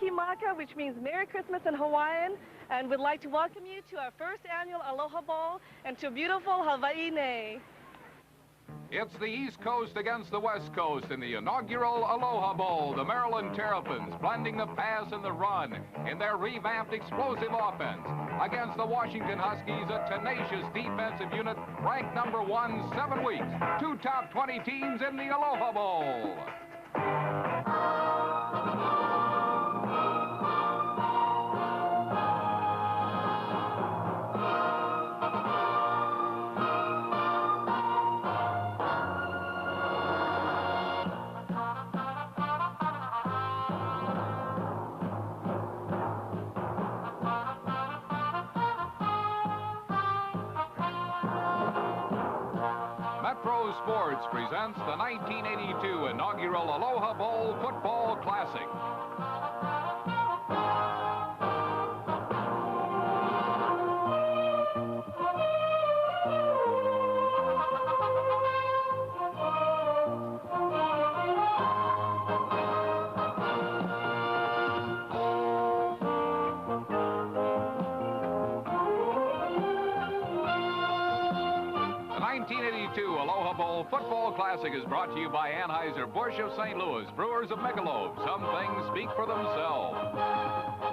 Kalikimaka, which means Merry Christmas in Hawaiian, and we'd like to welcome you to our first annual Aloha Bowl and to beautiful Hawaii Nei. It's the East Coast against the West Coast in the inaugural Aloha Bowl. The Maryland Terrapins blending the pass and the run in their revamped explosive offense against the Washington Huskies, a tenacious defensive unit ranked number 1 7 weeks. 2 top 20 teams in the Aloha Bowl. Metro Sports presents the 1982 inaugural Aloha Bowl Football Classic. 1982 Aloha Bowl Football Classic is brought to you by Anheuser-Busch of St. Louis, brewers of Michelob. Some things speak for themselves.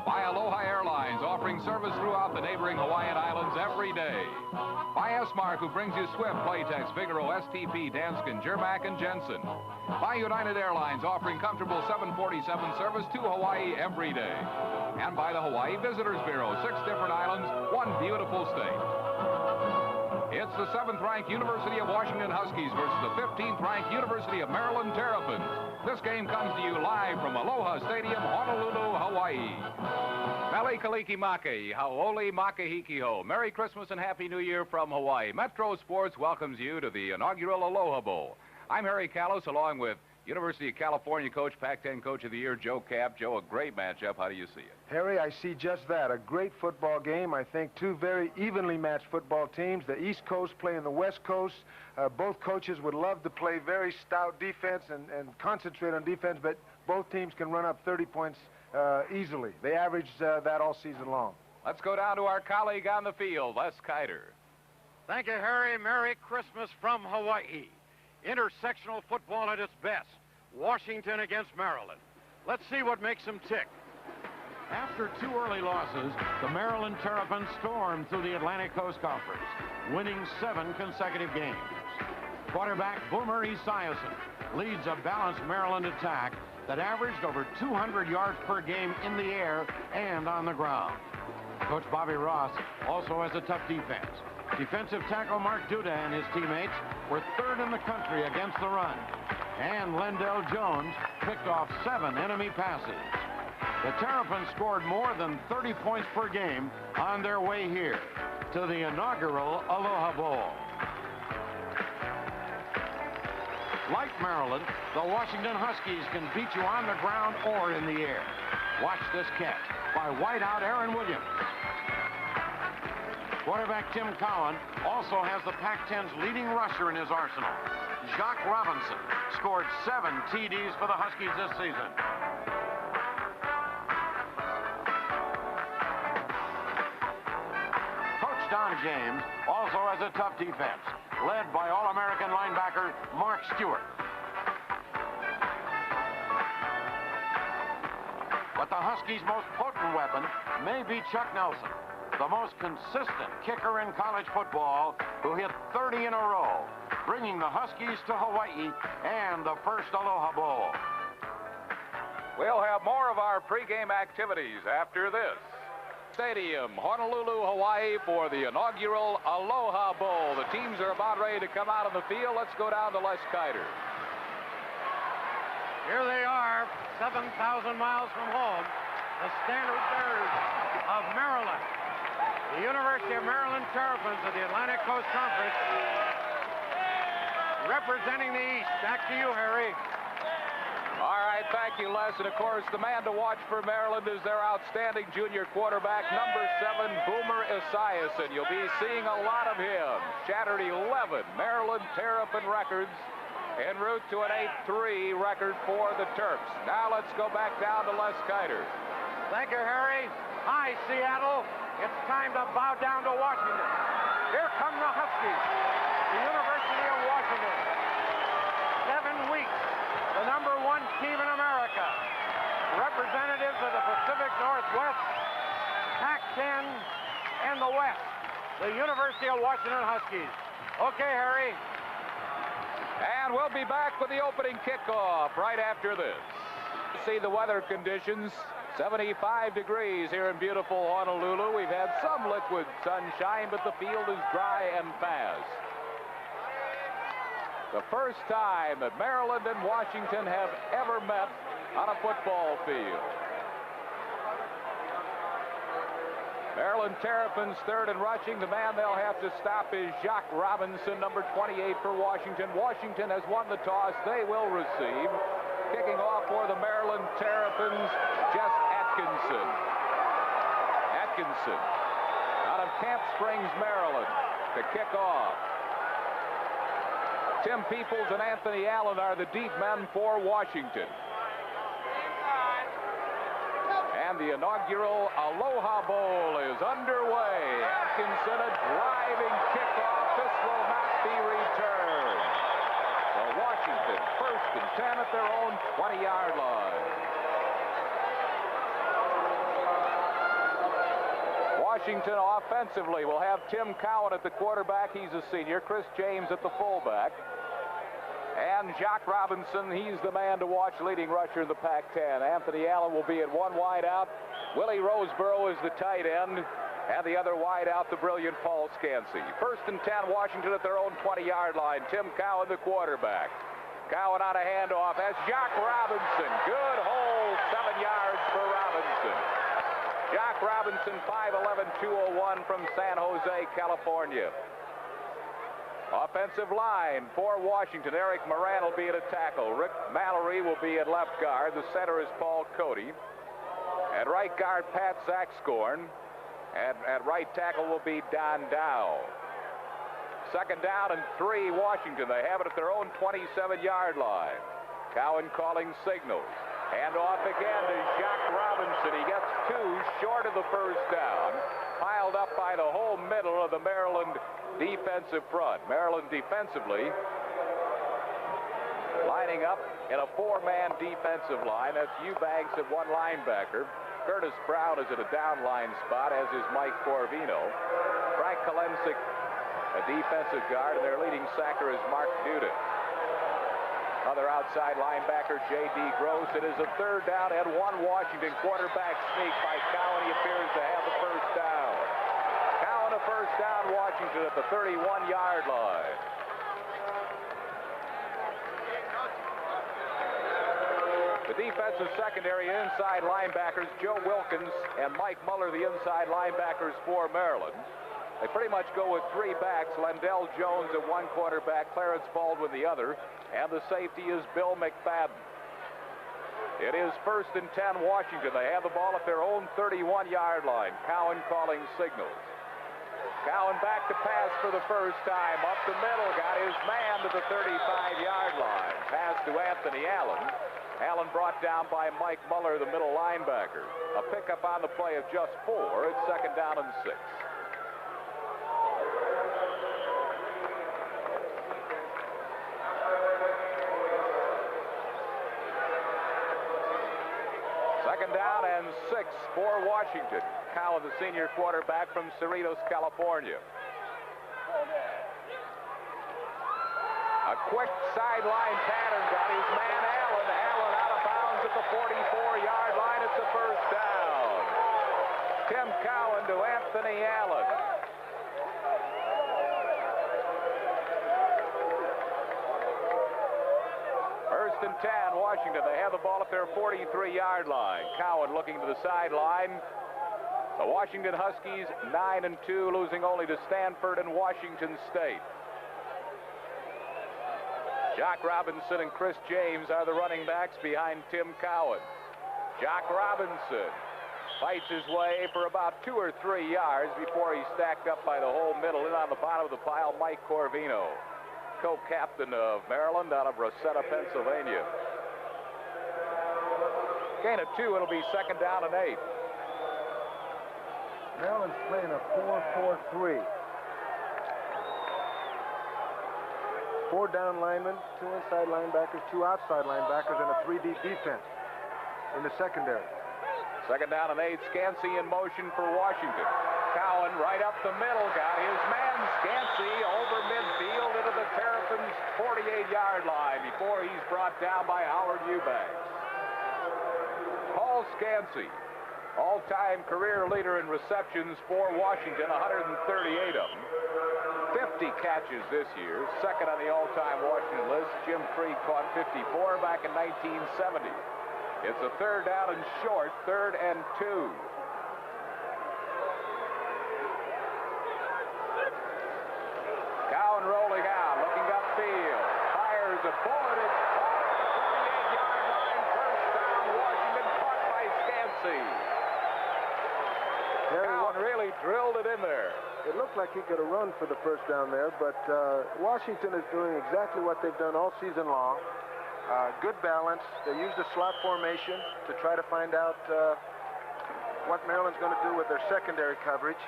By Aloha Airlines, offering service throughout the neighboring Hawaiian Islands every day. By S-Mark, who brings you Swift, Playtex, Figaro, STP, Danskin, Germac, and Jensen. By United Airlines, offering comfortable 747 service to Hawaii every day. And by the Hawaii Visitors Bureau, 6 different islands, 1 beautiful state. It's the 7th-ranked University of Washington Huskies versus the 15th-ranked University of Maryland Terrapins. This game comes to you live from Aloha Stadium, Honolulu, Hawaii. Mele Kalikimaka, Hau'oli Makahikiho. Merry Christmas and Happy New Year from Hawaii. Metro Sports welcomes you to the inaugural Aloha Bowl. I'm Harry Callis, along with University of California coach, Pac-10 Coach of the Year, Joe Kapp. Joe, a great matchup. How do you see it? Harry, I see just that. A great football game. I think 2 very evenly matched football teams. The East Coast playing the West Coast. Both coaches would love to play very stout defense and concentrate on defense, but both teams can run up 30 points easily. They average that all season long. Let's go down to our colleague on the field, Les Kiter. Thank you, Harry. Merry Christmas from Hawaii. Intersectional football at its best. Washington against Maryland. Let's see what makes them tick. After 2 early losses, the Maryland Terrapins stormed through the Atlantic Coast Conference, winning 7 consecutive games. Quarterback Boomer Esiason leads a balanced Maryland attack that averaged over 200 yards per game in the air and on the ground. Coach Bobby Ross also has a tough defense. Defensive tackle Mark Duda and his teammates were 3rd in the country against the run. And Lendell Jones picked off 7 enemy passes. The Terrapins scored more than 30 points per game on their way here to the inaugural Aloha Bowl. Like Maryland, the Washington Huskies can beat you on the ground or in the air. Watch this catch by wideout Aaron Williams. Quarterback Tim Cowan also has the Pac-10's leading rusher in his arsenal. Jacques Robinson scored 7 TDs for the Huskies this season. Coach Don James also has a tough defense, led by All-American linebacker Mark Stewart. But the Huskies' most potent weapon may be Chuck Nelson, the most consistent kicker in college football, who hit 30 in a row, bringing the Huskies to Hawaii and the first Aloha Bowl. We'll have more of our pregame activities after this. Stadium, Honolulu, Hawaii, for the inaugural Aloha Bowl. The teams are about ready to come out on the field. Let's go down to Les Kiter. Here they are, 7,000 miles from home, the standard bearers of Maryland. The University of Maryland Terrapins of the Atlantic Coast Conference representing the East. Back to you, Harry. All right, thank you, Les. And, of course, the man to watch for Maryland is their outstanding junior quarterback, number 7, Boomer Esiason. You'll be seeing a lot of him. Shattered 11 Maryland Terrapin records en route to an 8-3 record for the Terps. Now let's go back down to Les Kiter. Thank you, Harry. Hi, Seattle. It's time to bow down to Washington. Here come the Huskies, the University of Washington. 7 weeks, the #1 team in America. Representatives of the Pacific Northwest, Pac-10, and the West. The University of Washington Huskies. Okay, Harry. And we'll be back with the opening kickoff right after this. See the weather conditions. 75 degrees here in beautiful Honolulu. We've had some liquid sunshine, but the field is dry and fast. The first time that Maryland and Washington have ever met on a football field. Maryland Terrapins third in rushing. The man they'll have to stop is Jacques Robinson, number 28 for Washington. Washington has won the toss. They will receive. Kicking off for the Maryland Terrapins, Jess Atkinson. Atkinson out of Camp Springs, Maryland, to kick off. Tim Peoples and Anthony Allen are the deep men for Washington. And the inaugural Aloha Bowl is underway. Atkinson, a driving kickoff. This will not be returned. So Washington, 1st and 10 at their own 20-yard line. Washington offensively will have Tim Cowan at the quarterback. He's a senior. Chris James at the fullback. And Jacques Robinson, he's the man to watch, leading rusher in the Pac-10. Anthony Allen will be at one wide out. Willie Roseborough is the tight end. And the other wide out, the brilliant Paul Scansey. 1st and 10, Washington at their own 20-yard line. Tim Cowan, the quarterback. Cowan on a handoff has Jacques Robinson. Good hole, 7 yards for Robinson. Jacques Robinson, 5'11", 201 from San Jose, California. Offensive line for Washington. Eric Moran will be at a tackle. Rick Mallory will be at left guard. The center is Paul Cody. At right guard, Pat Saxcorn. At right tackle will be Don Dow. 2nd down and 3, Washington. They have it at their own 27-yard line. Cowan calling signals. Hand off again to Jacques Robinson. He gets 2 short of the 1st down. Piled up by the whole middle of the Maryland defensive front. Maryland defensively lining up in a 4-man defensive line. That's Eubanks at one linebacker. Curtis Brown is at a down line spot, as is Mike Corvino. Frank Kalensic, a defensive guard, and their leading sacker is Mark Newton. Other outside linebacker, J.D. Gross. It is a 3rd down and 1 Washington. Quarterback sneak by Cowan. He appears to have the 1st down. Cowan a 1st down, Washington at the 31-yard line. The defensive secondary inside linebackers, Joe Wilkins and Mike Muller, the inside linebackers for Maryland. They pretty much go with 3 backs. Lendell Jones at one quarterback, Clarence Baldwin the other, and the safety is Bill McFadden. It is 1st and 10 Washington. They have the ball at their own 31-yard line. Cowan calling signals. Cowan back to pass for the 1st time. Up the middle, got his man to the 35-yard line. Pass to Anthony Allen. Allen brought down by Mike Muller, the middle linebacker. A pickup on the play of just 4. It's 2nd down and 6. Second down and 6 for Washington. Cowan, the senior quarterback from Cerritos, California. A quick sideline pattern got his man Allen. Allen out of bounds at the 44-yard line. It's a 1st down. Tim Cowan to Anthony Allen. First and 10, Washington. They have the ball at their 43-yard line. Cowan looking to the sideline. The Washington Huskies 9-2, losing only to Stanford and Washington State. Jacques Robinson and Chris James are the running backs behind Tim Cowan. Jacques Robinson fights his way for about 2 or 3 yards before he's stacked up by the whole middle. And on the bottom of the pile, Mike Corvino, co-captain of Maryland out of Rosetta, Pennsylvania. Gain of 2, it'll be 2nd down and 8. Maryland's playing a 4-4-3. 4 down linemen, 2 inside linebackers, 2 outside linebackers, and a 3-deep defense in the secondary. 2nd down and 8. Scansey in motion for Washington. Cowan right up the middle, got his man Scansey over midfield into the Terrapins' 48-yard line before he's brought down by Howard Eubanks. Paul Scansey, all-time career leader in receptions for Washington, 138 of them. 50 catches this year, 2nd on the all-time Washington list. Jim Freed caught 54 back in 1970. It's a 3rd down and short, 3rd and 2. Cowan rolling out, looking upfield, fires a bullet. It's caught at the 48-yard line. 1st down, Washington, caught by Scansey. Cowan really drilled it in there. It looked like he could have run for the 1st down there, but Washington is doing exactly what they've done all season long. Good balance. They used the slot formation to try to find out what Maryland's going to do with their secondary coverage.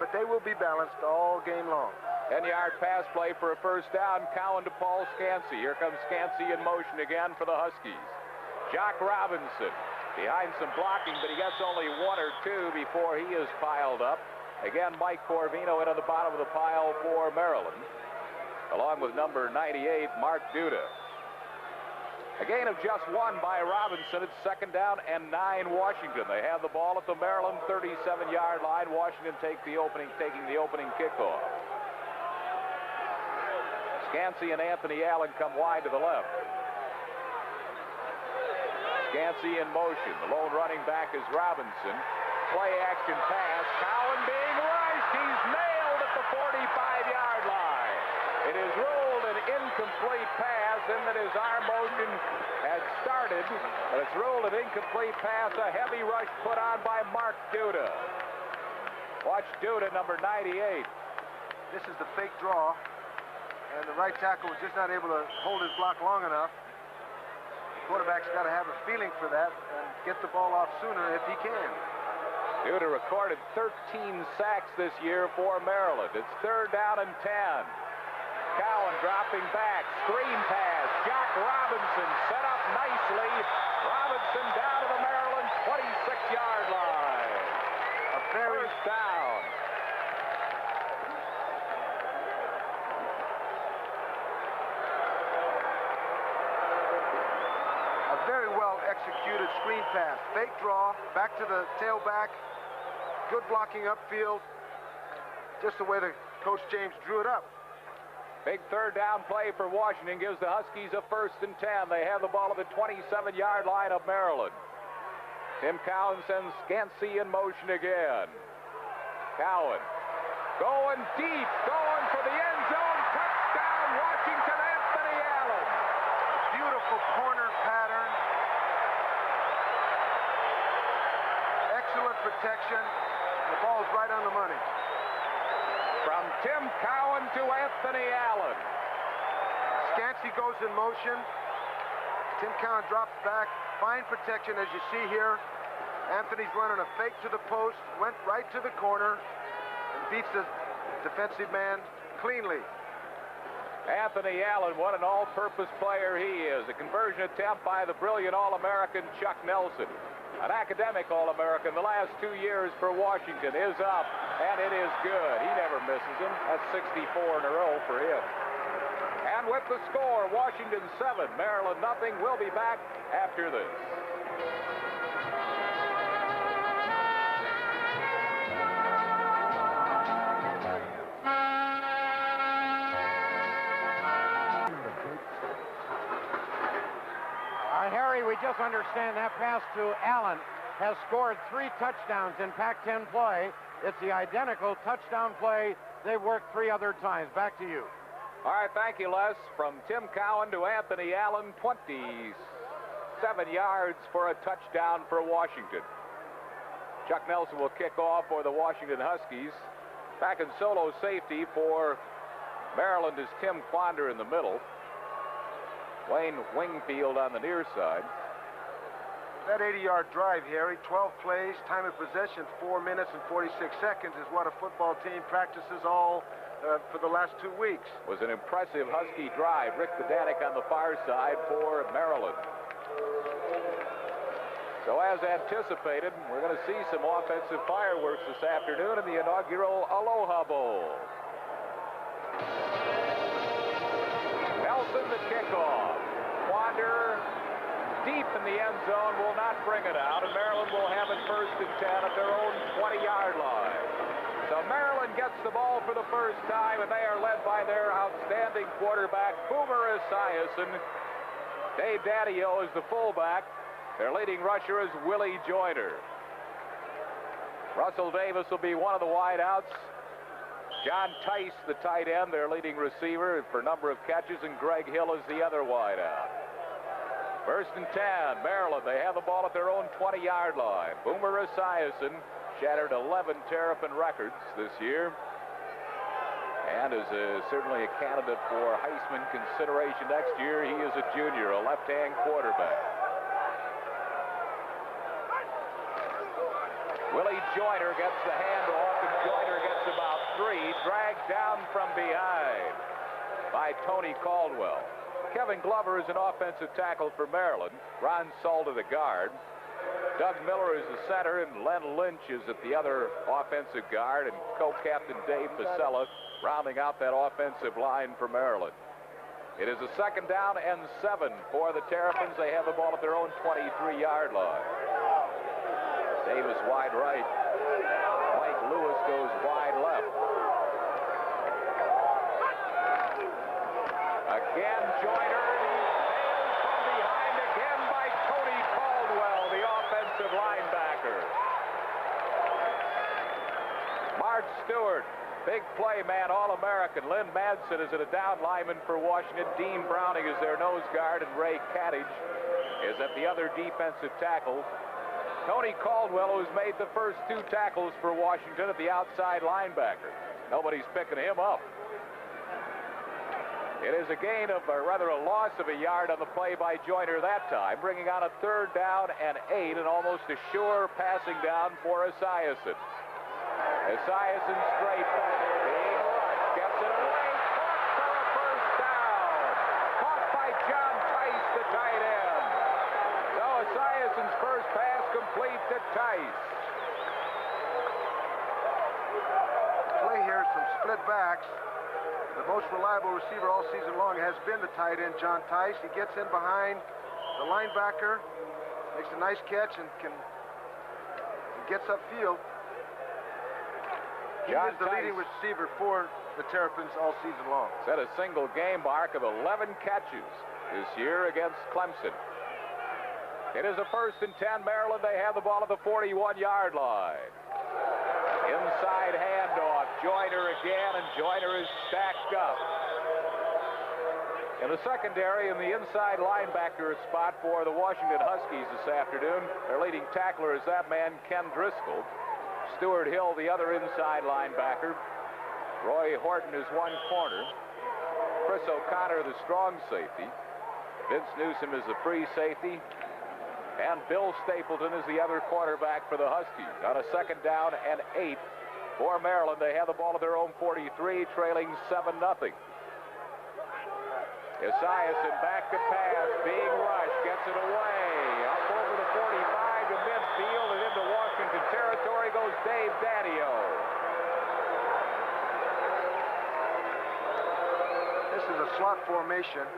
But they will be balanced all game long. 10-yard pass play for a 1st down. Cowan to Paul Scansey. Here comes Scansey in motion again for the Huskies. Jock Robinson behind some blocking, but he gets only 1 or 2 before he is piled up. Again, Mike Corvino in at the bottom of the pile for Maryland, along with number 98, Mark Duda. A gain of just 1 by Robinson. It's 2nd down and 9 Washington. They have the ball at the Maryland 37-yard line. Washington taking the opening kickoff. Scansey and Anthony Allen come wide to the left. Scansey in motion. The lone running back is Robinson. Play action pass. Cowan being rushed. He's nailed at the 45-yard line. It is ruled an incomplete pass in that his arm motion had started, but it's ruled an incomplete pass. A heavy rush put on by Mark Duda. Watch Duda, number 98. This is the fake draw, and the right tackle was just not able to hold his block long enough. The quarterback's got to have a feeling for that and get the ball off sooner if he can. Duda recorded 13 sacks this year for Maryland. It's 3rd down and 10. Cowan dropping back, screen pass. Jock Robinson set up nicely. Robinson down to the Maryland 26-yard line. A very 1st down. A very well executed screen pass. Fake draw, back to the tailback. Good blocking upfield. Just the way the Coach James drew it up. Big 3rd down play for Washington gives the Huskies a 1st and 10. They have the ball at the 27-yard line of Maryland. Tim Cowan sends Scansey in motion again. Cowan going deep, going for the end zone. Touchdown, Washington, Anthony Allen. Beautiful corner pattern. Excellent protection. The ball's right on the money. From Tim Cowan to Anthony Allen. Scansey goes in motion. Tim Cowan drops back. Fine protection, as you see here. Anthony's running a fake to the post, went right to the corner, and beats the defensive man cleanly. Anthony Allen, what an all-purpose player he is. A conversion attempt by the brilliant All-American Chuck Nelson. An academic All-American the last 2 years for Washington is up, and it is good. He never misses them. That's 64 in a row for him. And with the score, Washington 7, Maryland nothing. We'll be back after this. Harry, we just understand that pass to Allen has scored 3 touchdowns in Pac-10 play. It's the identical touchdown play they've worked 3 other times. Back to you. All right, thank you, Les. From Tim Cowan to Anthony Allen, 27 yards for a touchdown for Washington. Chuck Nelson will kick off for the Washington Huskies. Back in solo safety for Maryland is Tim Quander in the middle. Wayne Wingfield on the near side. That 80-yard drive, Harry, 12 plays, time of possession 4 minutes and 46 seconds is what a football team practices all for the last 2 weeks. Was an impressive Husky drive. Rick Bedanek on the far side for Maryland. So as anticipated, we're going to see some offensive fireworks this afternoon in the inaugural Aloha Bowl. Nelson the kickoff. Wander deep in the end zone, will not bring it out, and Maryland will have it 1st and 10 at their own 20-yard line. So Maryland gets the ball for the first time, and they are led by their outstanding quarterback, Boomer Esiason. Dave Daddio is the fullback. Their leading rusher is Willie Joyner. Russell Davis will be one of the wideouts. John Tice, the tight end, their leading receiver for number of catches, and Greg Hill is the other wideout. 1st and 10, Maryland. They have the ball at their own 20-yard line. Boomer Esiason shattered 11 Terrapin records this year and is certainly a candidate for Heisman consideration next year. He is a junior, a left-hand quarterback. Willie Joyner gets the handoff, and Joyner gets about 3, dragged down from behind by Tony Caldwell. Kevin Glover is an offensive tackle for Maryland. Ron Salda, the guard. Doug Miller is the center, and Len Lynch is at the other offensive guard, and co-captain Dave Pasella rounding out that offensive line for Maryland. It is a 2nd down and 7 for the Terrapins. They have the ball at their own 23-yard line. Davis wide right. Mike Lewis goes wide left. Again, Joyner nailed from behind again by Tony Caldwell, the offensive linebacker. Mark Stewart, big play man, All-American. Lynn Madsen is at a down lineman for Washington. Dean Browning is their nose guard, and Ray Cattage is at the other defensive tackle. Tony Caldwell, who's made the first 2 tackles for Washington at the outside linebacker. Nobody's picking him up. It is a gain of, or rather a loss of a yard on the play by Joyner that time, bringing on a 3rd down and 8, and almost a sure passing down for Esiason. Esiason straight back, being rushed, gets it away, caught for a 1st down. Caught by John Tice, the tight end. So Esiason's first pass complete to Tice. Play here is some split backs. The most reliable receiver all season long has been the tight end, John Tice. He gets in behind the linebacker, makes a nice catch, and gets upfield. He is the leading receiver for the Terrapins all season long. Set a single game mark of 11 catches this year against Clemson. It is a 1st and 10, Maryland. They have the ball at the 41-yard line. Inside handoff, Joyner again, and Joyner is stacked up. In the secondary, in the inside linebacker spot for the Washington Huskies this afternoon, their leading tackler is that man, Ken Driscoll. Stuart Hill, the other inside linebacker. Roy Horton is one corner. Chris O'Connor, the strong safety. Vince Newsom is the free safety. And Bill Stapleton is the other quarterback for the Huskies. On a 2nd down and 8 for Maryland. They have the ball at their own 43, trailing 7-0. Esiason back to pass, being rushed, gets it away. Up over the 45 to midfield and into Washington territory goes Dave Daddio. This is a slot formation.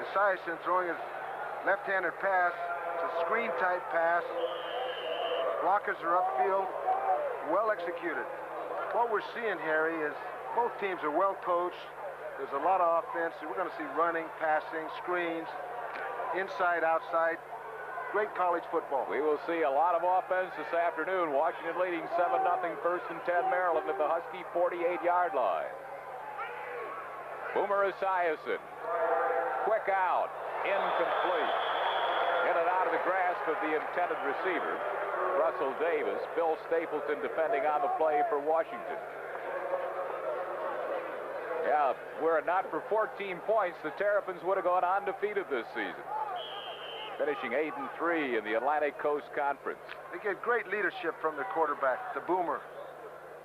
Esiason throwing his left-handed pass. It's a screen-type pass. Blockers are upfield. Well executed. What we're seeing, Harry, is both teams are well coached. There's a lot of offense. We're going to see running, passing, screens, inside, outside. Great college football. We will see a lot of offense this afternoon. Washington leading 7-0, 1st and 10, Maryland at the Husky 48-yard line. Boomer Esiason. Quick out. Incomplete. In and out of the grasp of the intended receiver, Russell Davis. Bill Stapleton defending on the play for Washington. Yeah, were it not for 14 points, the Terrapins would have gone undefeated this season. finishing 8-3 in the Atlantic Coast Conference. They get great leadership from the quarterback, the Boomer.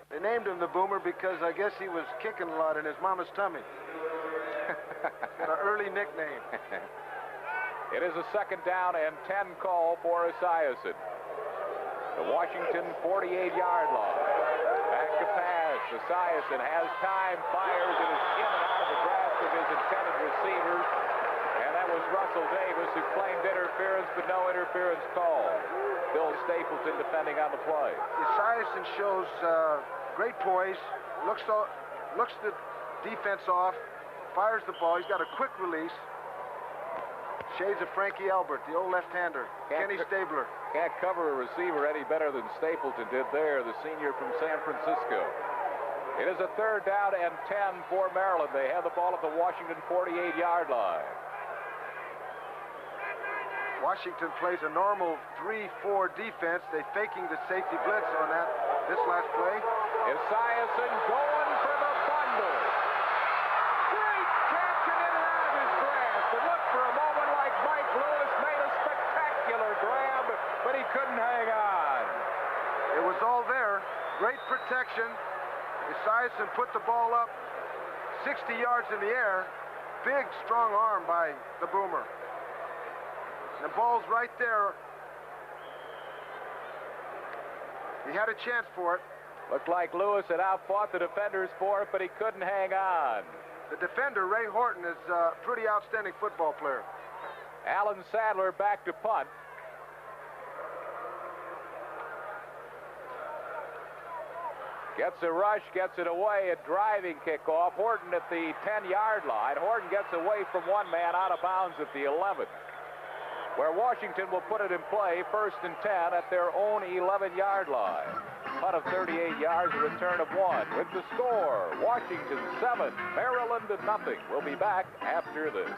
They named him the Boomer because I guess he was kicking a lot in his mama's tummy. An early nickname. It is a 2nd down and 10 call for Esiason. The Washington 48-yard line. Back to pass. Esiason has time, fires, and is in and out of the grasp of his intended receiver. And that was Russell Davis, who claimed interference, but no interference called. Bill Stapleton defending on the play. Esiason shows great poise, looks the defense off, fires the ball. He's got a quick release. Shades of Frankie Albert, the old left-hander. Kenny Stabler. Can't cover a receiver any better than Stapleton did there, the senior from San Francisco. It is a 3rd down and 10 for Maryland. They have the ball at the Washington 48-yard line. Washington plays a normal 3-4 defense. They're faking the safety blitz on this last play. Esiason going for the bundle. Great catch and in and out of his grasp. It looked for a moment like Mike Lewis made a spectacular grab, but he couldn't hang on. It was all there. Great protection. Esiason put the ball up 60 yards in the air. Big, strong arm by the Boomer. The ball's right there. He had a chance for it. Looked like Lewis had outfought the defenders for it, but he couldn't hang on. The defender, Ray Horton, is a pretty outstanding football player. Alan Sadler back to punt. Gets a rush, gets it away, a driving kickoff. Horton at the 10-yard line. Horton gets away from one man out of bounds at the 11th, where Washington will put it in play, 1st and 10 at their own 11-yard line. Punt of 38 yards, a return of 1. With the score, Washington 7, Maryland 0. We'll be back after this.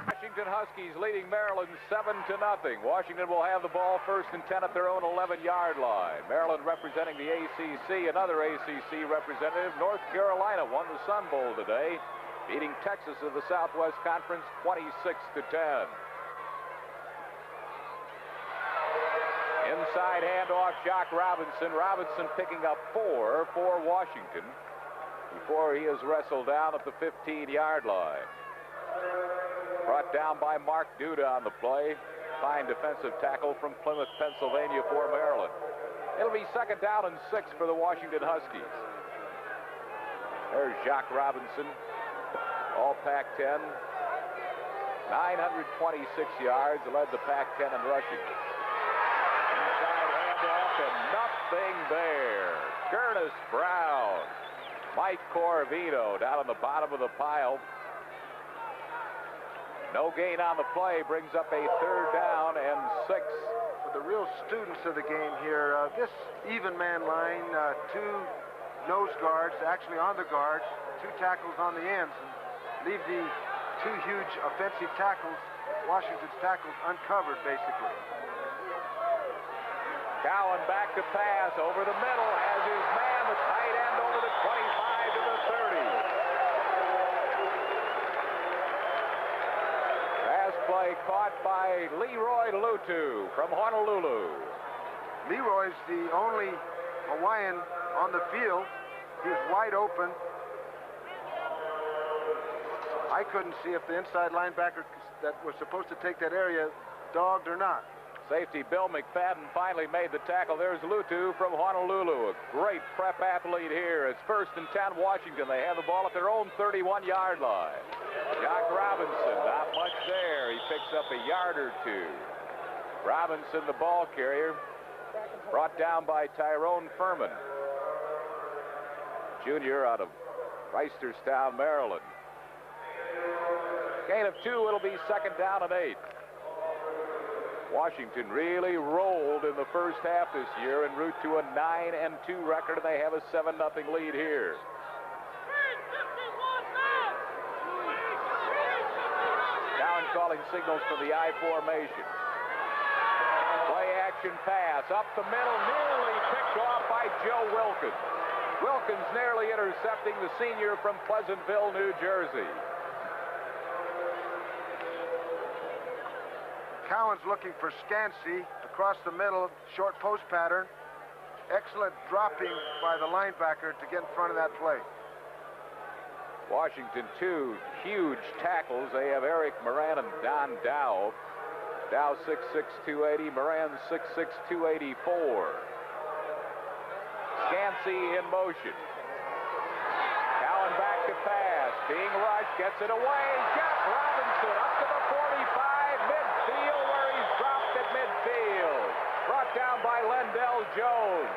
Washington Huskies leading Maryland 7-0. Washington will have the ball 1st and 10 at their own 11-yard line. Maryland representing the ACC, another ACC representative. North Carolina won the Sun Bowl today, beating Texas of the Southwest Conference 26-10. Inside handoff, Jock Robinson. Robinson picking up 4 for Washington before he is wrestled down at the 15-yard line. Brought down by Mark Duda on the play. Fine defensive tackle from Plymouth, Pennsylvania for Maryland. It'll be 2nd down and 6 for the Washington Huskies. There's Jock Robinson. All Pac-10, 926 yards, led the Pac-10 in rushing. Inside handoff and nothing there. Curtis Brown, Mike Corvino down on the bottom of the pile. No gain on the play, brings up a 3rd down and 6. For the real students of the game here, this even man line, 2 nose guards, actually on the guards, 2 tackles on the ends. Leave the 2 huge offensive tackles, Washington's tackles, uncovered, basically. Cowan back to pass over the middle, has his man, the tight end, over the 25 to the 30. Pass play caught by Leroy Lutu from Honolulu. Leroy's the only Hawaiian on the field. He's wide open. I couldn't see if the inside linebacker that was supposed to take that area dogged or not. Safety Bill McFadden finally made the tackle. There's Lutu from Honolulu, a great prep athlete here. It's 1st and 10 Washington. They have the ball at their own 31-yard line. Jock Robinson, not much there. He picks up a yard or 2. Robinson, the ball carrier, brought down by Tyrone Furman, junior out of Reisterstown, Maryland. Gain of 2, it'll be 2nd down and 8. Washington really rolled in the first half this year en route to a 9-2 record, and they have a 7-0 lead here. Now calling signals for the I formation. Play action pass up the middle, nearly picked off by Joe Wilkins. Wilkins nearly intercepting the senior from Pleasantville, New Jersey. Cowan's looking for Scansey across the middle, short post pattern. Excellent dropping by the linebacker to get in front of that play. Washington, 2 huge tackles. They have Eric Moran and Don Dow. Dow 6'6", 280, Moran 6'6", 284. Scansey in motion. Cowan back to pass, being rushed, gets it away. Jeff Robinson up to the 45, midfield, where he's dropped at midfield. Brought down by Lendell Jones.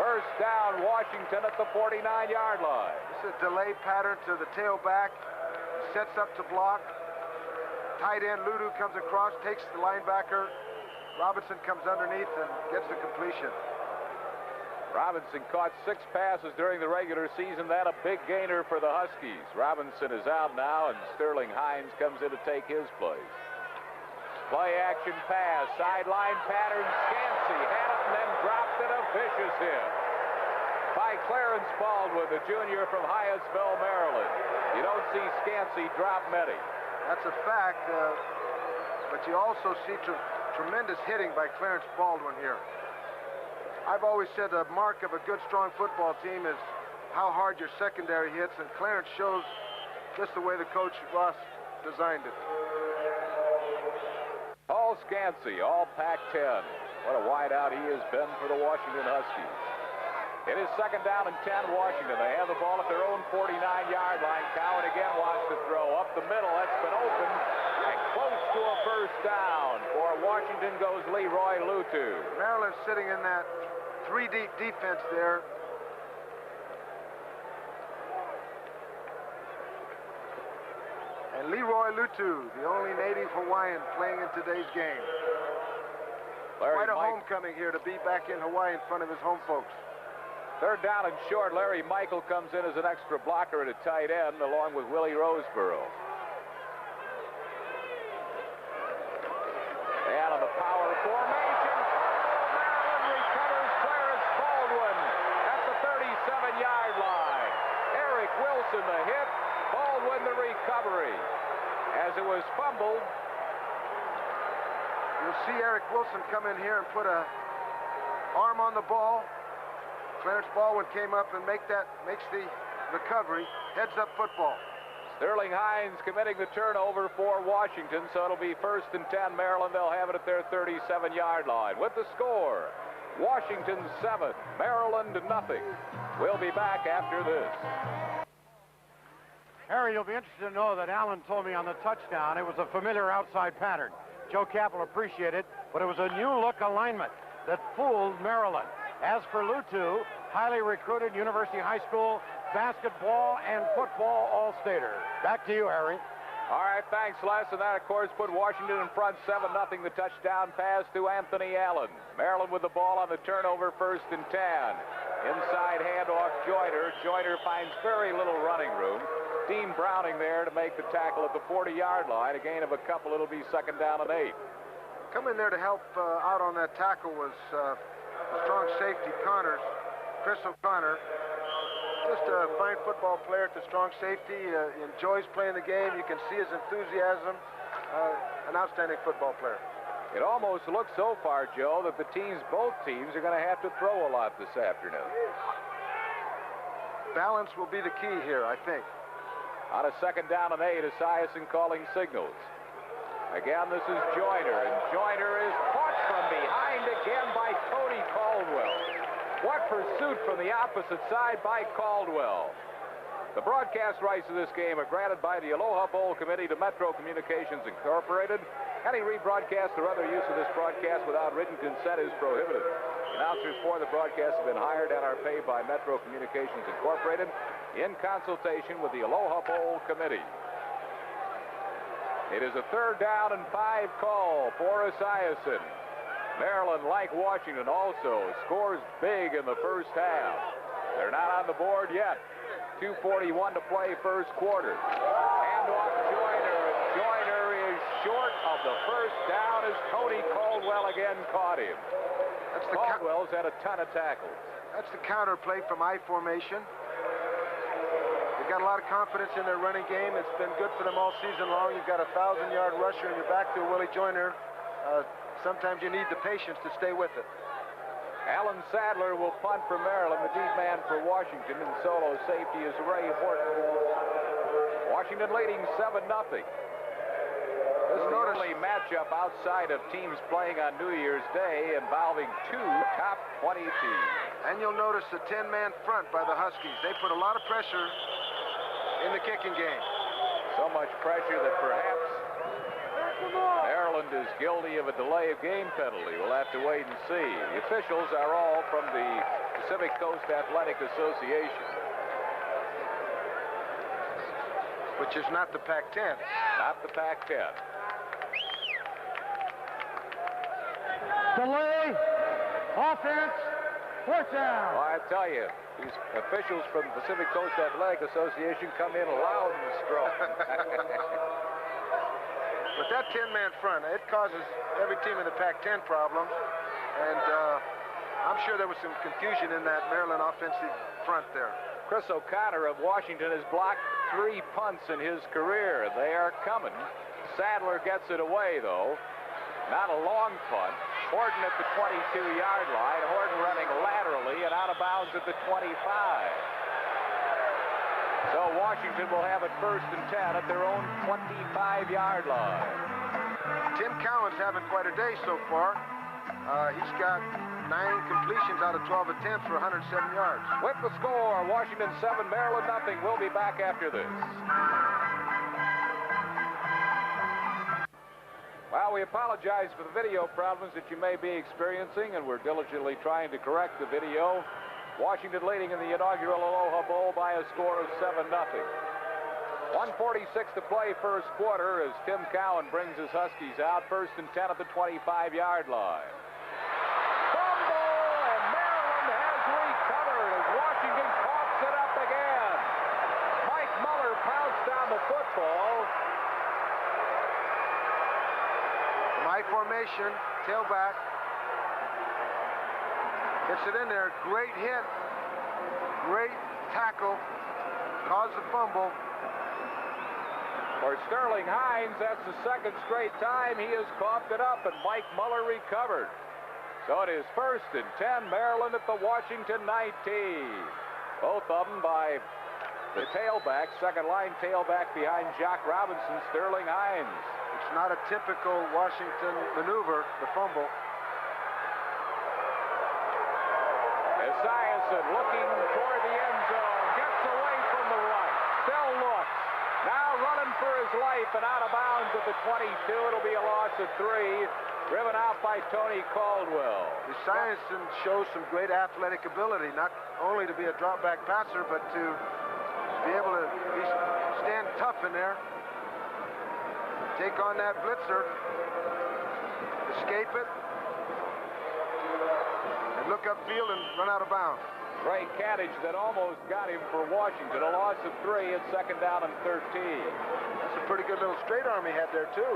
First down, Washington at the 49-yard line. This is a delay pattern to the tailback. Sets up to block. Tight end Ludu comes across, takes the linebacker. Robinson comes underneath and gets the completion. Robinson caught 6 passes during the regular season. That a big gainer for the Huskies. Robinson is out now, and Sterling Hines comes in to take his place. Play action pass, sideline pattern. Scansey had it and then dropped it. A vicious hit by Clarence Baldwin, the junior from Hyattsville, Maryland. You don't see Scansey drop many. That's a fact, but you also see tremendous hitting by Clarence Baldwin here. I've always said the mark of a good, strong football team is how hard your secondary hits, and Clarence shows just the way the coach Ross designed it. Paul Scansey, all Pac-10. What a wideout he has been for the Washington Huskies. It is second down and 10, Washington. They have the ball at their own 49-yard line. Cowan again wants to throw up the middle. That's been open and close to a first down. For Washington goes Leroy Lutu. Maryland's sitting in that 3-deep defense there. And Leroy Lutu, the only native Hawaiian playing in today's game. Quite a homecoming here to be back in Hawaii in front of his home folks. Third down and short. Larry Michael comes in as an extra blocker at a tight end along with Willie Roseborough. And on the power formation, Maryland recovers Clarence Baldwin at the 37-yard line. Eric Wilson the hit, Baldwin the recovery. As it was fumbled. You'll see Eric Wilson come in here and put a arm on the ball. Clarence Baldwin came up and makes the recovery. Heads up football. Sterling Hines committing the turnover for Washington, so it'll be first and 10 Maryland. They'll have it at their 37-yard line. With the score, Washington 7, Maryland nothing. We'll be back after this. Harry, you'll be interested to know that Allen told me on the touchdown it was a familiar outside pattern. Joe Capel appreciated it, but it was a new-look alignment that fooled Maryland. As for Lutu, highly recruited University High School basketball and football all-stater. Back to you, Harry. All right, thanks, Les. And that, of course, put Washington in front 7-0. The touchdown pass to Anthony Allen. Maryland with the ball on the turnover, first and 10. Inside handoff, Joyner. Joyner finds very little running room. Dean Browning there to make the tackle at the 40-yard line. A gain of a couple. It'll be second down and 8. Coming there to help out on that tackle was strong safety Chris O'Connor. Just a fine football player at the strong safety. Enjoys playing the game. You can see his enthusiasm. An outstanding football player. It almost looks so far, Joe, that both teams are going to have to throw a lot this afternoon. Balance will be the key here, I think. On a second down and 8, Esiason calling signals. Again, this is Joyner, and Joyner is caught from behind again by Tony Caldwell. What pursuit from the opposite side by Caldwell. The broadcast rights to this game are granted by the Aloha Bowl Committee to Metro Communications Incorporated. Any rebroadcast or other use of this broadcast without written consent is prohibited. Announcers for the broadcast have been hired and are paid by Metro Communications Incorporated in consultation with the Aloha Bowl Committee. It is a third down and 5 call for Esiason. Maryland, like Washington, also scores big in the first half. They're not on the board yet. 2:41 to play first quarter. Handoff Joyner, and Joyner is short of the first down as Tony Caldwell again caught him. Caldwell's had a ton of tackles. That's the counter play from I formation. They've got a lot of confidence in their running game. It's been good for them all season long. You've got a 1,000-yard rusher, and you're back to Willie Joyner sometimes you need the patience to stay with it. Alan Sadler will punt for Maryland. The deep man for Washington, and solo safety is Ray Horton. Washington leading 7-0. This is the only matchup outside of teams playing on New Year's Day involving two top 20 teams. And you'll notice the 10-man front by the Huskies. They put a lot of pressure in the kicking game. So much pressure that perhaps Maryland is guilty of a delay of game penalty. We'll have to wait and see. The officials are all from the Pacific Coast Athletic Association, which is not the Pac-10. not the Pac-10. Delay. Offense. Fourth down. Well, I tell you, these officials from the Pacific Coast Athletic Association come in loud and strong. But that 10-man front, it causes every team in the Pac-10 problems. And I'm sure there was some confusion in that Maryland offensive front there. Chris O'Connor of Washington has blocked 3 punts in his career. They are coming. Sadler gets it away, though. Not a long punt. Horton at the 22-yard line. Horton running laterally and out of bounds at the 25. So Washington will have it 1st and 10 at their own 25-yard line. Tim Cowan's having quite a day so far. He's got 9 completions out of 12 attempts for 107 yards. With the score, Washington 7, Maryland nothing. We'll be back after this. Well, we apologize for the video problems that you may be experiencing, and we're diligently trying to correct the video. Washington leading in the inaugural Aloha Bowl by a score of 7-0. 1:46 to play first quarter as Tim Cowan brings his Huskies out. 1st and 10 at the 25-yard line. Fumble, and Maryland has recovered as Washington coughs it up again. Mike Muller pounced down the football. High formation, tailback. Gets it in there. Great hit. Great tackle. Caused the fumble. For Sterling Hines, that's the 2nd straight time he has coughed it up, and Mike Muller recovered. So it is 1st and 10, Maryland at the Washington 19. Both of them by the tailback, second line tailback behind Jock Robinson, Sterling Hines. It's not a typical Washington maneuver, the fumble. Esiason looking toward the end zone, gets away from the right, still looks. Now running for his life and out of bounds at the 22. It'll be a loss of 3. Driven out by Tony Caldwell. Esiason shows some great athletic ability, not only to be a drop back passer, but to be able to stand tough in there. Take on that blitzer, escape it, and look upfield and run out of bounds. Great catch that almost got him for Washington. A loss of 3 at 2nd down and 13. That's a pretty good little straight arm he had there, too.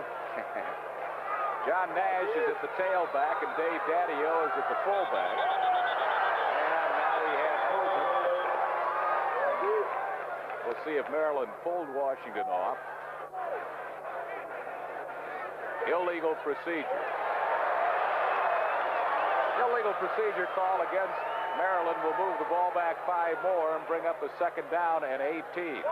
John Nash is at the tailback, and Dave Daddio is at the fullback. And now we have movement. We'll see if Maryland pulled Washington off. Illegal procedure. Illegal procedure call against Maryland will move the ball back 5 more and bring up a 2nd down and 18.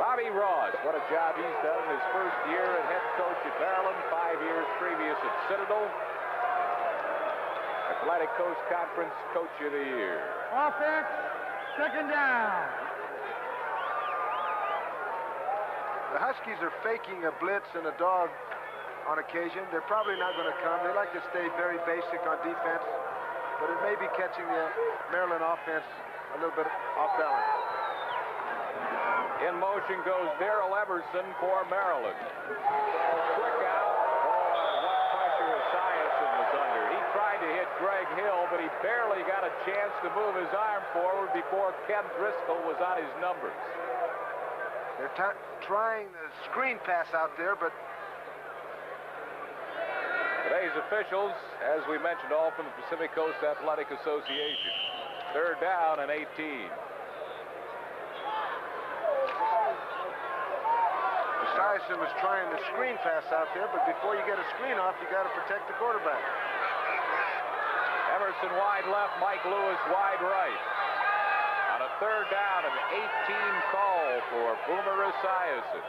Bobby Ross, what a job he's done in his first year as head coach at Maryland, 5 years previous at Citadel. Atlantic Coast Conference Coach of the Year. Offense. 2nd down. The Huskies are faking a blitz and a dog on occasion. They're probably not going to come. They like to stay very basic on defense, but it may be catching the Maryland offense a little bit off balance. In motion goes Darrell Everson for Maryland. Quick out. Boy, what pressure Esiason was under. He tried to hit Greg Hill, but he barely got a chance to move his arm forward before Ken Driscoll was on his numbers. They're trying the screen pass out there, but today's officials, as we mentioned, all from the Pacific Coast Athletic Association. 3rd down and 18. Esiason was trying the screen pass out there, but before you get a screen off, you got to protect the quarterback. Emerson wide left, Mike Lewis wide right. On a third down, an 18 call for Boomer Esiason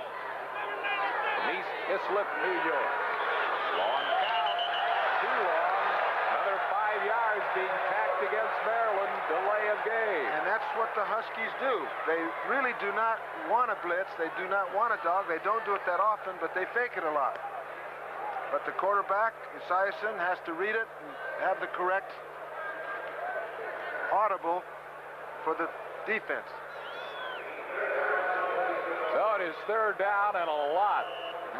from East Islip, New York. Long count, too long. Another 5 yards being tacked against Maryland. Delay of game. And that's what the Huskies do. They really do not want to blitz. They do not want a dog. They don't do it that often, but they fake it a lot. But the quarterback, Esiason, has to read it and have the correct audible for the defense. So it is third down and a lot.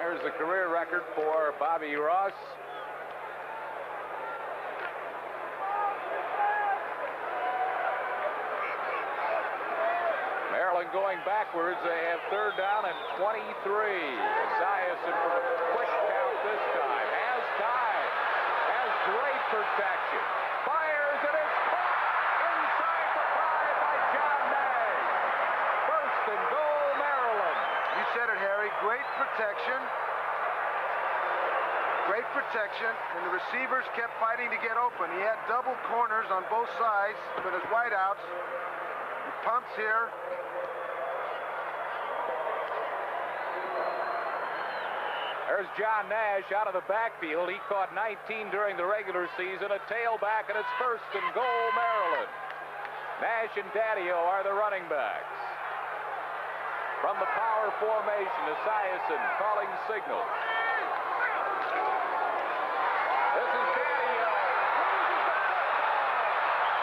There's the career record for Bobby Ross. Maryland going backwards. They have third down and 23. Esiason from a quick count this time. Has time. Has great protection. Fires and it's caught inside the 5 by John Nash. First and goal, Maryland. You said it, Harry. Great protection. Great protection, and the receivers kept fighting to get open. He had double corners on both sides with his wideouts. He pumps here. There's John Nash out of the backfield. He caught 19 during the regular season. A tailback, and it's first and goal, Maryland. Nash and Daddio are the running backs. From the power formation, Esiason calling signal. This is Daddio.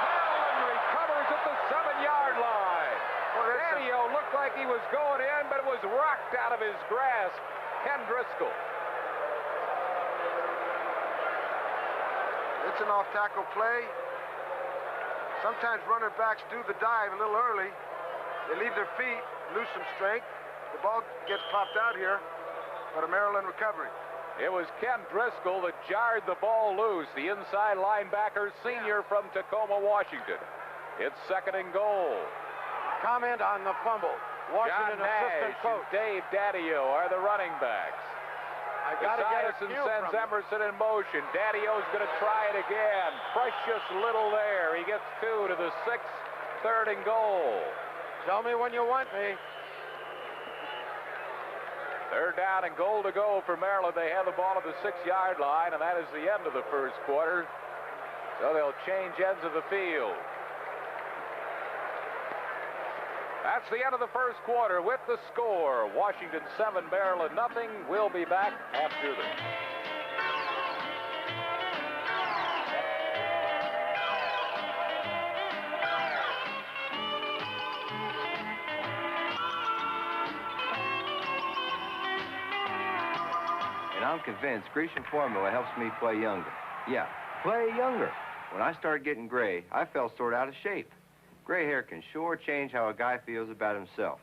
Maryland recovers at the 7-yard line. Daddio looked like he was going in, but it was rocked out of his grasp. Ken Driscoll. It's an off-tackle play. Sometimes running backs do the dive a little early. They leave their feet, lose some strength. The ball gets popped out here, but a Maryland recovery. It was Ken Driscoll that jarred the ball loose, the inside linebacker, senior from Tacoma, Washington. It's second and goal. Comment on the fumble. Washington John assistant Nash coach. and Dave Daddio are the running backs. I got to get a Esiason cue sends from Emerson in motion. Daddio's going to try it again. Precious little there. He gets 2 to the 6, third and goal. Tell me when you want me. Third down and goal to go for Maryland. They have the ball at the 6-yard line, and that is the end of the first quarter. So they'll change ends of the field. That's the end of the first quarter with the score. Washington 7, Maryland nothing. We'll be back after this. And I'm convinced Grecian formula helps me play younger. Yeah, play younger. When I started getting gray, I felt sort of out of shape. Gray hair can sure change how a guy feels about himself.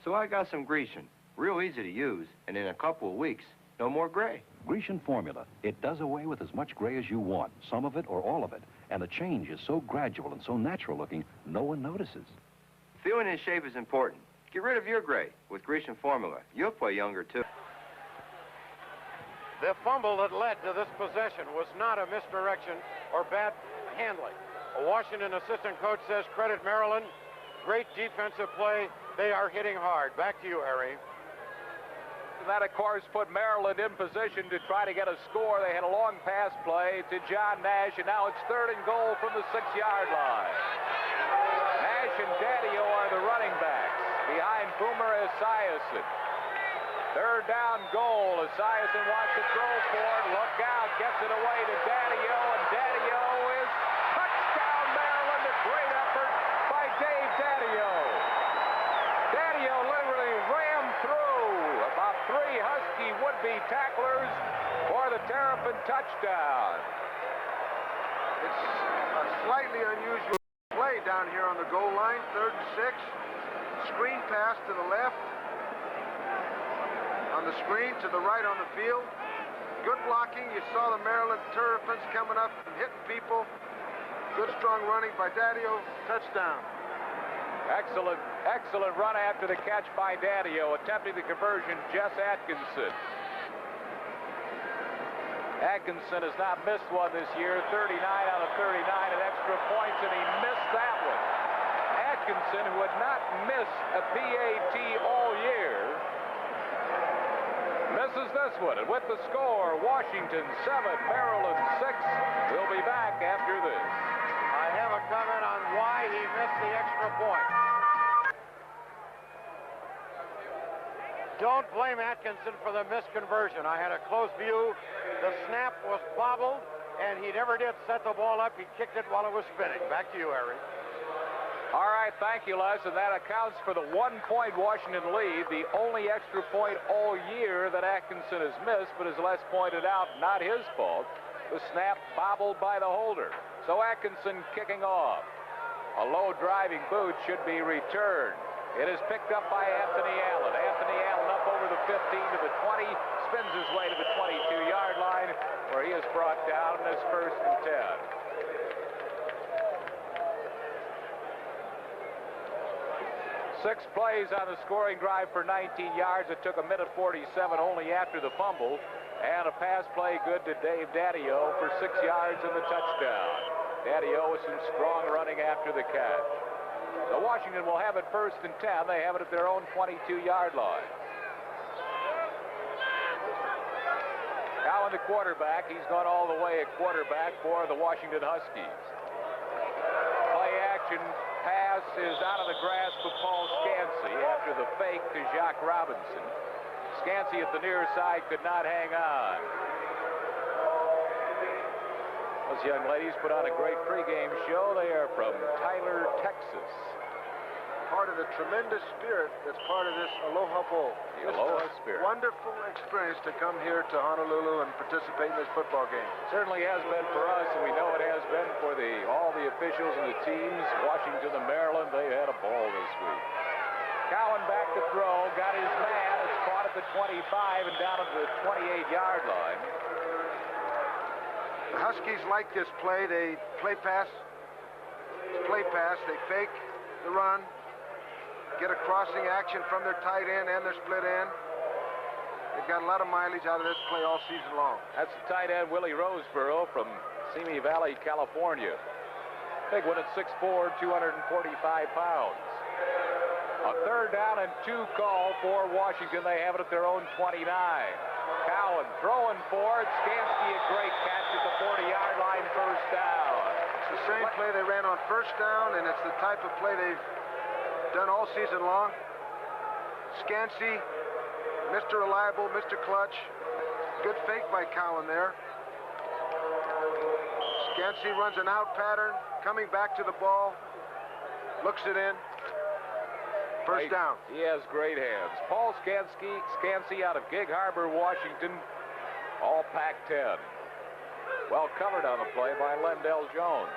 So I got some Grecian, real easy to use, and in a couple of weeks, no more gray. Grecian formula. It does away with as much gray as you want, some of it or all of it. And the change is so gradual and so natural looking, no one notices. Feeling in shape is important. Get rid of your gray with Grecian formula. You'll play younger, too. The fumble that led to this possession was not a misdirection or bad handling. A Washington assistant coach says credit Maryland. Great defensive play. They are hitting hard. Back to you, Harry. That, of course, put Maryland in position to try to get a score. They had a long pass play to John Nash, and now it's third and goal from the 6-yard line. Nash and Daddio are the running backs behind Boomer Esiason. Third down goal. Esiason wants to throw for it. Look out. Gets it away to Daddio, and Daddio is touchdown Maryland. A great effort by Dave Daddio. Daddio literally rammed through about 3 Husky would-be tacklers for the Terrapin touchdown. It's a slightly unusual play down here on the goal line. 3rd and 6. Screen pass to the left. On the screen to the right on the field. Good blocking. You saw the Maryland Terrapins coming up and hitting people. Good strong running by Daddio. Touchdown. Excellent run after the catch by Daddio. Attempting the conversion, Jess Atkinson. Atkinson has not missed one this year. 39 out of 39 at extra points, and he missed that one. Atkinson, who had not missed a PAT all year, misses this one. And with the score, Washington 7, Maryland 6. We'll be back after this. I have a comment on why he missed the extra point. Don't blame Atkinson for the missed conversion. I had a close view. The snap was bobbled, and he never did set the ball up. He kicked it while it was spinning. Back to you, Harry. All right, thank you, Les, and that accounts for the 1-point Washington lead, the only extra point all year that Atkinson has missed, but as Les pointed out, not his fault. The snap bobbled by the holder. So Atkinson kicking off. A low driving boot should be returned. It is picked up by Anthony Allen. Anthony Allen up over the 15 to the 20, spins his way to the 22-yard line, where he is brought down as 1st and 10. 6 plays on the scoring drive for 19 yards. It took 1:47 only after the fumble. And a pass play good to Dave Daddio for 6 yards and the touchdown. Daddio with some strong running after the catch. So Washington will have it 1st and 10. They have it at their own 22-yard line. Cowan, the quarterback. He's gone all the way at quarterback for the Washington Huskies. Play action pass is out of the grasp of Paul Scansey after the fake to Jacques Robinson. Scansey at the near side could not hang on. Those young ladies put on a great pregame show. They are from Tyler, Texas. Part of the tremendous spirit that's part of this Aloha Bowl. The Aloha spirit. Wonderful experience to come here to Honolulu and participate in this football game. Certainly has been for us, and we know it has been for all the officials and the teams. Washington and Maryland, they had a ball this week. Cowan back to throw, got his man. It's caught at the 25 and down at the 28-yard line. The Huskies like this play. They play pass. They fake the run, get a crossing action from their tight end and their split end. They've got a lot of mileage out of this play all season long. That's the tight end Willie Roseborough from Simi Valley, California. Big one at 6'4", 245 pounds. A 3rd down and 2 call for Washington. They have it at their own 29. Cowan throwing for it. Scansky, a great catch at the 40-yard line, 1st down. It's the same play they ran on 1st down, and it's the type of play they've done all season long. Scansky, Mr. Reliable, Mr. Clutch. Good fake by Cowan there. Scansky runs an out pattern, coming back to the ball, looks it in. 1st down. He has great hands. Paul Scansky out of Gig Harbor, Washington, all Pac-10. Well covered on the play by Lendell Jones.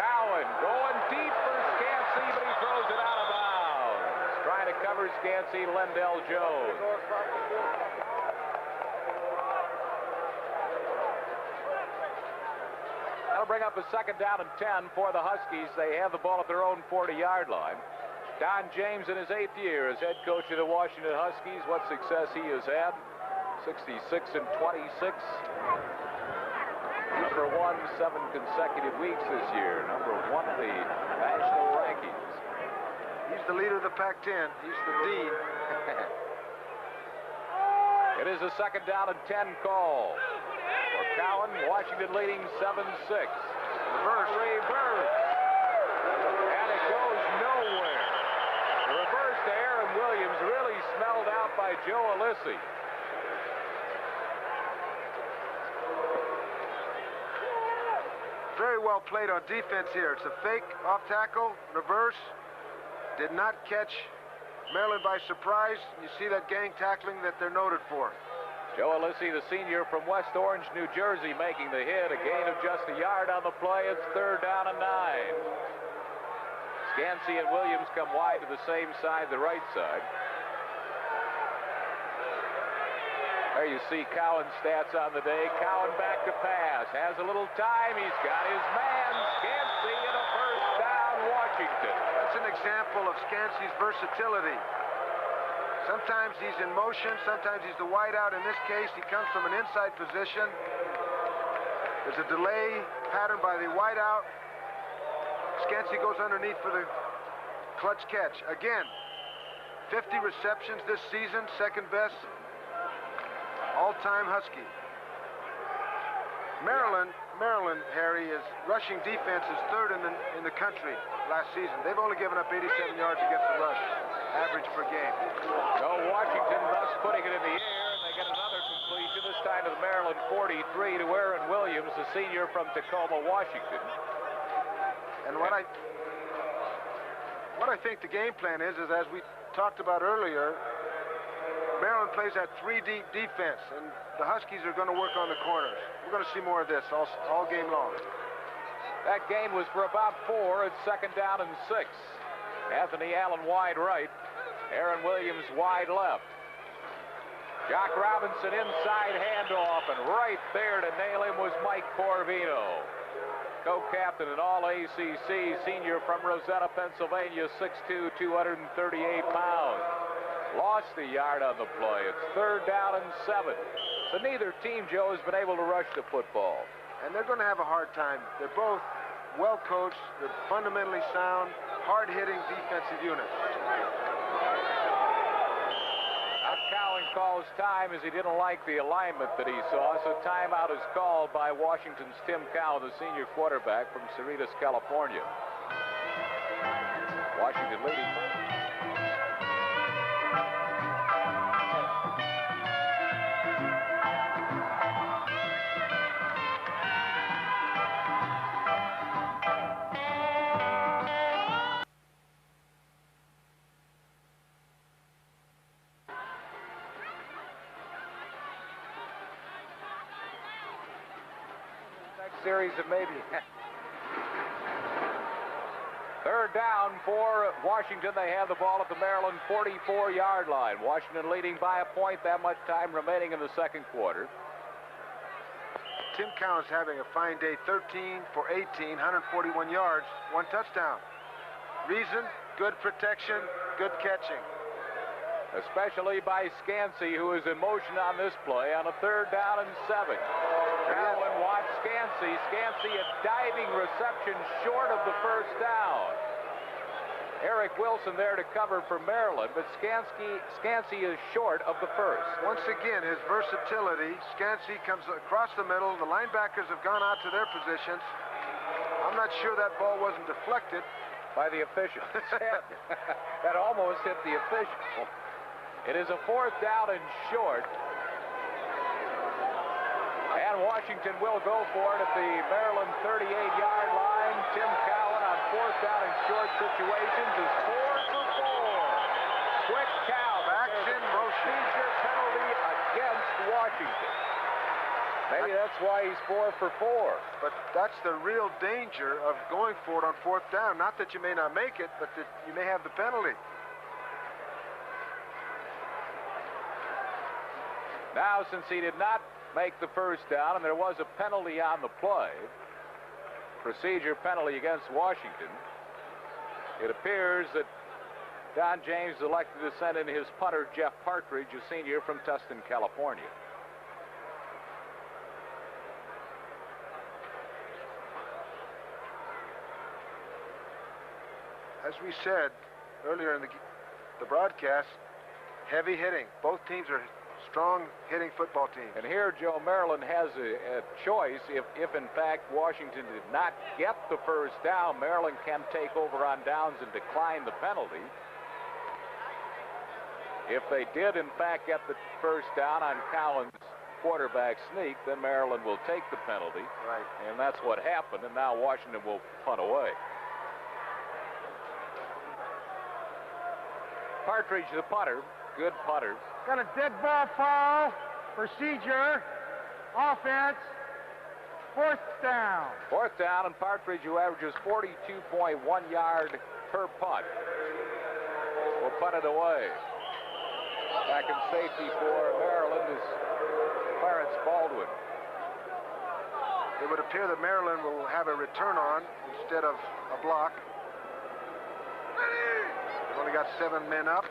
Cowan going deep for Scansky, but he throws it out of bounds. Trying to cover Scansky, Lendell Jones. That'll bring up a 2nd down and 10 for the Huskies. They have the ball at their own 40-yard line. Don James in his 8th year as head coach of the Washington Huskies. What success he has had. 66 and 26. Number 1, 7 consecutive weeks this year. Number 1 in the national rankings. He's the leader of the Pac-10. He's the dean. It is a 2nd down and 10 call. For Cowan, Washington leading 7-6. Reverse. And it goes nowhere. The reverse to Aaron Williams, really smelled out by Joe Alissi. Very well played on defense here. It's a fake, off tackle, reverse. Did not catch Maryland by surprise. You see that gang tackling that they're noted for. Joe Alissi, the senior from West Orange, New Jersey, making the hit. A gain of just a yard on the play. It's 3rd down and 9. Scansky and Williams come wide to the same side, the right side. There you see Cowan's stats on the day. Cowan back to pass. Has a little time. He's got his man. Scansky, and a 1st down, Washington. Washington. That's an example of Scansey's versatility. Sometimes he's in motion, sometimes he's the wide out. In this case, he comes from an inside position. There's a delay pattern by the wide out. Scansey goes underneath for the clutch catch. Again, 50 receptions this season, second best all-time Husky. Maryland, Harry, is rushing defense is third in the country last season. They've only given up 87 yards against the rush, average per game. So Washington thus putting it in the air, and they get another completion, this time to the Maryland 43 to Aaron Williams, the senior from Tacoma, Washington. And what I think the game plan is as we talked about earlier, Maryland plays that 3-deep defense, and the Huskies are going to work on the corners. We're going to see more of this all game long. That gain was for about 4. It's second down and 6. Anthony Allen wide right. Aaron Williams wide left. Jock Robinson inside handoff, and right there to nail him was Mike Corvino. Co-captain and all-ACC, senior from Rosetta, Pennsylvania, 6'2", 238 pounds. Lost a yard on the play. It's third down and 7. So neither team, Joe, has been able to rush the football. And they're going to have a hard time. They're both well coached. They're fundamentally sound, hard-hitting defensive units. Now Cowan calls time as he didn't like the alignment that he saw. So timeout is called by Washington's Tim Cowan, the senior quarterback from Cerritos, California. Washington leading. Series of maybe. Third down for Washington. They have the ball at the Maryland 44-yard line. Washington leading by a point, that much time remaining in the second quarter. Tim Cowan's having a fine day. 13 for 18, 141 yards, 1 touchdown. Reason, good protection, good catching. Especially by Scansey, who is in motion on this play on a third down and 7. Cowan watch Scansey. Scansey a diving reception short of the first down. Eric Wilson there to cover for Maryland, but Scansey is short of the first. Once again, his versatility. Scansey comes across the middle. The linebackers have gone out to their positions. I'm not sure that ball wasn't deflected. By the official. That almost hit the official. It is a fourth down and short. And Washington will go for it at the Maryland 38-yard line. Tim Cowan on fourth down and short situations is 4 for 4. Quick count. Backs in motion. Procedure penalty against Washington. Maybe that's why he's 4 for 4. But that's the real danger of going for it on fourth down. Not that you may not make it, but that you may have the penalty. Now, since he did not make the first down and there was a penalty on the play, procedure penalty against Washington, it appears that Don James elected to send in his punter, Jeff Partridge, a senior from Tustin, California. As we said earlier in the broadcast, heavy hitting. Both teams are strong hitting football teams. And here, Joe, Maryland has a choice. If in fact Washington did not get the first down, Maryland can take over on downs and decline the penalty. If they did in fact get the first down on Cowan's quarterback sneak, then Maryland will take the penalty. Right. And that's what happened, and now Washington will punt away. Partridge, the punter, good punter. Got a dead ball foul. Procedure. Offense. Fourth down. Fourth down, and Partridge, who averages 42.1 yard per punt, will punt it away. Back in safety for Maryland is Clarence Baldwin. It would appear that Maryland will have a return on instead of a block. Only got 7 men up.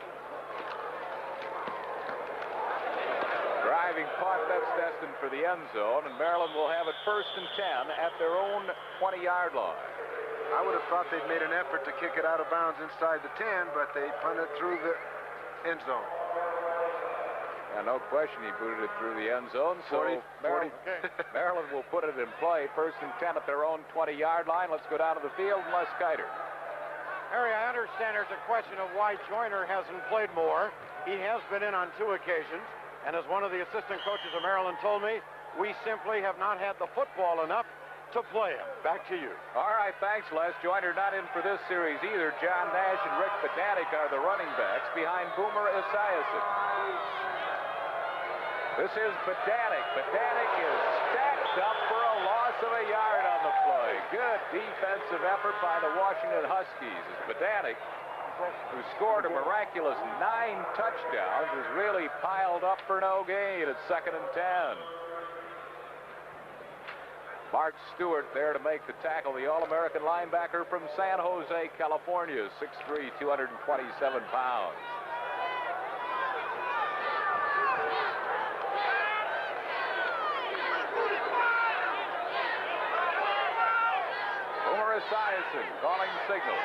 Driving punt, that's destined for the end zone, and Maryland will have it 1st and 10 at their own 20-yard line. I would have thought they'd made an effort to kick it out of bounds inside the 10, but they punted through the end zone. And no question he booted it through the end zone, so Maryland will put it in play. 1st and 10 at their own 20-yard line. Let's go down to the field and Les Kiter. Harry, I understand there's a question of why Joyner hasn't played more. He has been in on 2 occasions, and as one of the assistant coaches of Maryland told me, we simply have not had the football enough to play him. Back to you. All right, thanks, Les. Joyner not in for this series either. John Nash and Rick Pedanek are the running backs behind Boomer Esiason. This is Pedanek. Pedanek is stacked up for a loss of a yard on the play. Good defensive effort by the Washington Huskies as Pedanek, who scored a miraculous 9 touchdowns, is really piled up for no gain at 2nd and 10. Mark Stewart there to make the tackle, the All-American linebacker from San Jose, California, 6'3", 227 pounds. Boomer Esiason calling signal.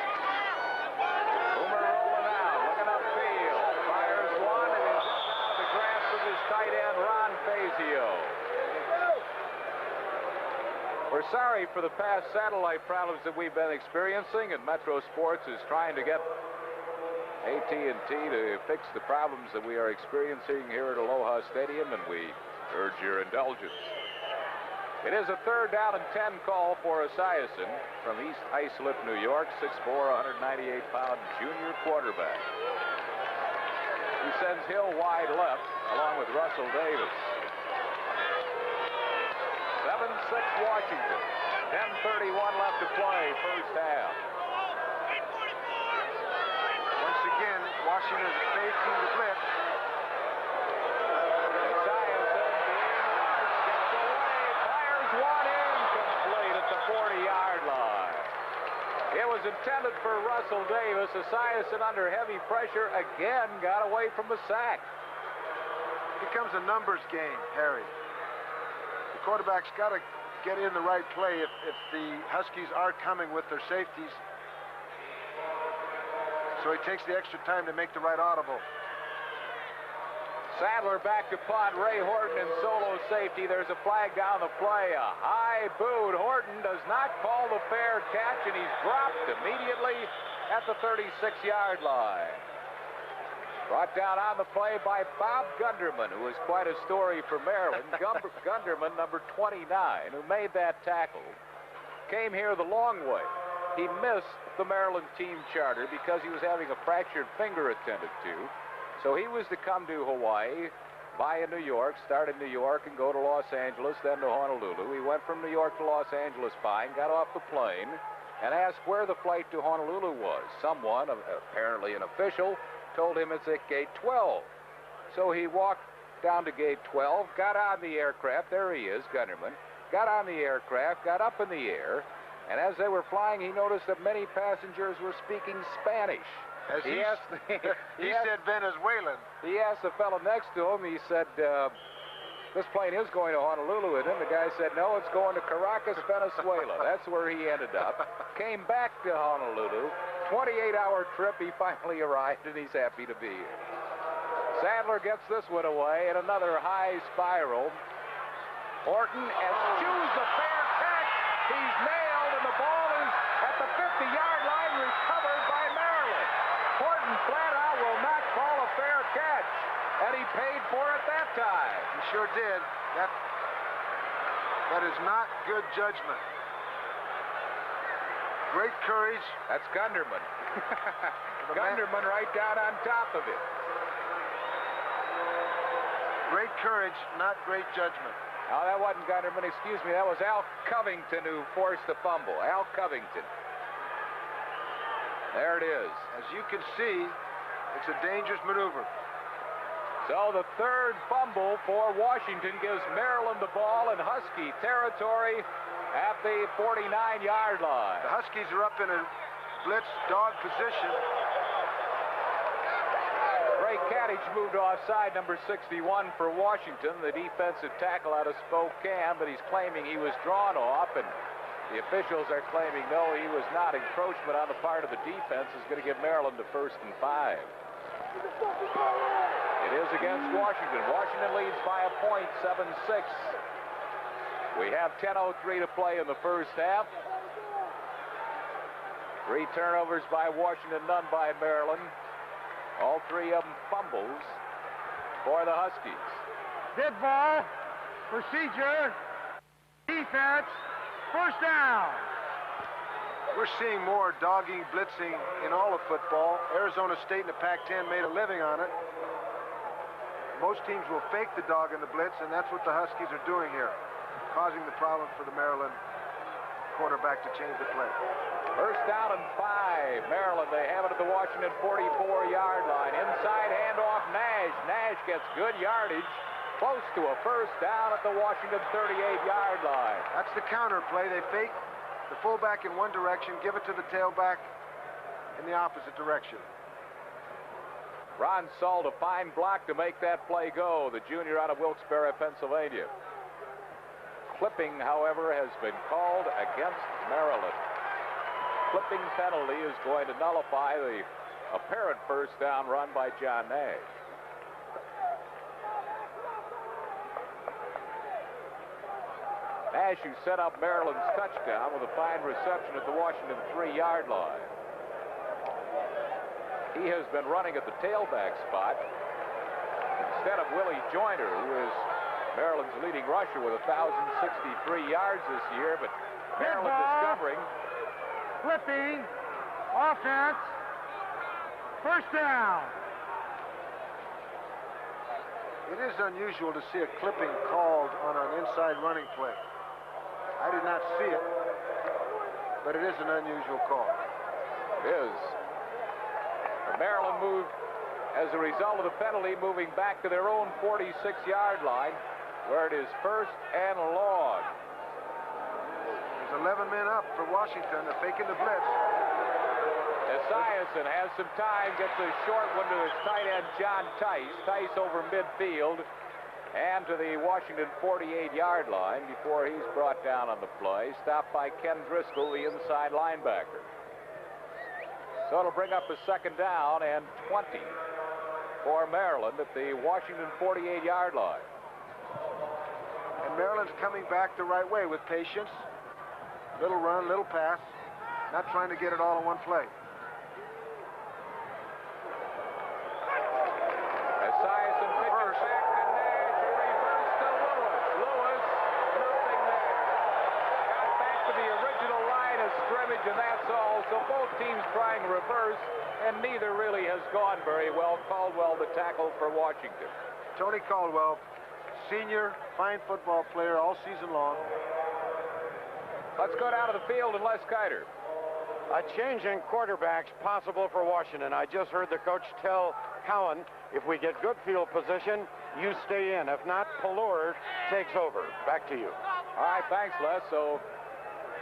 Boomer rolling out, looking upfield. Fires one and is out of the grasp of his tight end, Ron Fazio. We're sorry for the past satellite problems that we've been experiencing, and Metro Sports is trying to get AT&T to fix the problems that we are experiencing here at Aloha Stadium, and we urge your indulgence. It is a 3rd down and 10 call for Esiason from East Islip, New York, 6'4", 198-pound junior quarterback. He sends Hill wide left along with Russell Davis. 7-6 Washington. 10:31 left to play, 1st half. Once again, Washington is facing the blitz. Esiason gets away, fires one incomplete at the 40-yard line. It was intended for Russell Davis. Esiason under heavy pressure again got away from the sack. It becomes a numbers game, Harry. The quarterback's got to get in the right play if the Huskies are coming with their safeties. So he takes the extra time to make the right audible. Sadler back to punt. Ray Horton in solo safety. There's a flag down the play. A high boot. Horton does not call the fair catch, and he's dropped immediately at the 36-yard line. Brought down on the play by Bob Gunderman, who was quite a story for Maryland. Gunderman, number 29, who made that tackle, came here the long way. He missed the Maryland team charter because he was having a fractured finger attended to. So he was to come to Hawaii, buy in New York, start in New York, and go to Los Angeles, then to Honolulu. He went from New York to Los Angeles fine, got off the plane, and asked where the flight to Honolulu was. Someone, apparently an official, told him it's at gate 12. So he walked down to gate 12, got on the aircraft. There he is, Gunderman. Got on the aircraft, got up in the air, and as they were flying, he noticed that many passengers were speaking Spanish. As he said Venezuelan. He asked the fellow next to him, he said, this plane is going to Honolulu, and then the guy said, no, it's going to Caracas, Venezuela. That's where he ended up. Came back to Honolulu. 28-hour trip, he finally arrived, and he's happy to be here. Sadler gets this one away, and another high spiral. Horton eschews a fair catch. He's nailed, and the ball is at the 50-yard line, recovered by Maryland. Horton flat out will not call a fair catch, and he paid for it that time. He sure did. That is not good judgment. Great courage. That's Gunderman. Gunderman right down on top of it. Great courage, not great judgment. No, that wasn't Gunderman. Excuse me. That was Al Covington who forced the fumble. Al Covington. There it is. As you can see, it's a dangerous maneuver. So the 3rd fumble for Washington gives Maryland the ball in Husky territory at the 49-yard line. The Huskies are up in a blitz dog position. Kadich moved offside, number 61 for Washington, the defensive tackle out of Spokane, but he's claiming he was drawn off, and the officials are claiming no, he was not. Encroachment on the part of the defense is going to give Maryland a 1st and 5. It is against Washington. Washington leads by a point, 7-6. We have 10:03 to play in the first half. 3 turnovers by Washington, none by Maryland. All 3 of them fumbles for the Huskies. Dead ball. Procedure. Defense. 1st down. We're seeing more dogging, blitzing in all of football. Arizona State in the Pac-10 made a living on it. Most teams will fake the dog in the blitz, and that's what the Huskies are doing here, causing the problem for the Maryland quarterback to change the play. 1st down and 5. Maryland, they have it at the Washington 44-yard line. Inside handoff, Nash. Nash gets good yardage, close to a 1st down at the Washington 38-yard line. That's the counter play. They fake the fullback in one direction, give it to the tailback in the opposite direction. Ron Salt, a fine block to make that play go, the junior out of Wilkes-Barre, Pennsylvania. Clipping, however, has been called against Maryland. Clipping penalty is going to nullify the apparent 1st down run by John Nash. Nash, who set up Maryland's touchdown with a fine reception at the Washington 3-yard line. He has been running at the tailback spot instead of Willie Joyner, who is Maryland's leading rusher with 1,063 yards this year, but Maryland discovering. Flipping. Offense. 1st down. It is unusual to see a clipping called on an inside running play. I did not see it, but it is an unusual call. It is. The Maryland moved, as a result of the penalty, moving back to their own 46-yard line, where it is 1st and long. There's 11 men up for Washington. They're faking the blitz. Esiason has some time, gets a short one to his tight end, John Tice. Tice over midfield and to the Washington 48-yard line before he's brought down on the play. Stopped by Ken Driscoll, the inside linebacker. So it'll bring up a 2nd down and 20 for Maryland at the Washington 48-yard line. And Maryland's coming back the right way with patience. Little run, little pass. Not trying to get it all in one play. Esiason pitches back to Nash. A reverse to Lewis. Lewis, nothing there. Got back to the original line of scrimmage, and that's all. So both teams trying reverse, and neither really has gone very well. Caldwell, the tackle for Washington. Tony Caldwell, senior, fine football player all season long. Let's go down to the field and Les Kiter. A change in quarterbacks possible for Washington. I just heard the coach tell Cowan, if we get good field position, you stay in. If not, Pallure takes over. Back to you. All right, thanks, Les. So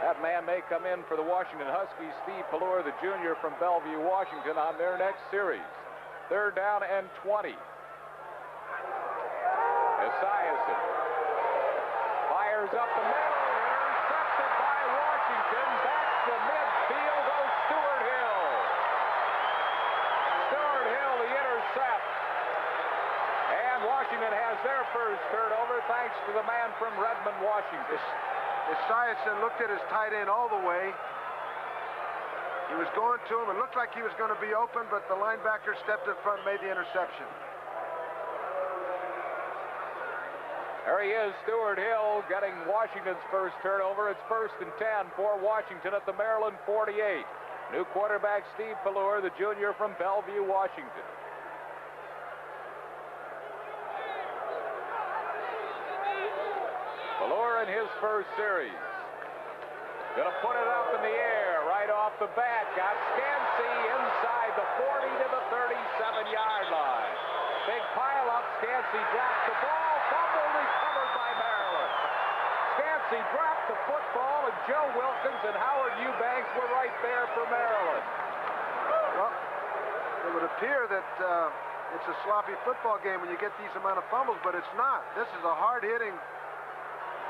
that man may come in for the Washington Huskies, Steve Pallure, the junior from Bellevue, Washington, on their next series. 3rd down and 20. Esiason fires up the middle. Intercepted by Washington. Back to midfield goes Stuart Hill. Stuart Hill, the intercept. And Washington has their 1st turnover thanks to the man from Redmond, Washington. Esiason looked at his tight end all the way. He was going to him. It looked like he was going to be open, but the linebacker stepped in front and made the interception. There he is, Stuart Hill, getting Washington's 1st turnover. It's 1st and 10 for Washington at the Maryland 48. New quarterback Steve Pallure, the junior from Bellevue, Washington. Pallure in his 1st series. Gonna put it up in the air right off the bat. Got Scansey inside the 40 to the 37-yard line. Big pile up. Scansey dropped the ball. Fumble recovered by Maryland. Scansey dropped the football, and Joe Wilkins and Howard Eubanks were right there for Maryland. Well, it would appear that it's a sloppy football game when you get these amount of fumbles, but it's not. This is a hard-hitting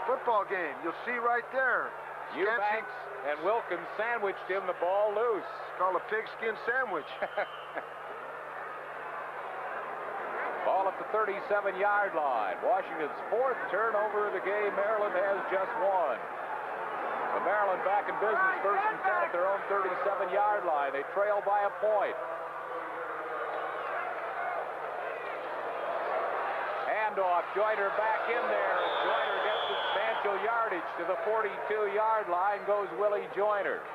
football game. You'll see right there. Eubanks and Wilkins sandwiched him the ball loose. It's called a pigskin sandwich. Ball at the 37-yard line. Washington's 4th turnover of the game. Maryland has just one. The Maryland back in business, 1st and 10 at their own 37-yard line. They trail by a point. Handoff, Joyner back in there. Joyner gets substantial yardage to the 42-yard line. Goes Willie Joyner.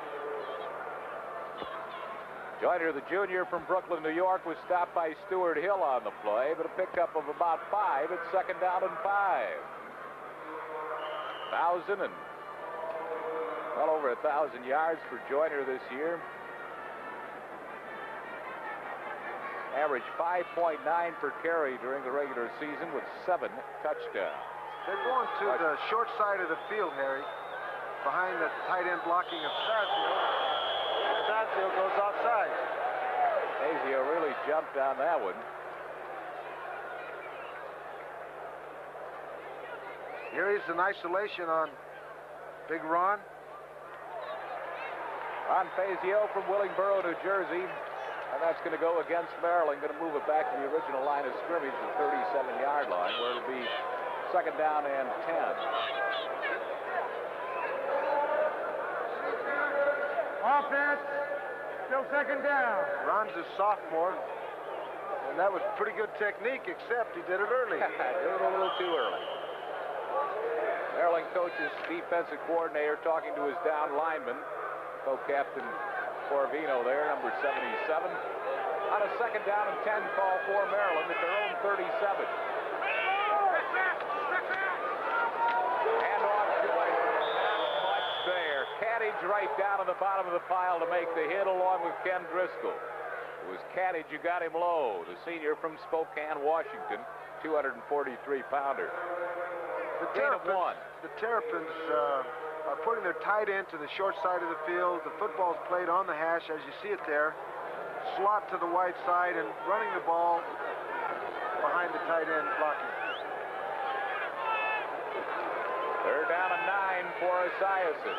Joyner, the junior from Brooklyn, New York, was stopped by Stuart Hill on the play, but a pickup of about 5. It's 2nd down and 5. 1,000 and well over 1,000 yards for Joyner this year. Average 5.9 per carry during the regular season with 7 touchdowns. They're going to the short side of the field, Harry, behind the tight end blocking of Sazio. Sazio goes outside. Sazio really jumped on that one. Here he's in isolation on Big Ron. Ron Fazio from Willingboro, New Jersey. And that's going to go against Maryland. Going to move it back to the original line of scrimmage, the 37-yard line, where it'll be 2nd down and 10. Offense, still 2nd down. Ron's a sophomore, and that was pretty good technique, except he did it early. Did it a little too early. Maryland coach's defensive coordinator talking to his down lineman, co-captain Corvino there, number 77. On a 2nd down and 10 call for Maryland at their own 37. Handoff Joyner. Not much there. Cattage right down on the bottom of the pile to make the hit along with Ken Driscoll. It was Cattage who got him low, the senior from Spokane, Washington, 243-pounder. The Terrapins are putting their tight end to the short side of the field. The football's played on the hash, as you see it there. Slot to the wide side and running the ball behind the tight end blocking. 3rd down and 9 for Esiason.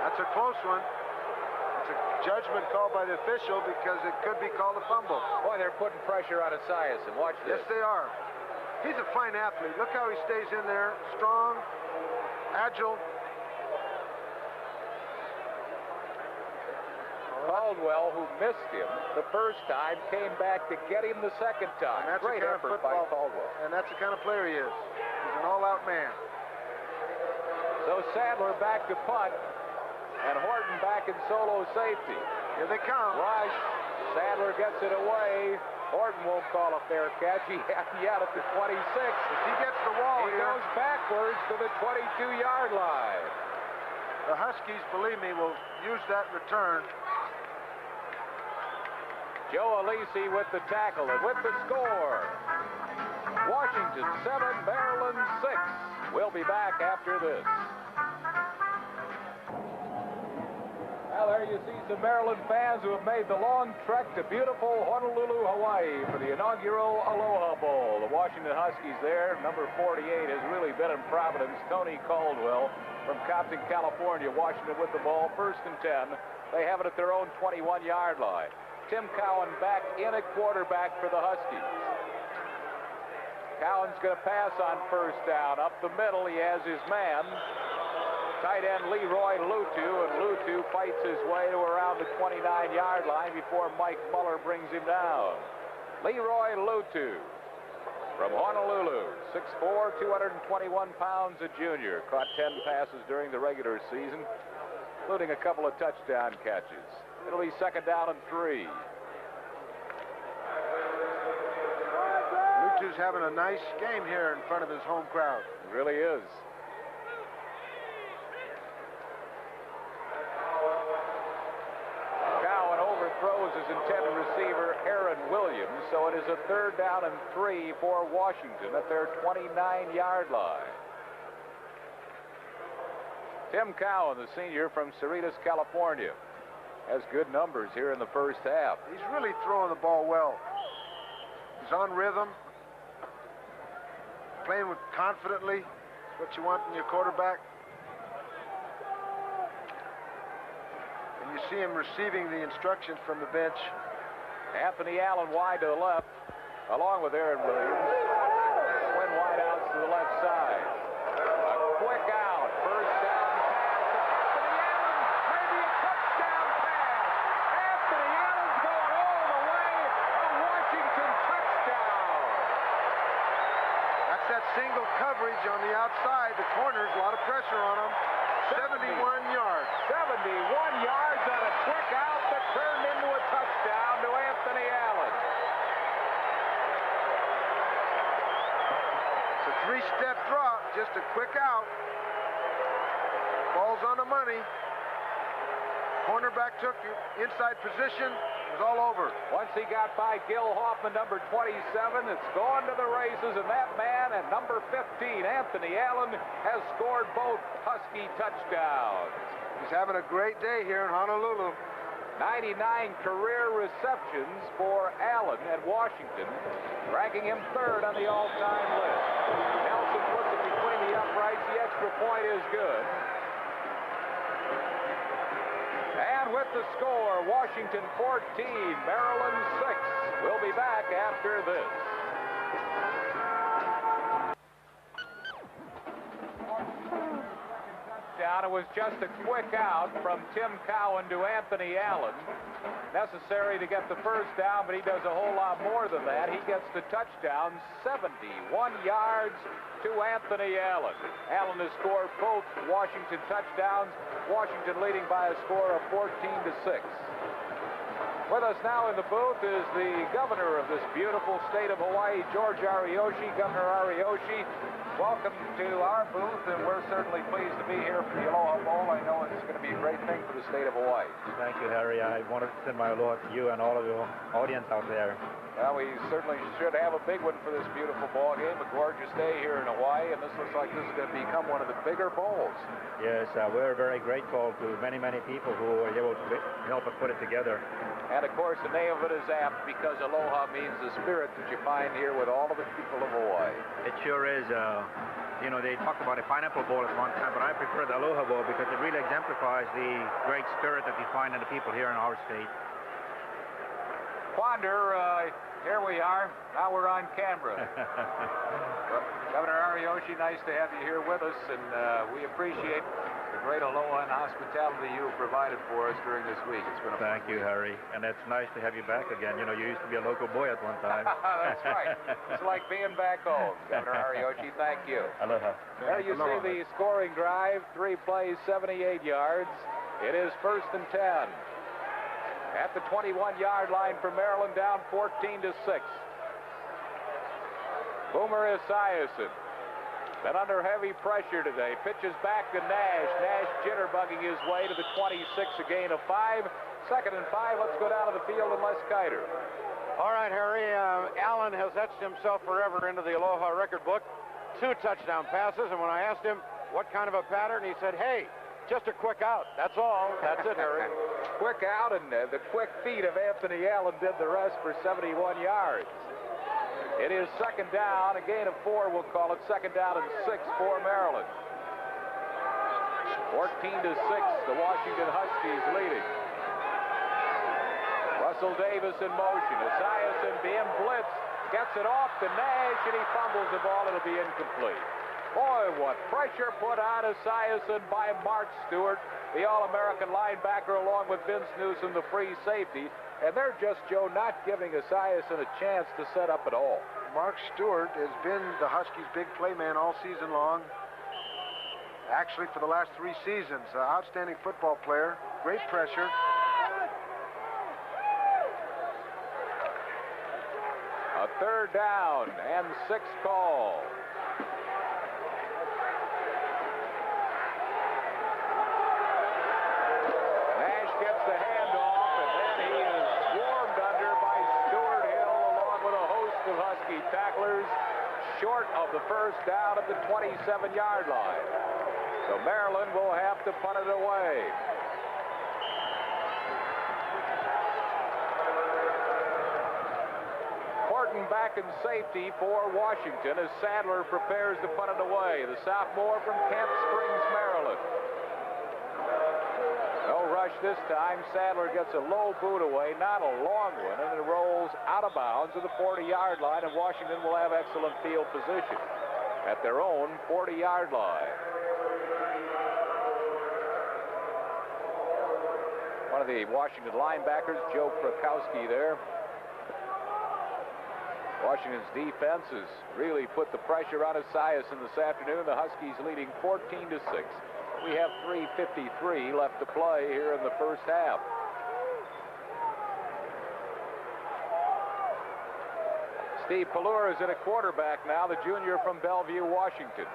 That's a close one. It's a judgment called by the official because it could be called a fumble. Boy, they're putting pressure on Esiason. Watch this. Yes, they are. He's a fine athlete. Look how he stays in there. Strong, agile. Caldwell, who missed him the first time, came back to get him the 2nd time. Great effort by Caldwell. And that's the kind of player he is. He's an all-out man. So Sadler back to punt. And Horton back in solo safety. Here they come. Rush. Sadler gets it away. Horton won't call a fair catch. He had at the 26. If he gets the wall he goes backwards to the 22-yard line. The Huskies, believe me, will use that return. Joe Alisi with the tackle and with the score. Washington 7, Maryland 6. We'll be back after this. Well, there you see some Maryland fans who have made the long trek to beautiful Honolulu, Hawaii for the inaugural Aloha Bowl. The Washington Huskies there, number 48, has really been in Providence. Tony Caldwell from Compton, California. Washington with the ball, 1st and 10. They have it at their own 21-yard line. Tim Cowan back in at quarterback for the Huskies. Cowan's going to pass on 1st down. Up the middle, he has his man. Tight end Leroy Lutu, and Lutu fights his way to around the 29-yard line before Mike Muller brings him down. Leroy Lutu from Honolulu, 6'4", 221 pounds, a junior. Caught 10 passes during the regular season, including a couple of touchdown catches. It'll be 2nd down and 3. Lutu's having a nice game here in front of his home crowd. It really is. Throws his intended receiver. receiver Aaron Williams. So it is a 3rd down and 3 for Washington at their 29-yard line. Tim Cowan, the senior from Cerritos, California, has good numbers here in the first half. He's really throwing the ball well. He's on rhythm, playing with confidently. That's what you want in your quarterback. And you see him receiving the instructions from the bench. Anthony Allen wide to the left, along with Aaron Williams. Twin wideouts to the left side. A quick out, first down pass to Anthony Allen, maybe a touchdown pass. Anthony Allen's going all the way, a Washington touchdown. That's that single coverage on the outside. The corners, a lot of pressure on him. 71 yards. 71 yards on a quick out that turned into a touchdown to Anthony Allen. It's a 3-step drop, just a quick out. Ball's on the money. Cornerback took inside position. It was all over. Once he got by Gil Hoffman, number 27, it's gone to the races, and that man at number 15, Anthony Allen, has scored both Husky touchdowns. He's having a great day here in Honolulu. 99 career receptions for Allen at Washington, ranking him 3rd on the all-time list. Nelson puts it between the uprights. The extra point is good. And with the score, Washington 14, Maryland 6. We'll be back after this. Down. It was just a quick out from Tim Cowan to Anthony Allen. Necessary to get the first down, but he does a whole lot more than that. He gets the touchdown, 71 yards to Anthony Allen. Allen has scored both Washington touchdowns. Washington leading by a score of 14-6. With us now in the booth is the governor of this beautiful state of Hawaii, George Ariyoshi. Governor Ariyoshi, welcome to our booth, and we're certainly pleased to be here for the Aloha Bowl. I know it's going to be a great thing for the state of Hawaii. Thank you, Harry. I wanted to send my aloha to you and all of your audience out there. Well, we certainly should have a big one for this beautiful ball game. A gorgeous day here in Hawaii, and this looks like this is going to become one of the bigger bowls. Yes, we're very grateful to many, many people who were able to help us put it together. And, of course, the name of it is apt because Aloha means the spirit that you find here with all of the people of Hawaii. It sure is. You know, they talked about a pineapple bowl at one time, but I prefer the Aloha bowl because it really exemplifies the great spirit that we find in the people here in our state. Quander, here we are. Now we're on camera. Governor Ariyoshi, nice to have you here with us, and we appreciate the great aloha and hospitality you've provided for us during this week. It's been a Thank you, Harry. And it's nice to have you back again. You know, you used to be a local boy at one time. That's right. It's like being back home. Governor Ariyoshi, thank you. Aloha. There you see the scoring drive, 3 plays, 78 yards. It is 1st and 10. At the 21-yard line for Maryland, down 14-6. Boomer Esiason. Been under heavy pressure today. Pitches back to Nash. Nash jitterbugging his way to the 26, a gain of 5. 2nd and 5. Let's go down to the field and Les Kiter. All right, Harry. Allen has etched himself forever into the Aloha record book. 2 touchdown passes, and when I asked him what kind of a pattern, he said, hey, just a quick out. That's all. That's it, Harry. Quick out, and the quick feet of Anthony Allen did the rest for 71 yards. It is 2nd down, a gain of 4, we'll call it. 2nd down and 6 for Maryland. 14-6, the Washington Huskies leading. Russell Davis in motion. Esiason being blitzed, gets it off to Nash, and he fumbles the ball. It'll be incomplete. Boy, what pressure put on Esiason by Mark Stewart, the All-American linebacker, along with Vince Newsom, the free safety. And they're just, Joe, not giving Esiason a chance to set up at all. Mark Stewart has been the Huskies' big play man all season long. Actually, for the last 3 seasons. Outstanding football player. Great pressure. A 3rd down and 6 call. Nash gets the handoff, and then he is swarmed under by short of the first down at the 27-yard line. So Maryland will have to punt it away. Horton back in safety for Washington as Sadler prepares to punt it away. The sophomore from Camp Springs, Maryland. No rush this time. Sadler gets a low boot away, not a long one, and it rolls out of bounds to the 40-yard line, and Washington will have excellent field position at their own 40-yard line. One of the Washington linebackers, Joe Krakowski there. Washington's defense has really put the pressure on Esiason this afternoon. The Huskies leading 14-6. We have 3:53 left to play here in the first half. Steve Pallure is at a quarterback now, the junior from Bellevue, Washington.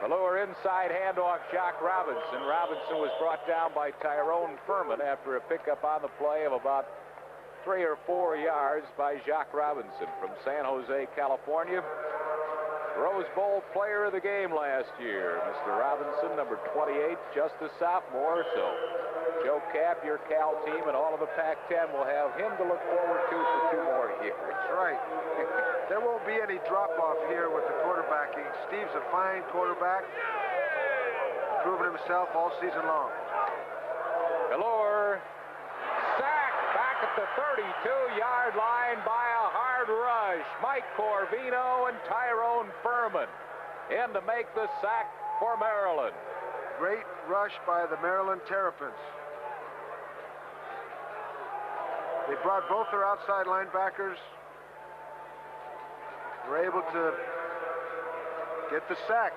Pallure inside handoff, Jacques Robinson. Robinson was brought down by Tyrone Furman after a pickup on the play of about 3 or 4 yards by Jacques Robinson from San Jose, California. Rose Bowl player of the game last year. Mr. Robinson, number 28, just a sophomore. So Joe Kapp, your Cal team, and all of the Pac-10 will have him to look forward to for 2 more years. That's right. There won't be any drop-off here with the quarterbacking. Steve's a fine quarterback, proven himself all season long. Pallure sacked back at the 32-yard line by a hard rush. Mike Corvino and Tyrone Furman in to make the sack for Maryland. Great rush by the Maryland Terrapins. They brought both their outside linebackers. Were able to get the sack.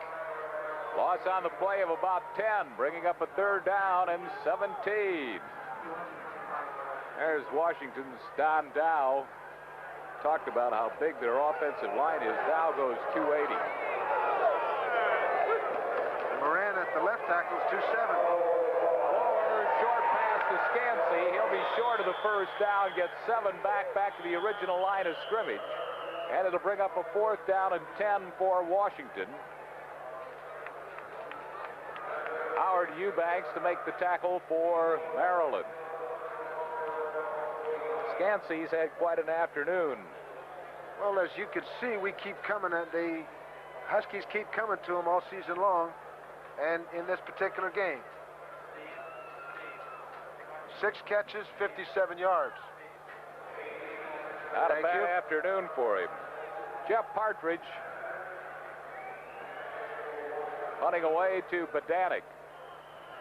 Loss on the play of about 10, bringing up a 3rd down and 17. There's Washington's Don Dow. Talked about how big their offensive line is. Dow goes 280. Moran at the left tackle is 270. Short pass to Scansey. He'll be short of the first down. Gets 7 back to the original line of scrimmage. And it'll bring up a 4th down and 10 for Washington. Howard Eubanks to make the tackle for Maryland. Scansey's had quite an afternoon. Well, as you can see, we keep coming at the Huskies keep coming to them all season long, and in this particular game. 6 catches, 57 yards. Not a bad afternoon for him. Jeff Partridge hunting away to Badanik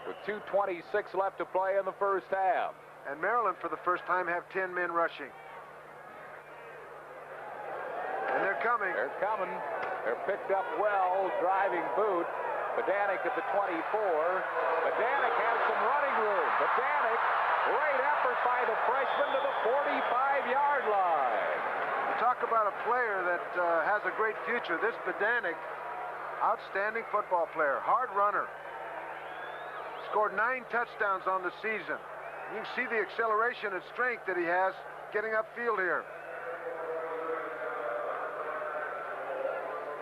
with 2:26 left to play in the first half. And Maryland, for the first time, have 10 men rushing. And they're coming. They're coming. They're picked up well, driving boot. Badanik at the 24. Badanik has some running room. Badanik, great effort by the freshman to the 45-yard line. You talk about a player that has a great future. This Badanik, outstanding football player, hard runner. Scored 9 touchdowns on the season. You can see the acceleration and strength that he has getting upfield here.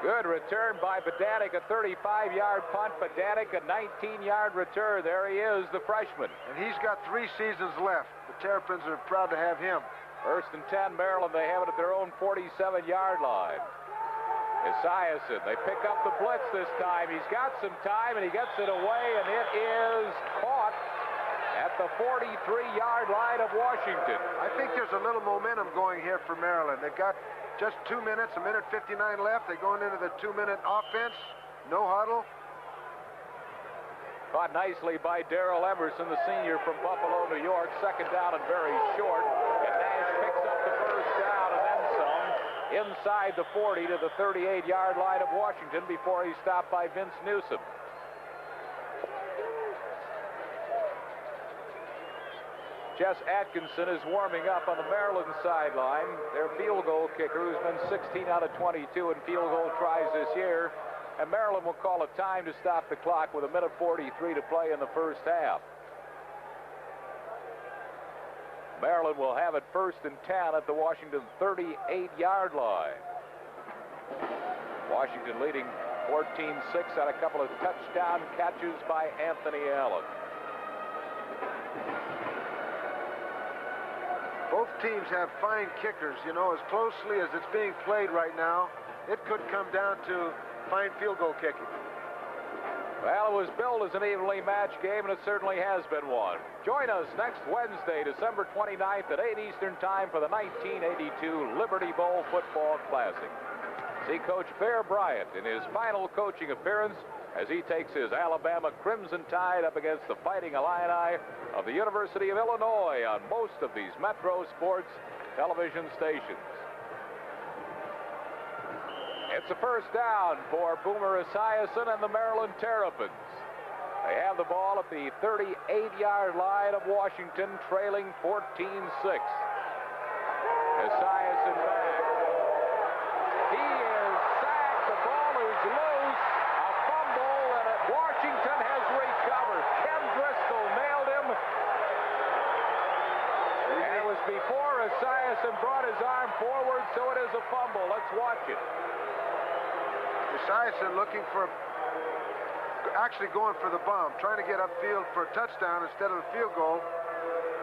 Good return by Badanik, a 35-yard punt. Badanik, a 19-yard return. There he is, the freshman. And he's got 3 seasons left. The Terrapins are proud to have him. 1st and 10, Maryland. They have it at their own 47-yard line. Esiason, they pick up the blitz this time. He's got some time, and he gets it away, and it is caught at the 43-yard line of Washington. I think there's a little momentum going here for Maryland. They've got just 2 minutes, 1:59 left. They're going into the 2-minute offense. No huddle. Caught nicely by Darrell Emerson, the senior from Buffalo, New York. 2nd down and very short. And Nash picks up the first down and then some inside the 40 to the 38-yard line of Washington before he's stopped by Vince Newsom. Jess Atkinson is warming up on the Maryland sideline. Their field goal kicker, who's been 16 out of 22 in field goal tries this year. And Maryland will call a time to stop the clock with 1:43 to play in the first half. Maryland will have it 1st and 10 at the Washington 38-yard line. Washington leading 14-6 on a couple of touchdown catches by Anthony Allen. Both teams have fine kickers. You know, as closely as it's being played right now, it could come down to fine field goal kicking. Well, it was billed as an evenly matched game, and it certainly has been one. Join us next Wednesday, December 29th at 8 Eastern Time for the 1982 Liberty Bowl Football Classic. See Coach Bear Bryant in his final coaching appearance as he takes his Alabama Crimson Tide up against the Fighting Illini of the University of Illinois on most of these Metro Sports television stations. It's a 1st down for Boomer Esiason and the Maryland Terrapins. They have the ball at the 38-yard line of Washington, trailing 14-6. Esiason back. He is sacked. The ball is loose. A fumble, and Washington has recovered. Ken Driscoll nailed him. And it was before Esiason brought his arm forward, so it is a fumble. Let's watch it. Esiason looking for, actually going for the bomb, trying to get upfield for a touchdown instead of the field goal.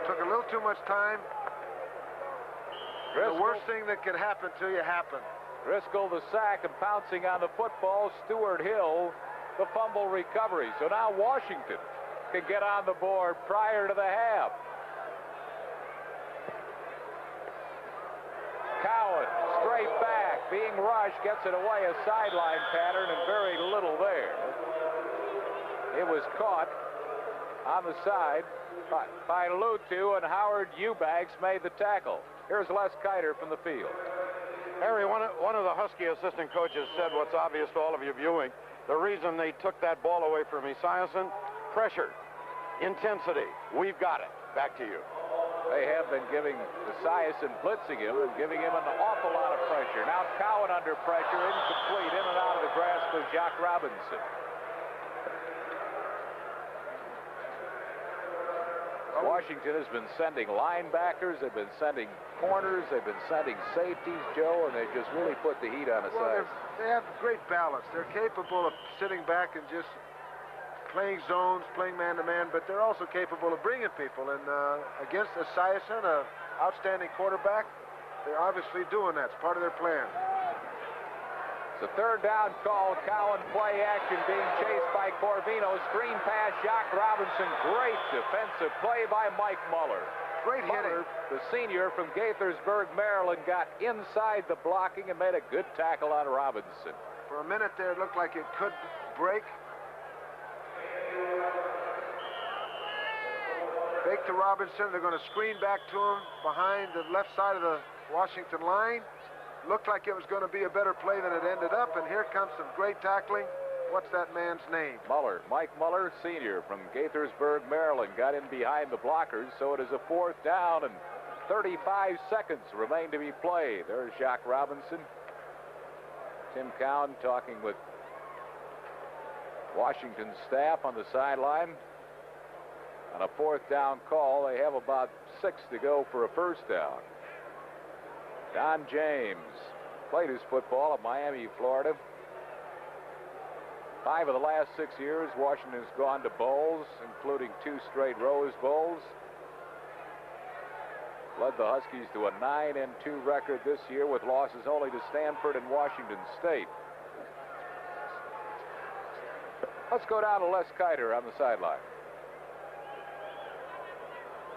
Took a little too much time. The worst thing that could happen to you happened. Driscoll the sack and pouncing on the football. Stuart Hill the fumble recovery. So now Washington can get on the board prior to the half. Cowan straight back, being rushed, gets it away, a sideline pattern, and very little there. It was caught on the side by Lutu, and Howard Eubanks made the tackle. Here's Les Kiter from the field. Harry, one of the Husky assistant coaches said what's obvious to all of you viewing. The reason they took that ball away from Esiason, pressure, intensity. We've got it. Back to you. They have been giving Esiason, blitzing him and giving him an awful lot of pressure. Now Cowan under pressure, incomplete, in and out of the grasp of Jacques Robinson. Washington has been sending linebackers, they've been sending corners, they've been sending safeties, Joe, and they just really put the heat on the side. They have great balance. They're capable of sitting back and just playing zones, playing man-to-man, but they're also capable of bringing people. And against Esiason, an outstanding quarterback, they're obviously doing that. It's part of their plan. It's a 3rd down call. Cowan play action being chased by Corvino. Screen pass, Jacques Robinson. Great defensive play by Mike Muller. Great hitting. The senior from Gaithersburg, Maryland, got inside the blocking and made a good tackle on Robinson. For a minute there, it looked like it could break. Fake to Robinson. They're going to screen back to him behind the left side of the Washington line. Looked like it was going to be a better play than it ended up, and here comes some great tackling. What's that man's name? Muller. Mike Muller, senior from Gaithersburg, Maryland, got in behind the blockers, so it is a 4th down, and 35 seconds remain to be played. There's Jacques Robinson. Tim Cowan talking with Washington's staff on the sideline. On a 4th down call, they have about 6 to go for a 1st down. Don James played his football at Miami, Florida. 5 of the last 6 years, Washington has gone to bowls, including 2 straight Rose Bowls. Led the Huskies to a 9-2 record this year with losses only to Stanford and Washington State. Let's go down to Les Kiter on the sideline.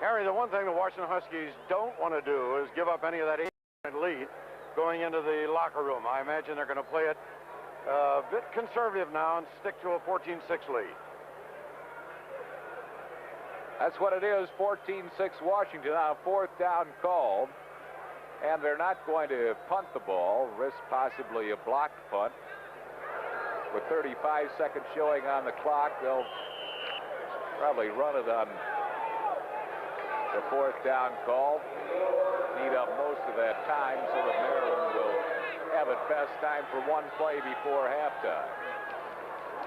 Harry, the one thing the Washington Huskies don't want to do is give up any of that 8-point lead going into the locker room. I imagine they're going to play it a bit conservative now and stick to a 14-6 lead. That's what it is, 14-6 Washington on a 4th down call. And they're not going to punt the ball, risk possibly a blocked punt. With 35 seconds showing on the clock, they'll probably run it on the 4th down call. Need up most of that time so that Maryland will have at best time for 1 play before halftime.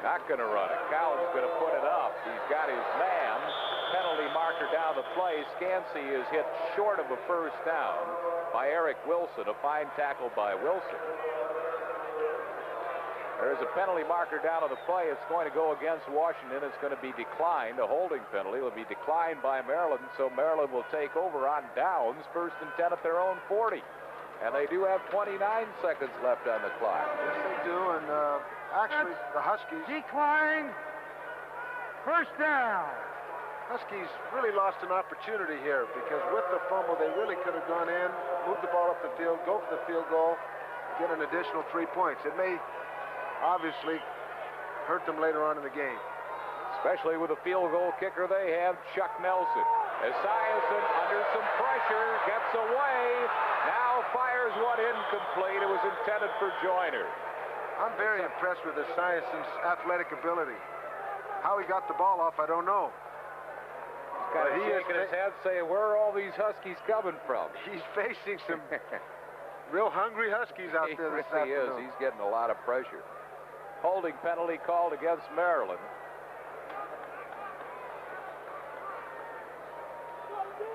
Not going to run it. Cowan's going to put it up. He's got his man. penalty marker down the play. Scansey is hit short of a first down by Eric Wilson. A fine tackle by Wilson. There's a penalty marker down on the play. It's going to go against Washington. It's going to be declined. A holding penalty will be declined by Maryland, so Maryland will take over on downs, 1st and 10 at their own 40. And they do have 29 seconds left on the clock. Yes, they do, and actually, the Huskies... Decline. First down. Huskies really lost an opportunity here because with the fumble, they really could have gone in, moved the ball up the field, go for the field goal, get an additional 3 points. It may obviously hurt them later on in the game. Especially with the field goal kicker they have, Chuck Nelson. Esiason under some pressure, gets away, now fires one incomplete. It was intended for Joyner. I'm very impressed with Esiason's athletic ability. How he got the ball off, I don't know. He's kind of shaking his head saying, where are all these Huskies coming from? He's facing some real hungry Huskies out there this afternoon. He really is. He's getting a lot of pressure. Holding penalty called against Maryland.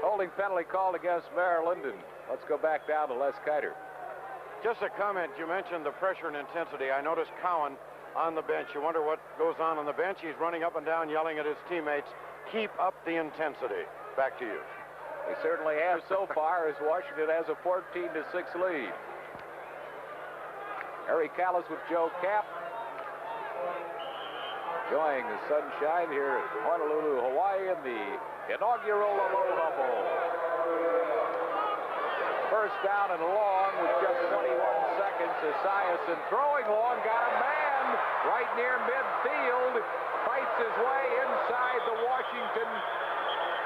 Holding penalty called against Maryland, and let's go back down to Les Kiter. Just a comment. You mentioned the pressure and intensity. I noticed Cowan on the bench. You wonder what goes on the bench. He's running up and down, yelling at his teammates, keep up the intensity. Back to you. They certainly have so far, as Washington has a 14-6 lead. Harry Callis with Joe Kapp. Enjoying the sunshine here at Honolulu, Hawaii in the inaugural Aloha Bowl. First down and long with just 21 seconds. Esiason throwing long, got a man right near midfield. Fights his way inside the Washington,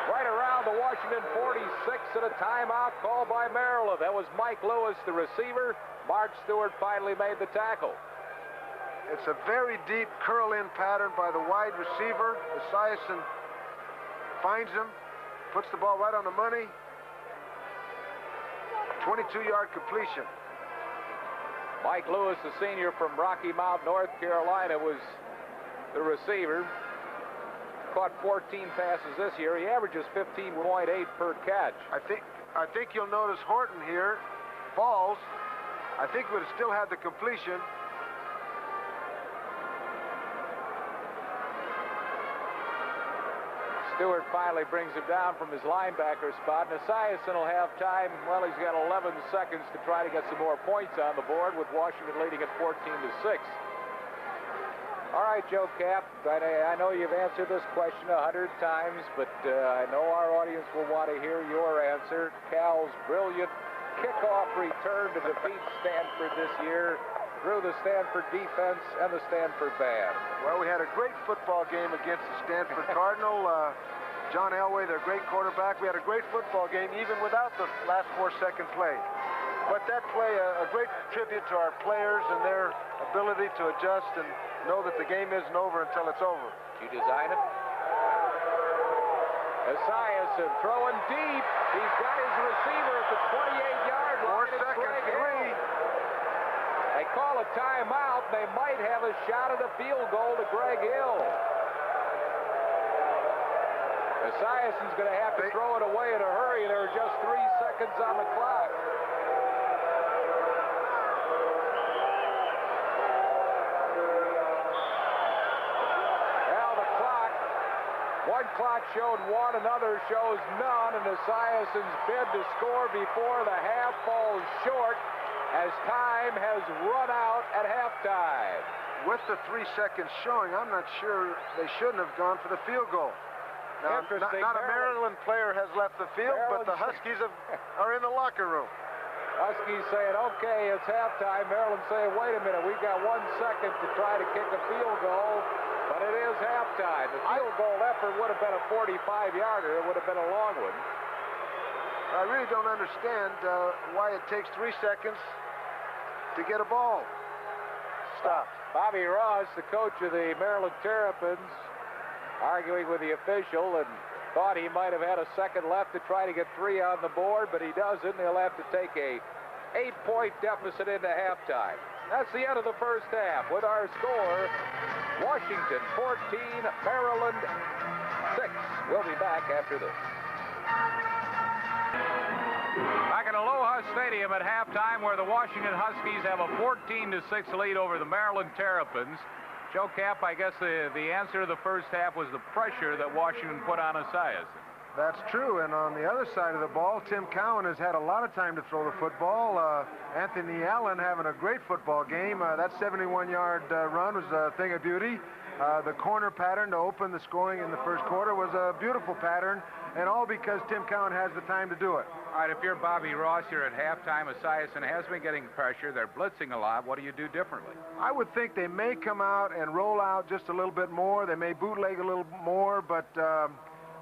right around the Washington 46, and a timeout called by Maryland. That was Mike Lewis, the receiver. Mark Stewart finally made the tackle. It's a very deep curl-in pattern by the wide receiver. Esiason finds him, puts the ball right on the money. 22-yard completion. Mike Lewis, the senior from Rocky Mount, North Carolina, was the receiver. Caught 14 passes this year. He averages 15.8 per catch. I think you'll notice Horton here falls. I think would have still had the completion. Stewart finally brings him down from his linebacker spot, and Esiason will have time. Well, he's got 11 seconds to try to get some more points on the board, with Washington leading at 14-6. All right, Joe Kapp, I know you've answered this question 100 times, but I know our audience will want to hear your answer. Cal's brilliant kickoff return to defeat Stanford this year drew the Stanford defense and the Stanford band. Well, we had a great football game against the Stanford Cardinal. John Elway, their great quarterback. We had a great football game even without the last 4-second play. But that play, a great tribute to our players and their ability to adjust and know that the game isn't over until it's over. You design it? Esiason throwing deep. He's got his receiver at the 28-yard line. 4 seconds, 3. They call a timeout. They might have a shot at a field goal to Greg Hill. Esiason's going to have to throw it away in a hurry. There are just 3 seconds on the clock. Well, the clock, one clock showed 1, another shows none, and Esiason's bid to score before the half falls short, as time has run out at halftime. With the 3 seconds showing, I'm not sure they shouldn't have gone for the field goal. Now, not a Maryland player has left the field, but the Huskies are in the locker room. Huskies saying, okay, it's halftime. Maryland saying, wait a minute, we've got 1 second to try to kick a field goal, but it is halftime. The field goal effort would have been a 45-yarder. It would have been a long one. I really don't understand why it takes 3 seconds to get a ball. Stop. Bobby Ross, the coach of the Maryland Terrapins, arguing with the official and thought he might have had a second left to try to get 3 on the board, but he doesn't. He'll have to take a 8-point deficit into halftime. That's the end of the first half with our score, Washington 14, Maryland We'll be back after this. Back at Aloha Stadium at halftime, where the Washington Huskies have a 14-6 lead over the Maryland Terrapins. Joe Cap, I guess the answer to the first half was the pressure that Washington put on Esiason. That's true, and on the other side of the ball, Tim Cowan has had a lot of time to throw the football. Anthony Allen having a great football game. That 71-yard run was a thing of beauty. The corner pattern to open the scoring in the first quarter was a beautiful pattern, and all because Tim Cowan has the time to do it. All right, if you're Bobby Ross, you're at halftime. Esiason has been getting pressure. They're blitzing a lot. What do you do differently? I would think they may come out and roll out just a little bit more. They may bootleg a little more, but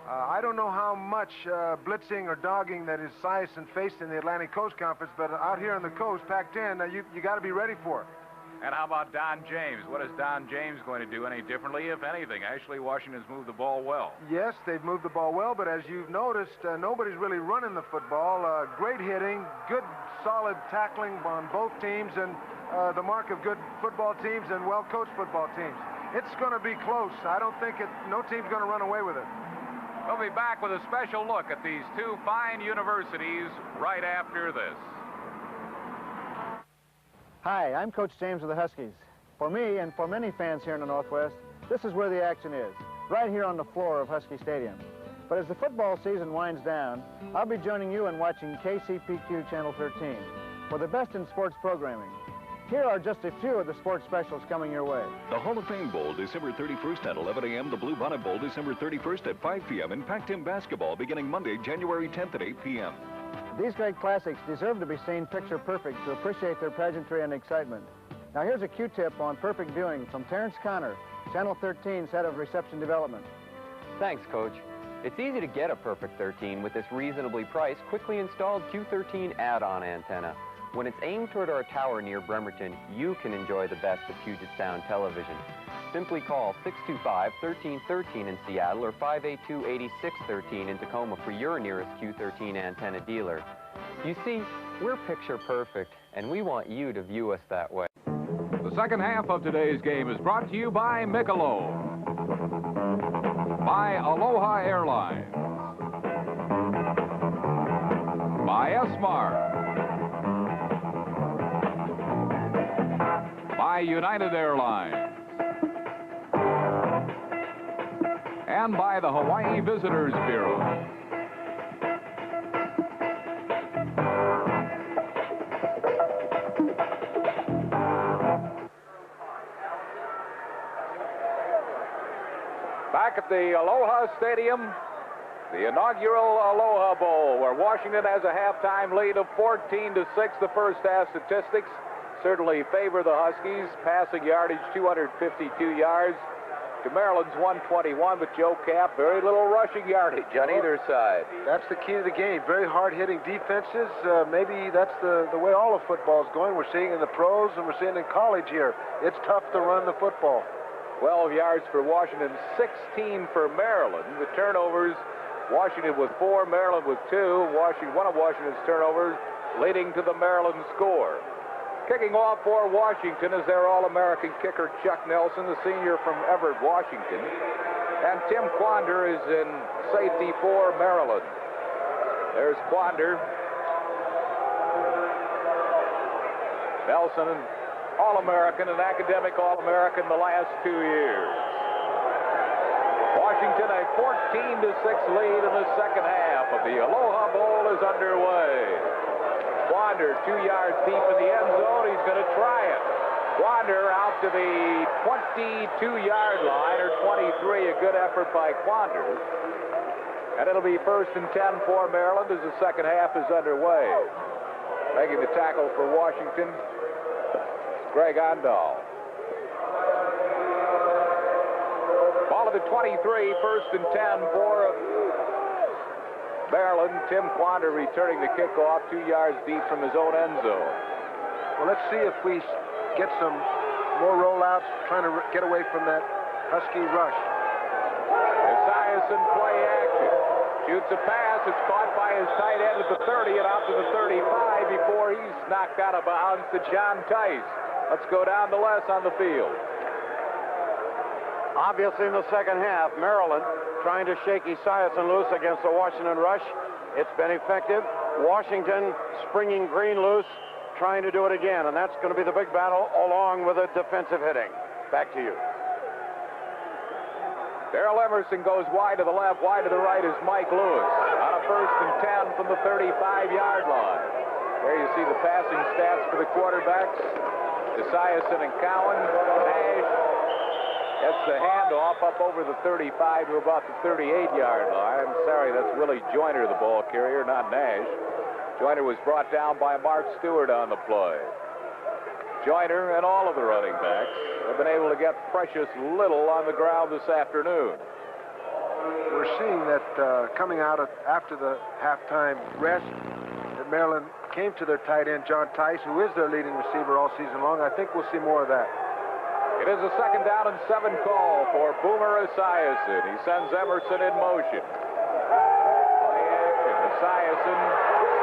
I don't know how much blitzing or dogging that Esiason faced in the Atlantic Coast Conference, but out here on the coast, Pac-10, you got to be ready for it. And how about Don James? What is Don James going to do any differently, if anything? Actually, Washington's moved the ball well. Yes, they've moved the ball well, but as you've noticed, nobody's really running the football. Great hitting, good, solid tackling on both teams, and the mark of good football teams and well-coached football teams. It's going to be close. I don't think no team's going to run away with it. We'll be back with a special look at these two fine universities right after this. Hi, I'm Coach James of the Huskies. For me and for many fans here in the Northwest, this is where the action is, right here on the floor of Husky Stadium. But as the football season winds down, I'll be joining you in watching KCPQ Channel 13 for the best in sports programming. Here are just a few of the sports specials coming your way. The Hall of Fame Bowl, December 31st at 11 a.m. The Blue Bonnet Bowl, December 31st at 5 p.m. And Pac-10 basketball beginning Monday, January 10th at 8 p.m. These great classics deserve to be seen picture perfect to appreciate their pageantry and excitement. Now here's a Q-tip on perfect viewing from Terrence Connor, Channel 13's head of reception development. Thanks, Coach. It's easy to get a Perfect 13 with this reasonably priced, quickly installed Q13 add-on antenna. When it's aimed toward our tower near Bremerton, you can enjoy the best of Puget Sound television. Simply call 625-1313 in Seattle or 582-8613 in Tacoma for your nearest Q13 antenna dealer. You see, we're picture perfect, and we want you to view us that way. The second half of today's game is brought to you by Michelob, by Aloha Airlines, by S-Mart, by United Airlines, and by the Hawaii Visitors Bureau. Back at the Aloha Stadium, the inaugural Aloha Bowl, where Washington has a halftime lead of 14-6. The first half statistics certainly favor the Huskies. Passing yardage, 252 yards. To Maryland's 121, but Joe Cap, very little rushing yardage on either side. That's the key to the game. Very hard-hitting defenses. Maybe that's the way all of football is going. We're seeing it in the pros, and we're seeing it in college here. It's tough to run the football. 12 yards for Washington, 16 for Maryland. The turnovers, Washington with 4, Maryland with 2. One of Washington's turnovers leading to the Maryland score. Kicking off for Washington is their All-American kicker, Chuck Nelson, the senior from Everett, Washington. And Tim Quander is in safety for Maryland. There's Quander. Nelson, an All-American, an academic All-American the last 2 years. Washington a 14-6 lead in the second half of the Aloha Bowl is underway. Quander 2 yards deep in the end zone. He's going to try it. Quander out to the 22-yard line, or 23. A good effort by Quander. And it'll be 1st and 10 for Maryland as the second half is underway. Making the tackle for Washington, Greg Ondal. Ball at the 23, 1st and 10 for Maryland. Tim Quander returning the kickoff 2 yards deep from his own end zone. Well, let's see if we get some more rollouts, trying to get away from that Husky rush. Esiason play action. Shoots a pass. It's caught by his tight end at the 30 and out to the 35 before he's knocked out of bounds to John Tice. Let's go down to Les on the field. Obviously, in the second half, Maryland trying to shake Esiason loose against the Washington rush. It's been effective. Washington springing Green loose, trying to do it again, and that's going to be the big battle along with the defensive hitting. Back to you. Darrell Emerson goes wide to the left, wide to the right is Mike Lewis on a 1st and 10 from the 35-yard line. There you see the passing stats for the quarterbacks. Esiason and Cowan. Nash gets the handoff up over the 35 to about the 38-yard line. I'm sorry, that's Willie Joyner, the ball carrier, not Nash. Joyner was brought down by Mark Stewart on the play. Joyner and all of the running backs have been able to get precious little on the ground this afternoon. We're seeing that coming out after the halftime rest, that Maryland came to their tight end, John Tice, who is their leading receiver all season long. I think we'll see more of that. It is a 2nd down and 7 call for Boomer Esiason. He sends Emerson in motion. Play action. Esiason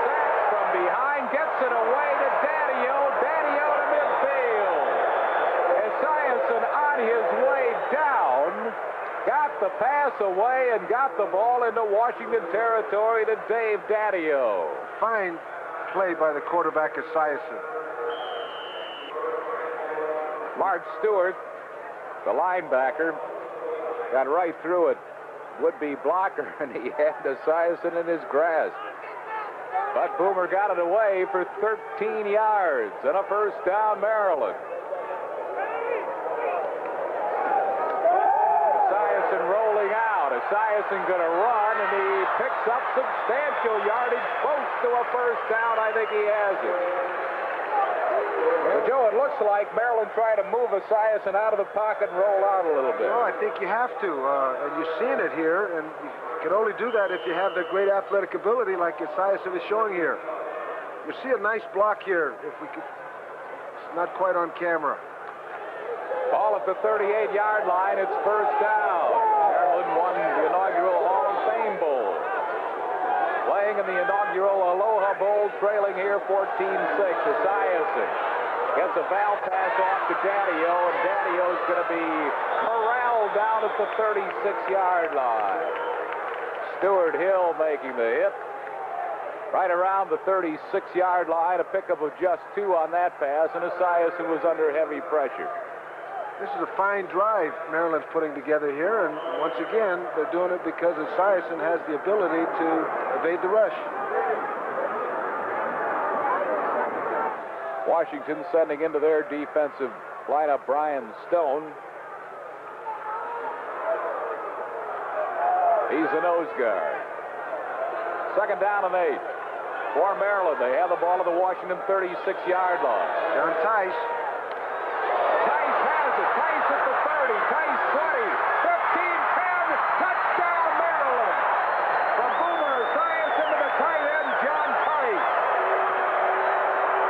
sacks from behind, gets it away to Daddio. Daddio to midfield. Esiason on his way down, got the pass away and got the ball into Washington territory to Dave Daddio. Fine play by the quarterback, Esiason. Mark Stewart, the linebacker, got right through it. Would-be blocker, and he had Esiason in his grasp. But Boomer got it away for 13 yards and a 1st down, Maryland. Esiason rolling out. Esiason going to run, and he picks up substantial yardage, close to a 1st down. I think he has it. Well, Joe, it looks like Maryland trying to move Esiason out of the pocket and roll out a little bit. Well, I think you have to, and you're seeing it here, and you can only do that if you have the great athletic ability like Esiason is showing here. You see a nice block here, if we could. It's not quite on camera. Ball at the 38-yard line, it's 1st down. Maryland won the inaugural Hall of Fame Bowl. Playing in the inaugural Aloha Bowl, trailing here 14-6. Esiason gets a foul pass off to Daddio, and Daddio's going to be corralled down at the 36-yard line. Stuart Hill making the hit. Right around the 36-yard line, a pickup of just 2 on that pass, and Esiason was under heavy pressure. This is a fine drive Maryland's putting together here, and once again, they're doing it because Esiason has the ability to evade the rush. Washington sending into their defensive lineup Brian Stone. He's a nose guard. 2nd down and 8 for Maryland. They have the ball at the Washington 36-yard line. John Tice. Tice has it. Tice at the 30. Tice 20. 15, 10. Touchdown, Maryland. From Boomer Esiason to the tight end, John Tice.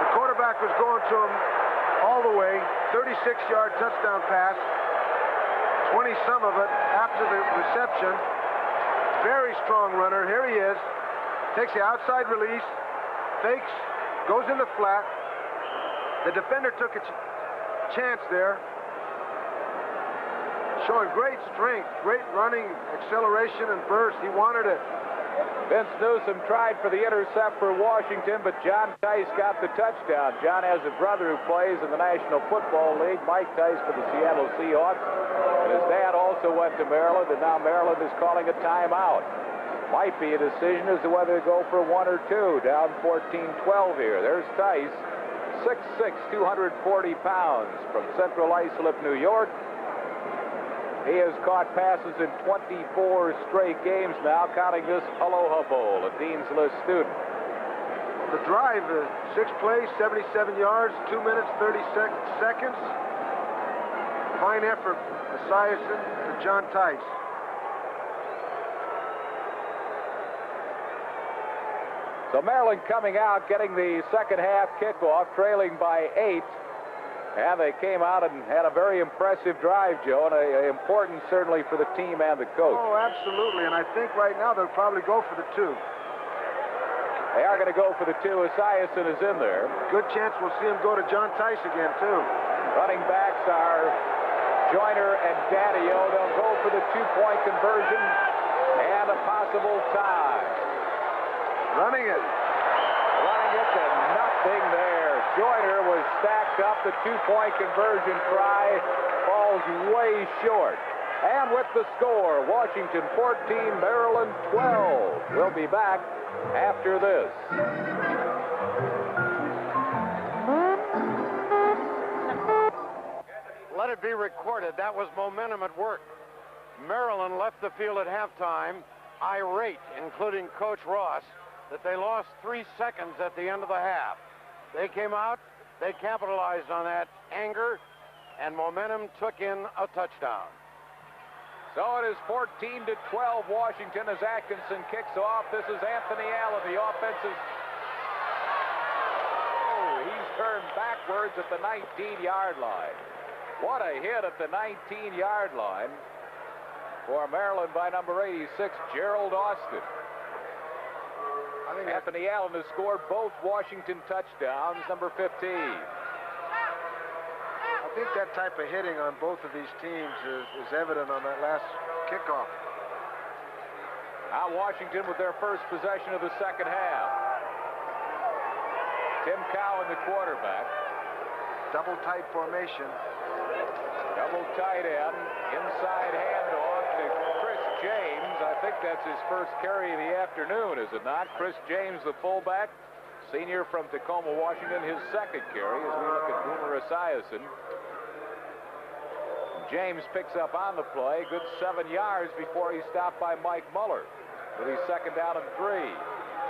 The quarterback was going to him all the way. 36-yard touchdown pass. 20-some of it after the reception. Very strong runner. Here he is. Takes the outside release. Fakes. Goes in the flat. The defender took a chance there. Showing great strength, great running, acceleration, and burst. He wanted it. Vince Newsom tried for the intercept for Washington, but John Tice got the touchdown. John has a brother who plays in the National Football League, Mike Tice for the Seattle Seahawks. And his dad also went to Maryland, and now Maryland is calling a timeout. Might be a decision as to whether to go for 1 or 2. Down 14-12 here. There's Tice, 6'6", 240 pounds from Central Islip, New York. He has caught passes in 24 straight games now, counting this Aloha Bowl, a Dean's List student. The drive, 6 plays, 77 yards, 2 minutes, 30 seconds. Fine effort, Esiason to John Tice. So Maryland coming out, getting the second half kickoff, trailing by 8. And they came out and had a very impressive drive, Joe, and important certainly for the team and the coach. Oh, absolutely, and I think right now they'll probably go for the 2. They are going to go for the 2. Esiason is in there. Good chance we'll see him go to John Tice again, too. Running backs are Joyner and Daddio. They'll go for the two-point conversion and a possible tie. Running it to nothing there. Joyner was stacked up. The two-point conversion try falls way short. And with the score, Washington 14, Maryland 12. We'll be back after this. Let it be recorded, that was momentum at work. Maryland left the field at halftime, irate, including Coach Ross, that they lost 3 seconds at the end of the half. They came out, they capitalized on that anger, and momentum took in a touchdown. So it is 14-12 Washington as Atkinson kicks off. This is Anthony Allen. The offense is... Oh, he's turned backwards at the 19-yard line. What a hit at the 19-yard line for Maryland by number 86, Gerald Austin. I think Anthony Allen has scored both Washington touchdowns, number 15. I think that type of hitting on both of these teams is evident on that last kickoff. Now Washington with their first possession of the second half. Tim Cowan, the quarterback. Double tight formation. Double tight end. Inside handoff to Chris James. I think that's his first carry of the afternoon, is it not? Chris James, the fullback, senior from Tacoma, Washington, his second carry as we look at Boomer Esiason. James picks up on the play, good 7 yards before he's stopped by Mike Muller with his second down and 3.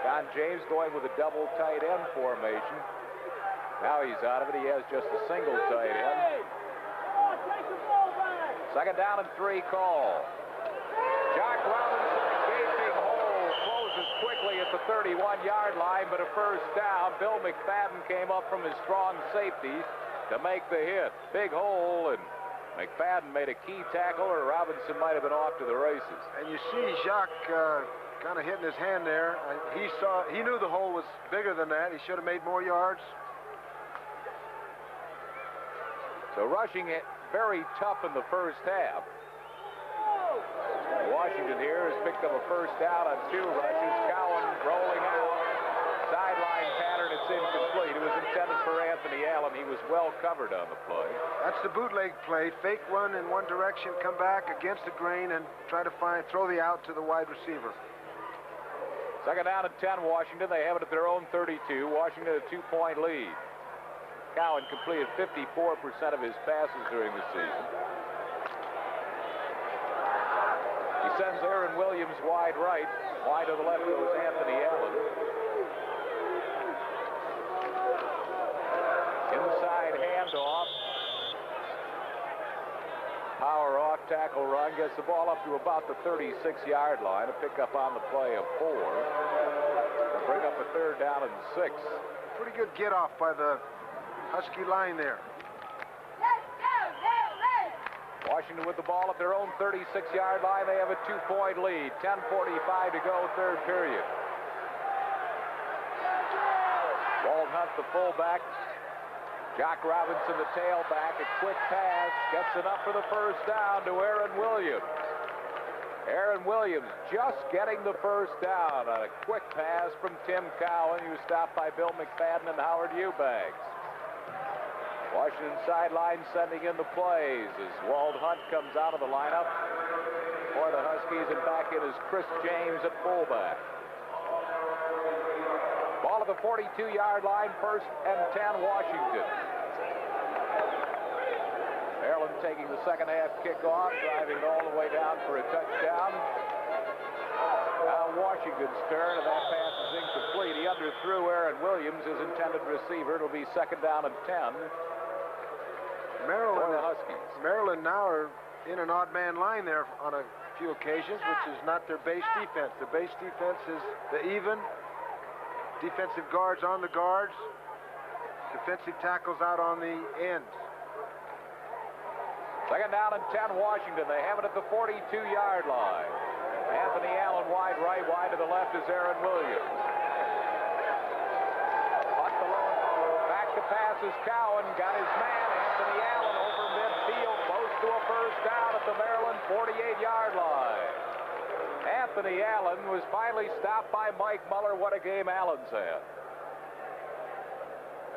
Don James going with a double tight end formation. Now he's out of it. He has just a single tight end. Second down and 3 call. Jock Robinson, a gaping hole, closes quickly at the 31-yard line, but a first down. Bill McFadden came up from his strong safety to make the hit. Big hole, and McFadden made a key tackle, or Robinson might have been off to the races. And you see Jacques kind of hitting his hand there. He knew the hole was bigger than that. He should have made more yards. So rushing it very tough in the first half. Washington here has picked up a first down on 2 rushes. Cowan rolling out. Sideline pattern, it's incomplete. It was intended for Anthony Allen. He was well covered on the play. That's the bootleg play. Fake run in one direction, come back against the grain, and try to throw the out to the wide receiver. Second down and 10, Washington. They have it at their own 32. Washington a 2-point lead. Cowan completed 54% of his passes during the season. He sends Aaron Williams wide right. Wide to the left goes Anthony Allen. Inside handoff. Power off, tackle run, gets the ball up to about the 36-yard line. A pickup on the play of 4. To bring up a third down and 6. Pretty good get off by the Husky line there. Washington with the ball at their own 36-yard line. They have a 2-point lead. 10:45 to go, third period. Walt Hunt, the fullback. Jock Robinson, the tailback. A quick pass. Gets enough for the first down to Aaron Williams. Aaron Williams just getting the first down on a quick pass from Tim Cowan. He was stopped by Bill McFadden and Howard Eubanks. Washington sideline sending in the plays as Walt Hunt comes out of the lineup for the Huskies, and back in is Chris James at fullback. Ball at the 42-yard line, 1st and 10, Washington. Maryland taking the second half kickoff, driving all the way down for a touchdown. Now Washington's turn, and that pass is incomplete. He underthrew Aaron Williams, his intended receiver. It'll be second down and 10. Maryland now are in an odd man line there on a few occasions, which is not their base defense. The base defense is the even. Defensive guards on the guards. Defensive tackles out on the ends. Second down and 10, Washington. They have it at the 42-yard line. Anthony Allen wide right, wide to the left is Aaron Williams. Back to pass is Cowan. Got his man, Anthony Allen, over midfield, close to a first 48-yard line. Anthony Allen was finally stopped by Mike Muller. What a game Allen's had.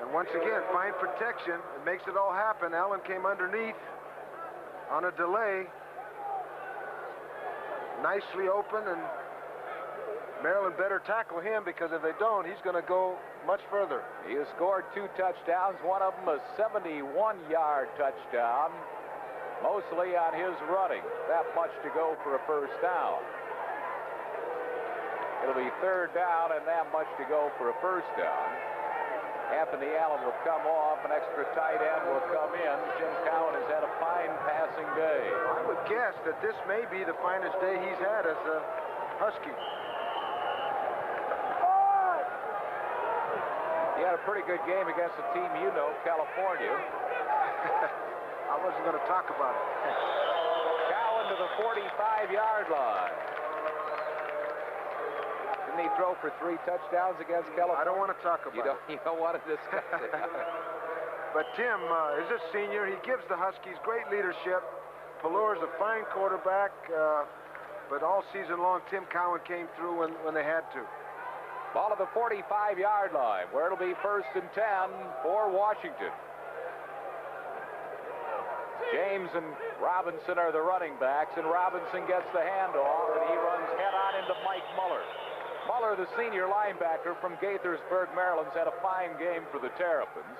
And once again, fine protection. It makes it all happen. Allen came underneath on a delay. Nicely open, and Maryland better tackle him, because if they don't, he's going to go much further. He has scored 2 touchdowns, one of them a 71-yard touchdown, mostly on his running. That much to go for a first down. It'll be 3rd down and that much to go for a first down. Anthony Allen will come off, an extra tight end will come in. Jim Cowan has had a fine passing day. I would guess that this may be the finest day he's had as a Husky. He had a pretty good game against a team you know, California. I wasn't going to talk about it. Cowan to the 45-yard line. Didn't he throw for 3 touchdowns against California? I don't want to talk about it. You don't want to discuss it. But Tim is a senior. He gives the Huskies great leadership. Palour's a fine quarterback, but all season long, Tim Cowan came through when they had to. Ball at the 45-yard line, where it'll be 1st and 10 for Washington. James and Robinson are the running backs, and Robinson gets the handoff, and he runs head-on into Mike Muller. Muller, the senior linebacker from Gaithersburg, Maryland, had a fine game for the Terrapins.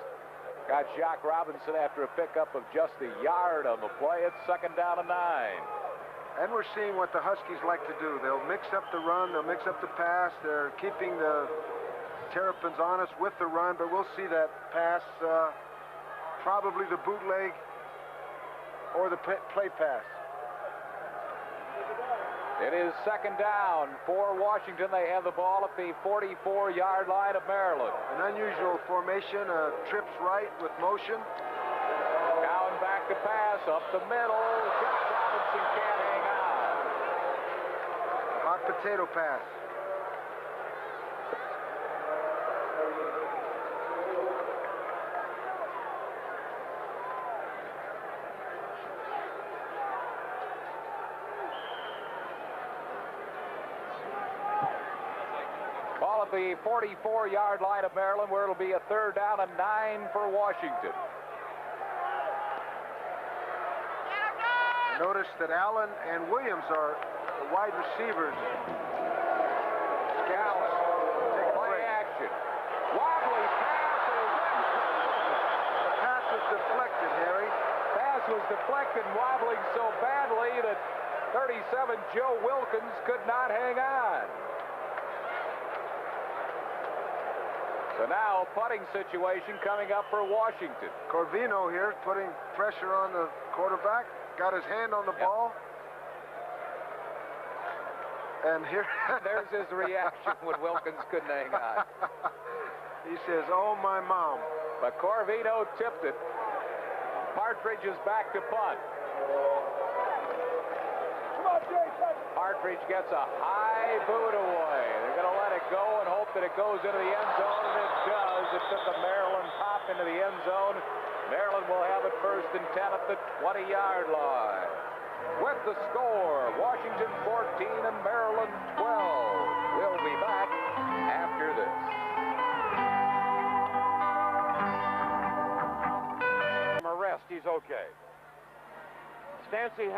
Got Jacques Robinson after a pickup of just a yard on the play. It's 2nd down and 9. And we're seeing what the Huskies like to do. They'll mix up the run, they'll mix up the pass. They're keeping the Terrapins honest with the run, but we'll see that pass, probably the bootleg or the play pass. It is 2nd down for Washington. They have the ball at the 44-yard line of Maryland. An unusual formation, trips right with motion. Cowan back to pass, up the middle. Jeff Robinson can't hang on. Hot potato pass. Ball at the 44-yard line of Maryland, where it'll be a 3rd down and 9 for Washington. Notice that Allen and Williams are the wide receivers. Allen, play action. Wobbly pass. The pass was deflected, Harry. Pass was deflected, wobbling so badly that 37 Joe Wilkins could not hang on. So now, punting situation coming up for Washington. Corvino here putting pressure on the quarterback. Got his hand on the ball. And here... There's his reaction when Wilkins couldn't hang on. He says, oh, my mom. But Corvino tipped it. Partridge is back to punt. Partridge gets a high boot away. They're going to let it go and hope that it goes into the end zone, and it does. It took a Maryland pop into the end zone. Maryland will have it 1st and 10 at the 20-yard line. With the score, Washington 14 and Maryland 12. We'll be back after this. Arrest, he's okay. Stancy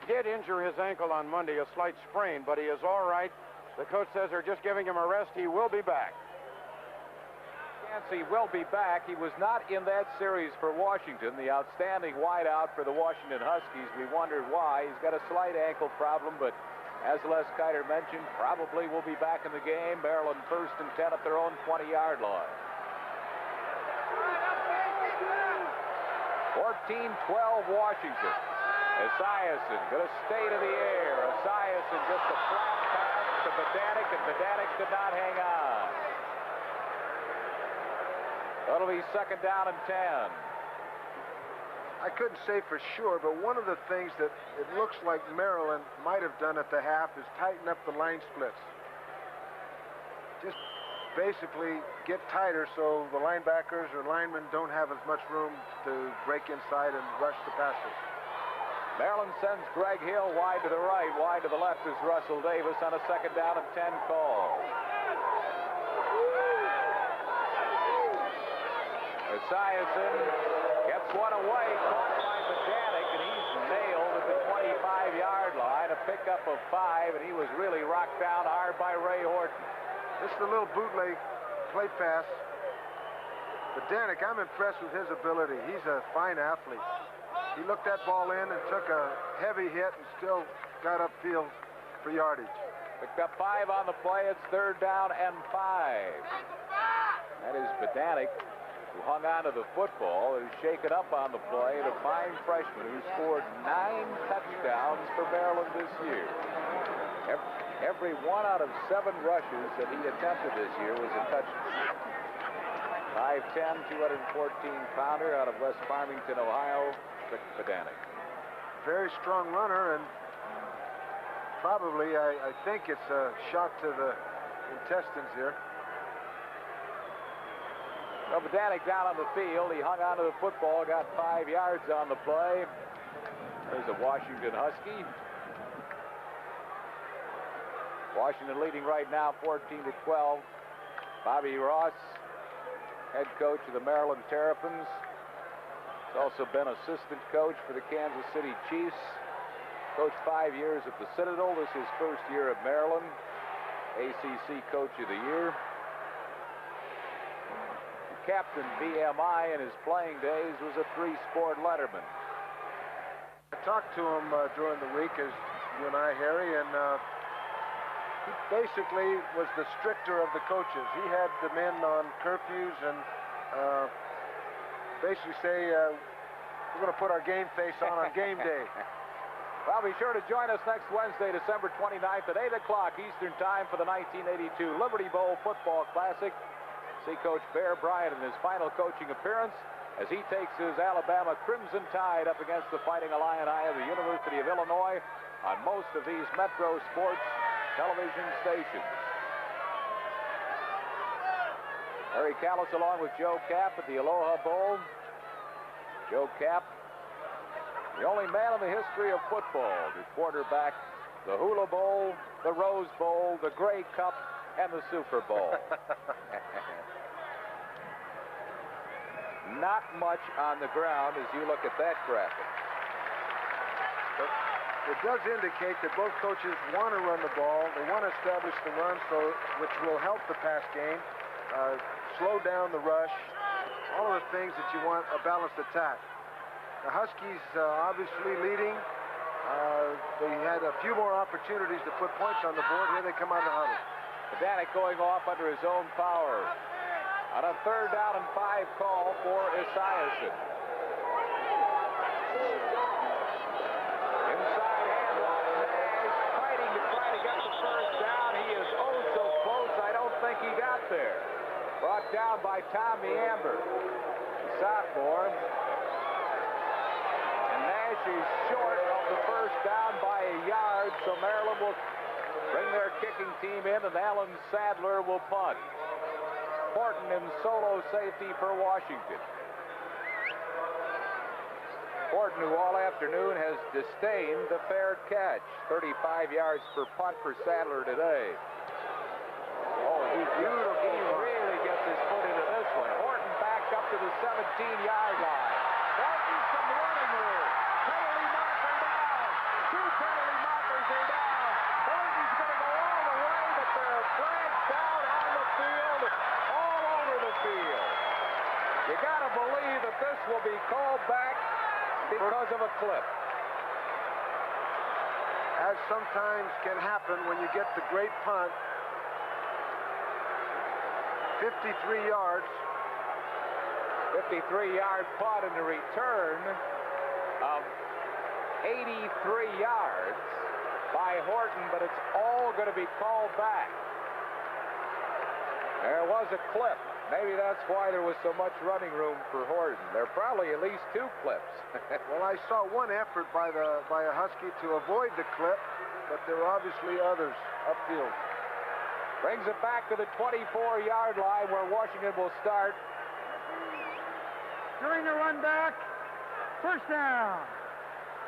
did injure his ankle on Monday, a slight sprain, but he is all right. The coach says they're just giving him a rest. He will be back. Stancy will be back. He was not in that series for Washington, the outstanding wideout for the Washington Huskies. We wondered why. He's got a slight ankle problem, but as Les Kiter mentioned, probably will be back in the game. Maryland 1st and 10 at their own 20-yard line. 14-12 Washington. Esiason going to stay to the air. Esiason just a flat pass to Bedanek, and Bedanek did not hang on. That'll be 2nd down and 10. I couldn't say for sure, but one of the things that it looks like Maryland might have done at the half is tighten up the line splits. Just basically get tighter so the linebackers or linemen don't have as much room to break inside and rush the passes. Maryland sends Greg Hill wide to the right. Wide to the left is Russell Davis on a 2nd down and 10 call. Esiason gets one away, caught by Badanek, and he's nailed at the 25-yard line. A pickup of 5, and he was really rocked down hard by Ray Horton. This is a little bootleg play pass. Badanek, I'm impressed with his ability. He's a fine athlete. He looked that ball in and took a heavy hit and still got upfield for yardage. Picked up 5 on the play. It's 3rd down and 5. That is Badanek, who hung on to the football, who's shaken up on the play. The fine freshman who scored 9 touchdowns for Maryland this year. Every 1 out of 7 rushes that he attempted this year was a touchdown. 5'10", 214-pounder out of West Farmington, Ohio, Rick Badanek. Very strong runner, and probably, I think it's a shot to the intestines here. Well, Badanek down on the field. He hung onto the football, got 5 yards on the play. There's a Washington Husky. Washington leading right now 14-12. Bobby Ross, head coach of the Maryland Terrapins. He's also been assistant coach for the Kansas City Chiefs. Coached 5 years at the Citadel. This is his first year at Maryland. ACC Coach of the Year. Captain BMI in his playing days was a 3-sport letterman. I talked to him during the week, as you and I, Harry, and he basically was the stricter of the coaches. He had the men on curfews and basically say, we're going to put our game face on game day. Well, be sure to join us next Wednesday, December 29th at 8 o'clock Eastern Time for the 1982 Liberty Bowl Football Classic. See Coach Bear Bryant in his final coaching appearance as he takes his Alabama Crimson Tide up against the Fighting Illini of the University of Illinois on most of these Metro Sports television stations. Harry Callis along with Joe Kapp at the Aloha Bowl. Joe Kapp, the only man in the history of football to quarterback the Hula Bowl, the Rose Bowl, the Grey Cup, and the Super Bowl. Not much on the ground as you look at that graphic. It does indicate that both coaches want to run the ball. They want to establish the run, which will help the pass game, slow down the rush, all of the things that you want a balanced attack. The Huskies obviously leading. They had a few more opportunities to put points on the board. Here they come out of the huddle. Badanek going off under his own power on a 3rd down and 5 call for Esiason. Inside handoff, Nash fighting to try to get the 1st down. He is oh so close. I don't think he got there. Brought down by Tommy Amber, sophomore. And Nash is short of the 1st down by a yard, so Maryland will bring their kicking team in, and Alan Sadler will punt. Horton in solo safety for Washington. Horton, who all afternoon has disdained the fair catch. 35 yards per punt for Sadler today. Oh, he really gets his foot into this one. Horton backed up to the 17-yard line. Horton some running room. Penalty marker down. 2 penalty markers are down. Horton's going to go all the way, but they're flagged down on the field, all over the field. You got to believe that this will be called back because of a clip. As sometimes can happen when you get the great punt. 53 yards. 53-yard punt and a return of 83 yards by Horton, but it's all going to be called back. There was a clip. Maybe that's why there was so much running room for Horton. There are probably at least 2 clips. Well, I saw one effort by a Husky to avoid the clip, but there were obviously others upfield. Brings it back to the 24-yard line where Washington will start. During the run back, first down.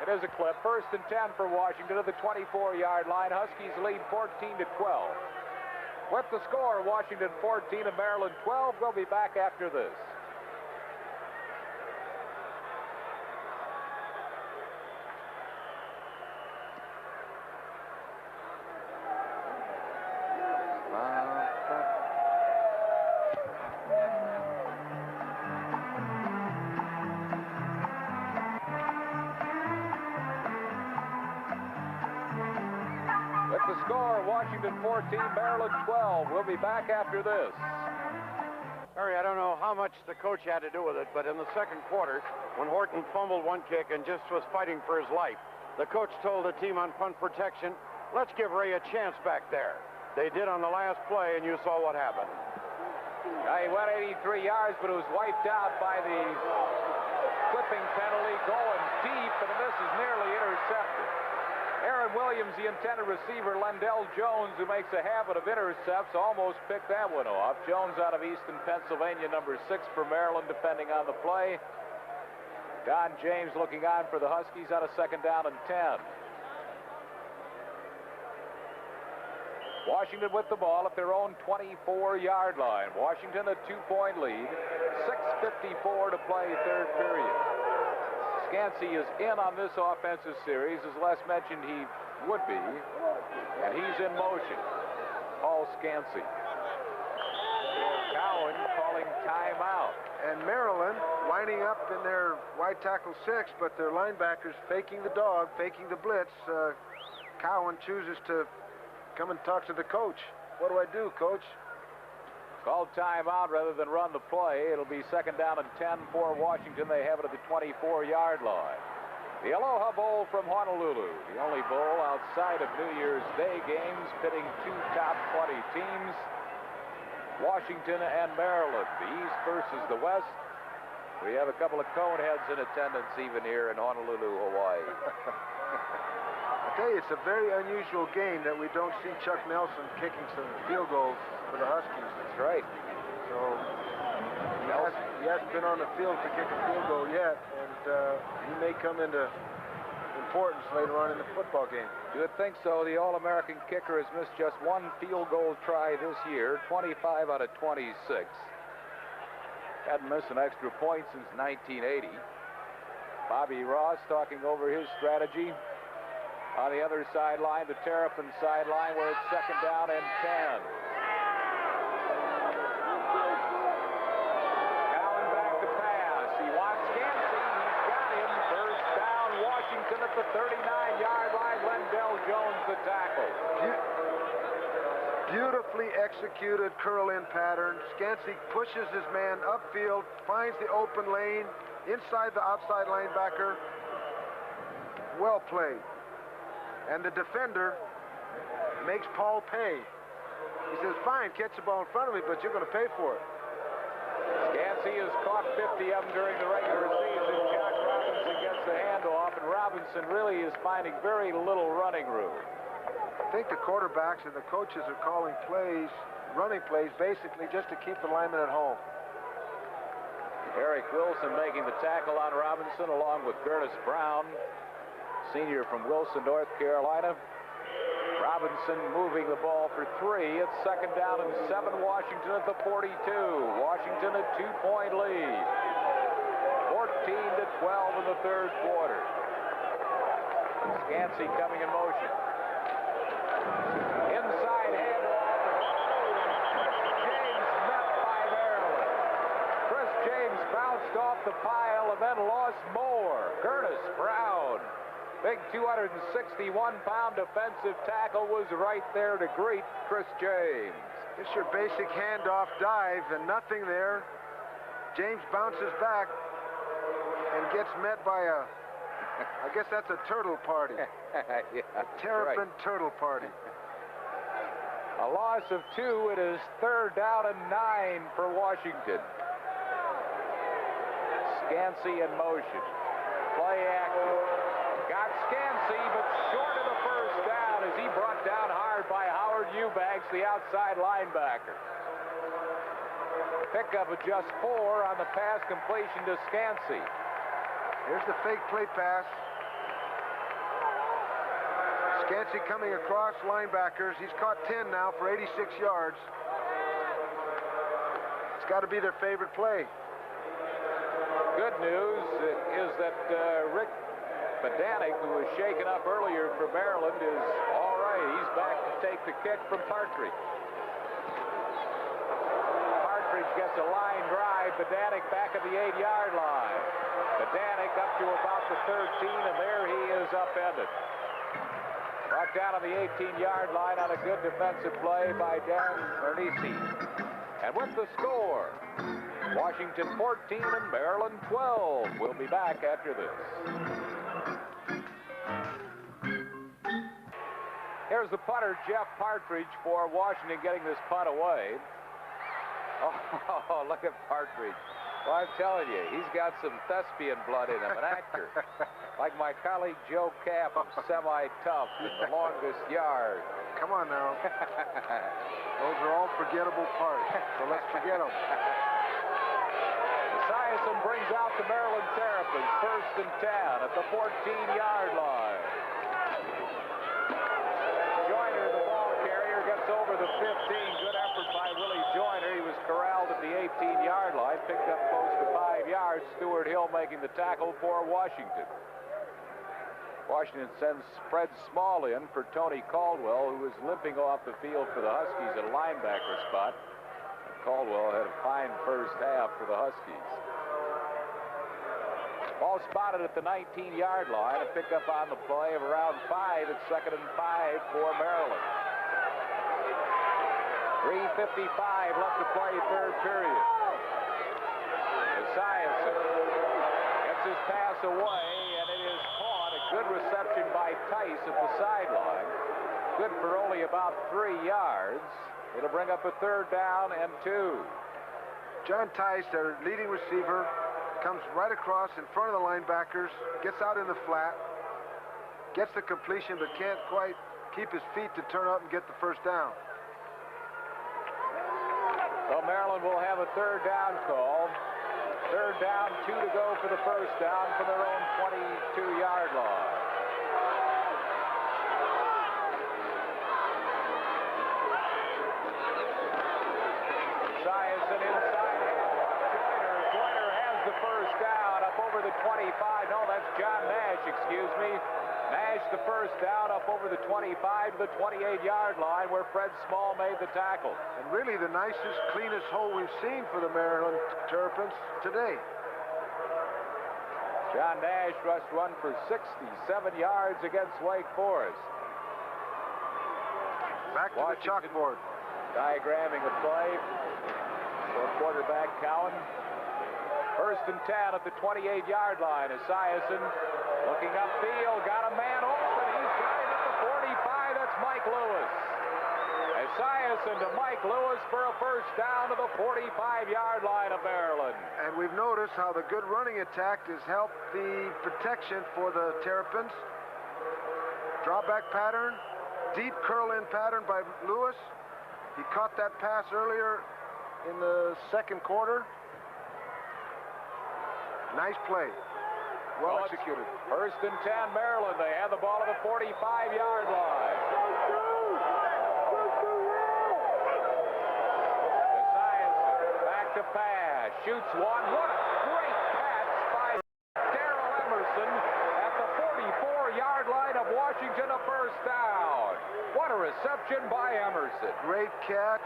It is a clip. 1st and 10 for Washington at the 24-yard line. Huskies lead 14-12. With the score, Washington 14 and Maryland 12. We'll be back after this. The score, Washington 14, Maryland 12. We'll be back after this. Harry, I don't know how much the coach had to do with it, but in the second quarter, when Horton fumbled one kick and just was fighting for his life, the coach told the team on punt protection, let's give Ray a chance back there. They did on the last play, and you saw what happened. He went 83 yards, but it was wiped out by the clipping penalty, going deep, and this is nearly intercepted. Aaron Williams, the intended receiver, Lendell Jones, who makes a habit of intercepts, almost picked that one off. Jones out of Easton, Pennsylvania, number 6 for Maryland, depending on the play. Don James looking on for the Huskies on a 2nd down and 10. Washington with the ball at their own 24-yard line. Washington a 2-point lead. 6:54 to play, 3rd period. Scansey is in on this offensive series. As Les mentioned, he would be. And he's in motion. Paul Scansey. Cowan calling timeout. And Maryland lining up in their wide tackle 6, but their linebackers faking the dog, faking the blitz. Cowan chooses to come and talk to the coach. What do I do, coach? Called timeout rather than run the play. It'll be 2nd down and 10 for Washington. They have it at the 24-yard line. The Aloha Bowl from Honolulu, the only bowl outside of New Year's Day games, pitting 2 top 20 teams, Washington and Maryland. The East versus the West. We have a couple of coneheads in attendance even here in Honolulu, Hawaii. I tell you, it's a very unusual game that we don't see Chuck Nelson kicking some field goals for the Huskies. That's right. So he hasn't been on the field to kick a field goal yet, and he may come into importance later on in the football game. You would think so. The All-American kicker has missed just 1 field goal try this year, 25 out of 26. Hadn't missed an extra point since 1980. Bobby Ross talking over his strategy. On the other sideline, the Terrapin sideline, where it's 2nd down and 10. Cowan back to pass. He wants Scansey. He's got him. 1st down, Washington at the 39-yard line. Lendell Jones the tackle. Beautifully executed curl-in pattern. Scansey pushes his man upfield, finds the open lane, inside the outside linebacker. Well played. And the defender makes Paul pay. He says, fine, catch the ball in front of me, but you're going to pay for it. Scansey has caught 50 of them during the regular season. Jack Robinson gets the handoff, and Robinson really is finding very little running room. I think the quarterbacks and the coaches are calling plays, running plays, basically just to keep the linemen at home. Eric Wilson making the tackle on Robinson along with Curtis Brown, senior from Wilson, North Carolina. Robinson moving the ball for 3. It's 2nd down and 7. Washington at the 42. Washington a 2-point lead. 14-12 in the 3rd quarter. Scansey coming in motion. Inside handoff. James met by Maryland. Chris James bounced off the pile and then lost more. Curtis Brown. Big 261-pound defensive tackle was right there to greet Chris James. It's your basic handoff dive and nothing there. James bounces back and gets met by a, I guess that's a turtle party. Yeah, a Terrapin turtle party. A loss of 2. It is 3rd down and 9 for Washington. Scansey in motion. Play action. Got Scansey, but short of the first down as he brought down hard by Howard Eubanks, the outside linebacker. Pickup of just 4 on the pass completion to Scansey. Here's the fake play pass. Scansey coming across linebackers. He's caught 10 now for 86 yards. It's got to be their favorite play. Good news is that Rick Badanek, who was shaken up earlier for Maryland, is all right. He's back to take the kick from Partridge. Partridge gets a line drive. Badanek back at the 8-yard line. Badanek up to about the 13, and there he is upended. Brought down on the 18-yard line on a good defensive play by Dan Bernisi. And with the score, Washington 14 and Maryland 12. We'll be back after this. Here's the punter, Jeff Partridge, for Washington getting this punt away. Oh, look at Partridge. Well, I'm telling you, he's got some thespian blood in him, an actor. Like my colleague Joe Kapp of Semi-Tough in The Longest Yard. Come on now. Those are all forgettable parts, so let's forget them. Esiason brings out the Maryland Terrapins, 1st and 10 at the 14-yard line. Joyner, the ball carrier, gets over the 15. Good effort by Willie Joyner. He was corralled at the 18-yard line, picked up close to 5 yards. Stuart Hill making the tackle for Washington. Washington sends Fred Small in for Tony Caldwell, who was limping off the field for the Huskies at a linebacker spot. Caldwell had a fine first half for the Huskies. Ball spotted at the 19-yard line. A pickup on the play of around 5 at 2nd and 5 for Maryland. 3:55 left to play, 3rd period. Esiason gets his pass away, and it is caught. A good reception by Tice at the sideline. Good for only about 3 yards. It'll bring up a 3rd down and 2. John Tice, their leading receiver, comes right across in front of the linebackers, gets out in the flat, gets the completion, but can't quite keep his feet to turn up and get the first down. So Maryland will have a 3rd down call. 3rd down, 2 to go for the first down from their own 22-yard line. Esiason inside. Joyner has the first down up over the 25. No, that's John Nash, excuse me. Nash the first down up over the 25 to the 28-yard line where Fred Small made the tackle. And really the nicest, cleanest hole we've seen for the Maryland Terrapins today. John Nash rushed one for 67 yards against Wake Forest. Back to the chalkboard. Diagramming the play for quarterback Cowan. 1st and 10 at the 28-yard line. Esiason looking upfield, got a man open. He's got it at the 45. That's Mike Lewis. Esiason to Mike Lewis for a first down to the 45-yard line of Maryland. And we've noticed how the good running attack has helped the protection for the Terrapins. Drawback pattern, deep curl-in pattern by Lewis. He caught that pass earlier in the 2nd quarter. Nice play. Well executed. 1st and 10, Maryland. They have the ball at the 45-yard line. Esiason back to pass. Shoots one. What a great catch by Darrell Emerson at the 44-yard line of Washington. A first down. What a reception by Emerson. Great catch.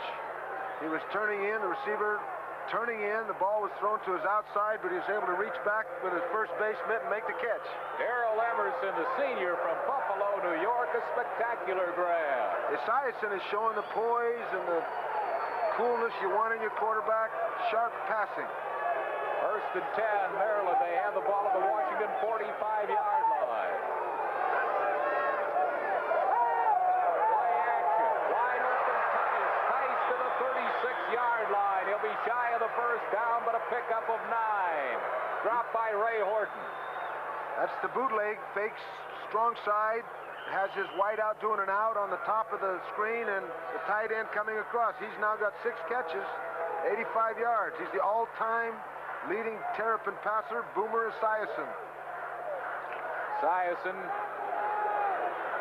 He was turning in, the receiver turning in. The ball was thrown to his outside, but he was able to reach back with his first base mitt and make the catch. Darrell Emerson, the senior from Buffalo, New York, a spectacular grab. Esiason is showing the poise and the coolness you want in your quarterback. Sharp passing. 1st and 10, Maryland. They have the ball at the Washington 45-yard line. Play action. Wide open Tice to the 36-yard line. He'll be shy of the first down, but a pickup of 9. Dropped by Ray Horton. That's the bootleg, fakes strong side, has his wide out doing an out on the top of the screen, and the tight end coming across. He's now got 6 catches, 85 yards. He's the all-time leading Terrapin passer, Boomer Esiason. Esiason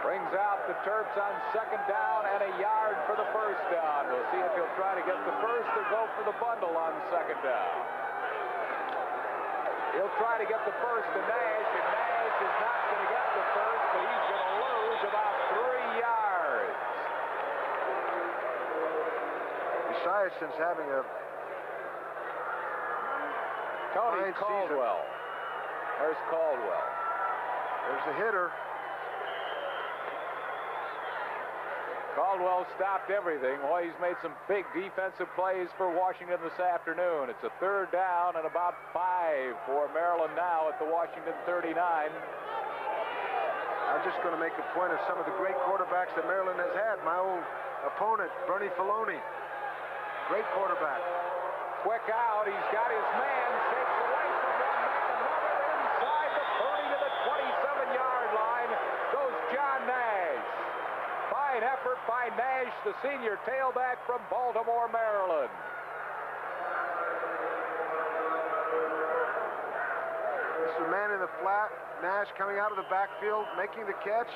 brings out the Terps on 2nd down and a yard for the 1st down. We'll see if he'll try to get the first or go for the bundle on 2nd down. He'll try to get the first to Nash, and Nash is not going to get the first, but he's going to lose about 3 yards. Esiason's having a Tony Caldwell. There's Caldwell. There's the hitter. Caldwell stopped everything. Well, he's made some big defensive plays for Washington this afternoon. It's a 3rd down and about 5 for Maryland now at the Washington 39. I'm just going to make a point of some of the great quarterbacks that Maryland has had. My old opponent, Bernie Filoni. Great quarterback. Quick out. He's got his man. Shakes away from one man. Another inside the 30 to the 27-yard line goes John Nash. Fine effort by Nash, the senior tailback from Baltimore, Maryland. This is a man in the flat. Nash coming out of the backfield, making the catch.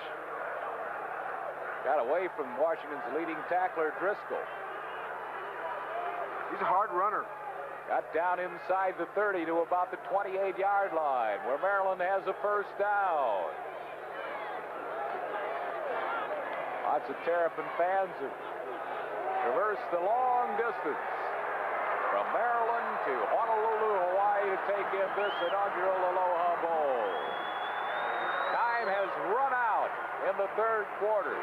Got away from Washington's leading tackler, Driscoll. He's a hard runner. Got down inside the 30 to about the 28-yard line, where Maryland has a 1st down. Lots of Terrapin fans have traversed the long distance from Maryland to Honolulu, Hawaii to take in this inaugural Aloha Bowl. Time has run out in the 3rd quarter.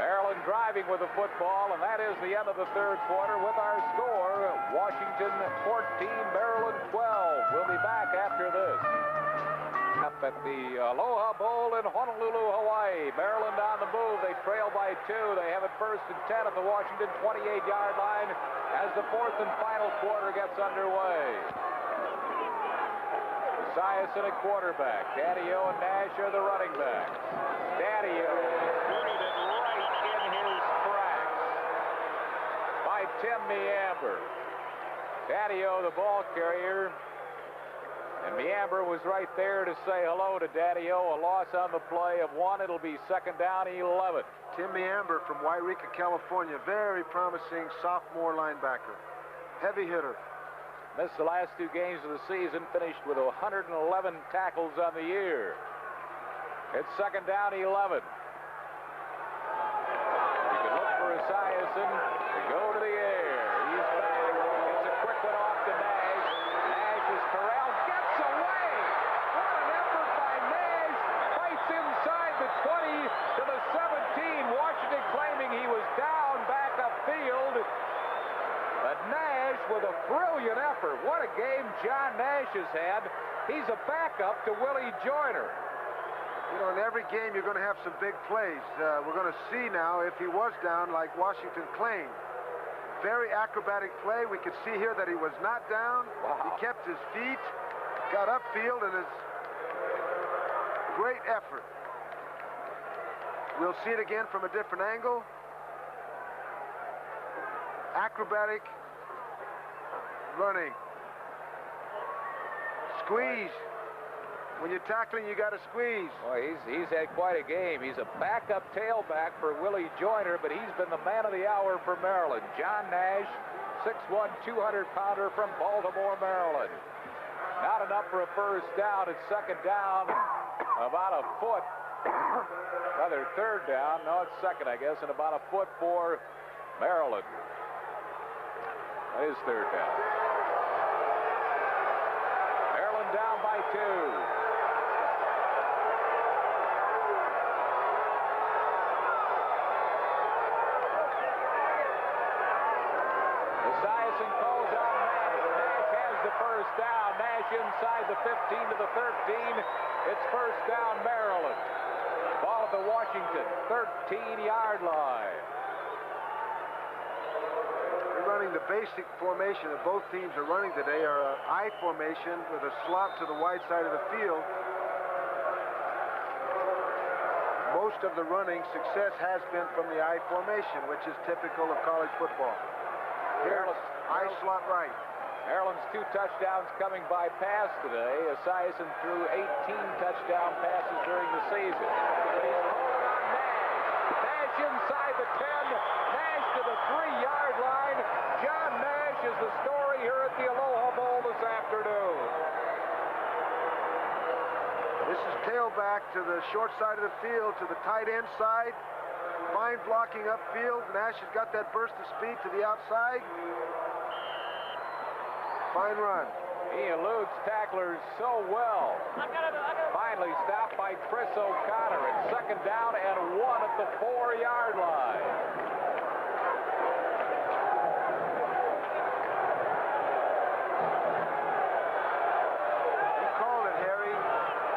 Maryland driving with the football, and that is the end of the 3rd quarter with our score, Washington 14, Maryland 12. We'll be back after this. Up at the Aloha Bowl in Honolulu, Hawaii. Maryland on the move. They trail by 2. They have it 1st and 10 at the Washington 28-yard line as the 4th and final quarter gets underway. Esiason at quarterback. Daddio and Nash are the running backs. Daddio booted it right in his tracks by Tim Meamber. Daddio, the ball carrier. And Meamber was right there to say hello to Daddio. A loss on the play of 1. It'll be 2nd down, 11. Tim Meamber from Wairika, California. Very promising sophomore linebacker. Heavy hitter. Missed the last 2 games of the season. Finished with 111 tackles on the year. It's 2nd down, 11. You can look for Esiason to go to the air. He's back. It's a quick one off to Nash. Nash is corralled. The 20 to the 17. Washington claiming he was down back upfield. But Nash with a brilliant effort. What a game John Nash has had. He's a backup to Willie Joyner. You know, in every game you're going to have some big plays. We're going to see now if he was down like Washington claimed. Very acrobatic play. We could see here that he was not down. Wow. He kept his feet, got upfield, and his great effort. We'll see it again from a different angle. Acrobatic running. Squeeze. When you're tackling, you got to squeeze. Boy, he's had quite a game. He's a backup tailback for Willie Joyner, but he's been the man of the hour for Maryland. John Nash, 6'1", 200-pounder from Baltimore, Maryland. Not enough for a 1st down. It's 2nd down, about a foot. Rather 3rd down. No, it's 2nd, I guess, and about a foot for Maryland. That is 3rd down. Maryland down by 2. Esiason calls out Nash. Nash has the 1st down. Nash inside the 15 to the 13. It's 1st down, Maryland. Ball at the Washington 13-yard line. They're running the basic formation that both teams are running today are an I formation with a slot to the wide side of the field. Most of the running success has been from the I formation, which is typical of college football. Here's I slot right. Maryland's 2 touchdowns coming by pass today. Esiason threw 18 touchdown passes during the season. Nash inside the 10. Nash to the 3-yard line. John Nash is the story here at the Aloha Bowl this afternoon. This is tailback to the short side of the field, to the tight end side. Fine blocking upfield. Nash has got that burst of speed to the outside. Fine run. He eludes tacklers so well. Finally stopped by Chris O'Connor at 2nd down and 1 at the 4-yard line. You called it, Harry.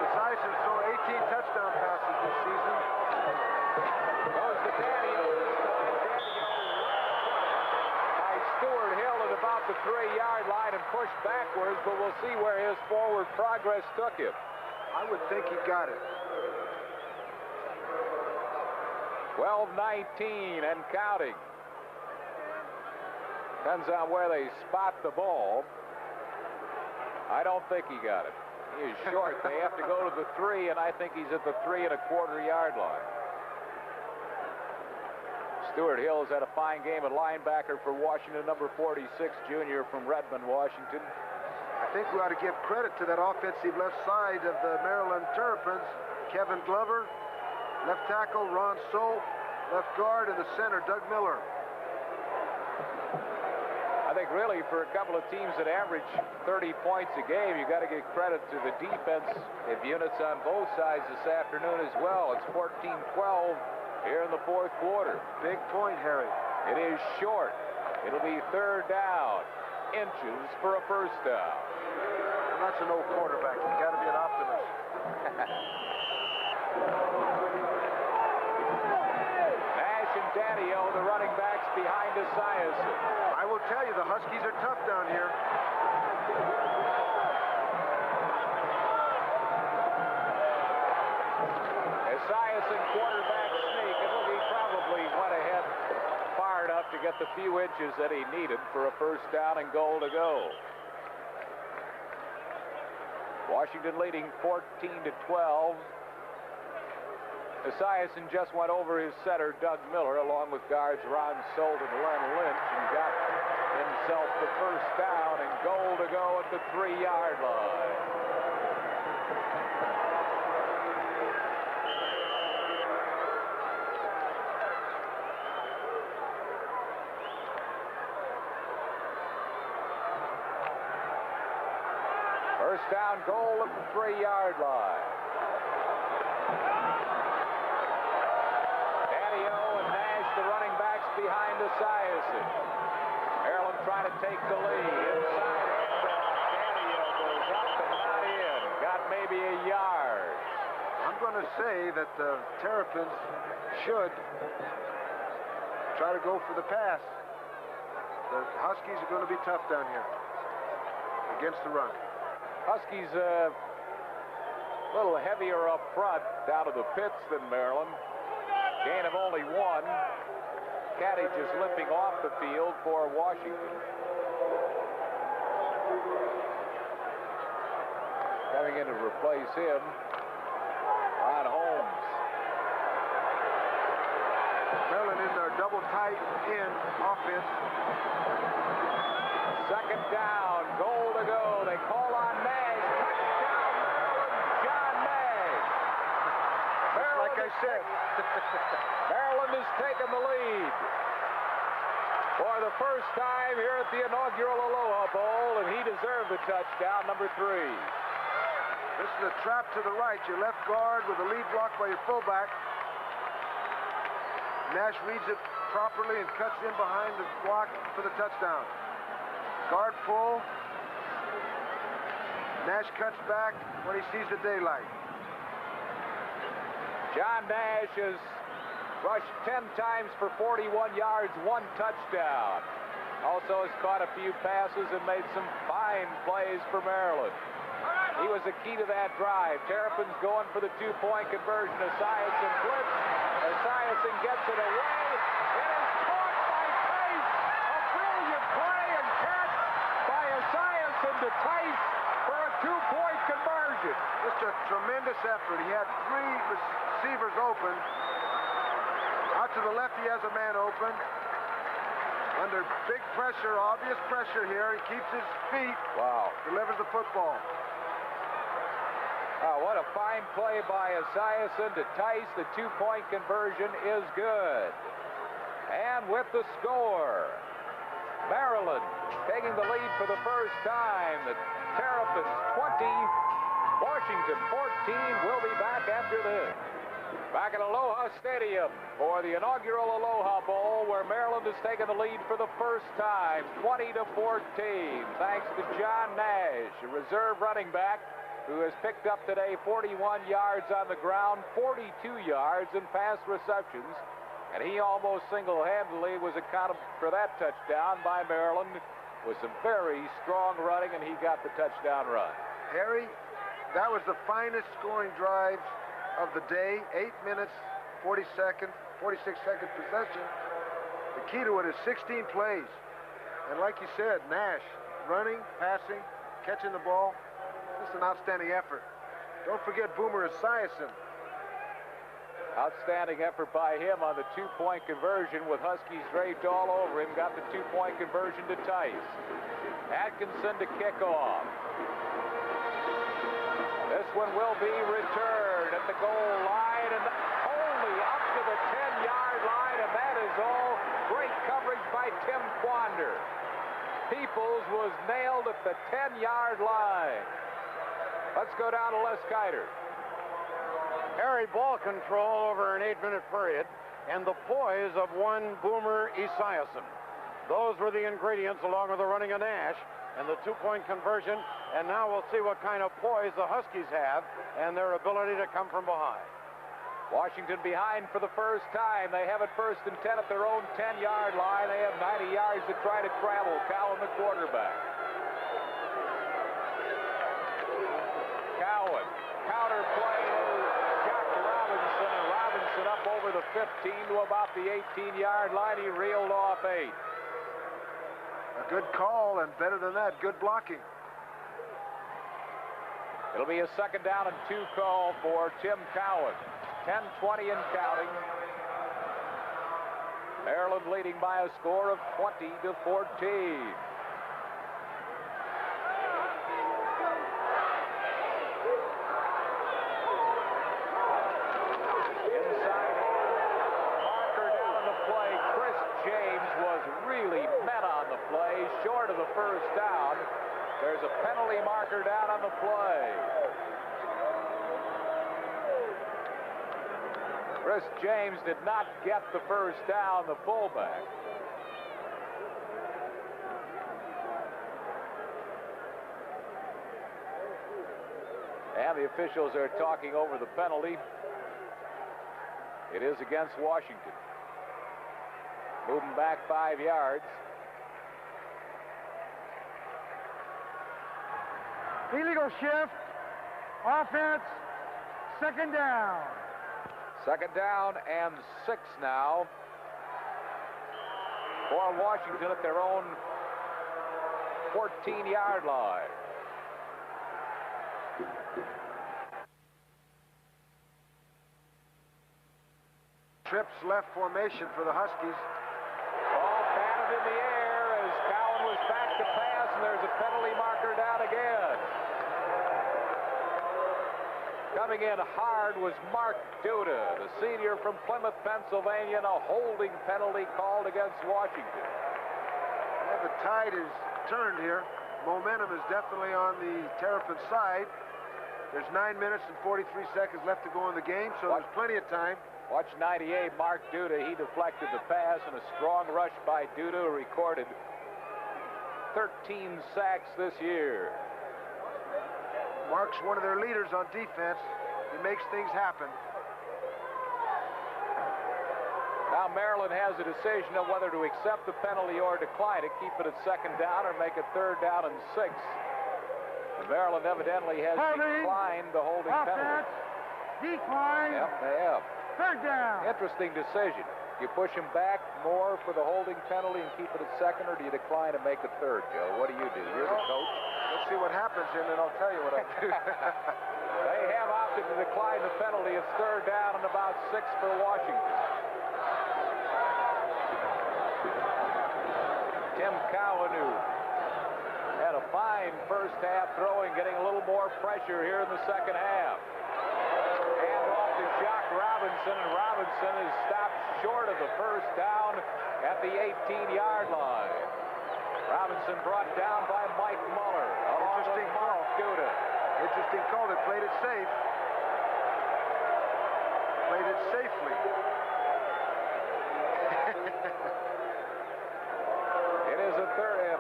Esison's thrown 18 touchdown passes this season. Goes to Danio this time. Danio by Stuart Hill at about the 3-yard line and pushed backwards, but we'll see where his forward progress took him. I would think he got it. 12-19 and counting. Depends on where they spot the ball. I don't think he got it. He is short. They have to go to the 3, and I think he's at the 3.25-yard line. Stuart Hill has had a fine game at linebacker for Washington, number 46, junior from Redmond, Washington. I think we ought to give credit to that offensive left side of the Maryland Terrapins. Kevin Glover, left tackle Ron Soule, left guard in the center Doug Miller. I think really for a couple of teams that average 30 points a game, you got to give credit to the defense of units on both sides this afternoon as well. It's 14-12 here in the 4th quarter. Big point, Harry. It is short. It'll be 3rd down. Inches for a 1st down. Well, that's an old quarterback. You got to be an optimist. Nash and Danio, the running backs behind Esiason. I will tell you, the Huskies are tough down here. Esiason quarterback sneak, and he probably went ahead far enough to get the few inches that he needed for a 1st down and goal to go. Washington leading 14-12. Esiason just went over his setter, Doug Miller, along with guards Ron Soule and Len Lynch, and got himself the 1st down and goal to go at the 3-yard line. First down goal at the 3-yard line. Danio and Nash, the running backs behind Esiason. Maryland trying to take the lead. Inside handoff. Danio goes up and not in. Got maybe a yard. I'm going to say that the Terrapins should try to go for the pass. The Huskies are going to be tough down here against the run. Huskies a little heavier up front down to the pits than Maryland. Gain of only 1. Caddy just limping off the field for Washington. Coming in to replace him, Ron Holmes. Maryland in their double tight end offense. 2nd down, goal to go. They call on Nash. Touchdown, Maryland, John Nash. Just like I said. Maryland has taken the lead for the first time here at the inaugural Aloha Bowl, and he deserved the touchdown, number 3. This is a trap to the right. Your left guard with a lead block by your fullback. Nash reads it properly and cuts in behind the block for the touchdown. Guard pull. Nash cuts back when he sees the daylight. John Nash has rushed 10 times for 41 yards, 1 touchdown. Also has caught a few passes and made some fine plays for Maryland. He was the key to that drive. Terrapin's going for the two-point conversion. Esiason blitz. Esiason gets it away. It is caught by Tice. A brilliant play and catch by Esiason to Tice for a two-point conversion. Just a tremendous effort. He had three receivers open. Out to the left, he has a man open. Under big pressure, obvious pressure here. He keeps his feet. Wow. Delivers the football. Oh, what a fine play by Esiason to Tice. The two-point conversion is good. And with the score, Maryland taking the lead for the first time. The Terrapins 20, Washington 14. We'll be back after this. Back at Aloha Stadium for the inaugural Aloha Bowl, where Maryland has taken the lead for the first time, 20-14, thanks to John Nash, a reserve running back who has picked up today 41 yards on the ground, 42 yards in pass receptions, and he almost single-handedly was accounted for that touchdown by Maryland with some very strong running, and he got the touchdown run. Harry, that was the finest scoring drive of the day. 8 minutes, 46 second possession. The key to it is 16 plays. And like you said, Nash, running, passing, catching the ball. Just an outstanding effort. Don't forget Boomer Esiason. Outstanding effort by him on the two-point conversion with Huskies draped all over him. Got the two-point conversion to Tice. Atkinson to kick off. This one will be returned at the goal line and only up to the 10-yard line, and that is all. Great coverage by Tim Quander. Peoples was nailed at the 10-yard line. Let's go down to Les Kiter. Harry, ball control over an 8-minute period and the poise of one Boomer Esiason. Those were the ingredients, along with the running of Nash and the two-point conversion. And now we'll see what kind of poise the Huskies have and their ability to come from behind. Washington behind for the first time. They have it 1st and 10 at their own 10-yard line. They have 90 yards to try to travel. Cowan, the quarterback. Cowan, counter play to Jack Robinson, and Robinson up over the 15 to about the 18-yard line. He reeled off 8. A good call, and better than that, good blocking. It'll be a 2nd down and 2 call for Tim Cowan. 10-20 and counting. Maryland leading by a score of 20-14. Short of the first down. There's a penalty marker down on the play. Chris James did not get the first down, the fullback. And the officials are talking over the penalty. It is against Washington. Moving back 5 yards. Illegal shift. Offense. 2nd down. 2nd down and 6 now for Washington at their own 14-yard line. Trips left formation for the Huskies. Ball batted in the air as Cowan was back to pass, and there's a penalty marker down again. Coming in hard was Mark Duda, the senior from Plymouth, Pennsylvania, and a holding penalty called against Washington. Well, the tide is turned here. Momentum is definitely on the Terrapin side. There's 9 minutes and 43 seconds left to go in the game, so there's plenty of time. Watch 98, Mark Duda. He deflected the pass, and a strong rush by Duda, who recorded 13 sacks this year. Mark's one of their leaders on defense. He makes things happen. Now Maryland has a decision of whether to accept the penalty or decline it, keep it at 2nd down or make it 3rd down and 6. And Maryland evidently has declined the holding penalty. Decline. Yep, they have. 3rd down. Interesting decision. You push him back more for the holding penalty and keep it at 2nd, or do you decline and make it 3rd, Joe? What do? You're the coach. Let's see what happens, and then I'll tell you what I do. They have opted to decline the penalty. It's 3rd down and about 6 for Washington. Tim Cowan, who had a fine first half throwing, getting a little more pressure here in the 2nd half. Hand off to Jock Robinson, and Robinson is stopped short of the 1st down at the 18-yard line. Robinson brought down by Mike Muller. Interesting call. Duda. Interesting call. They played it safe. Played it safely. It is a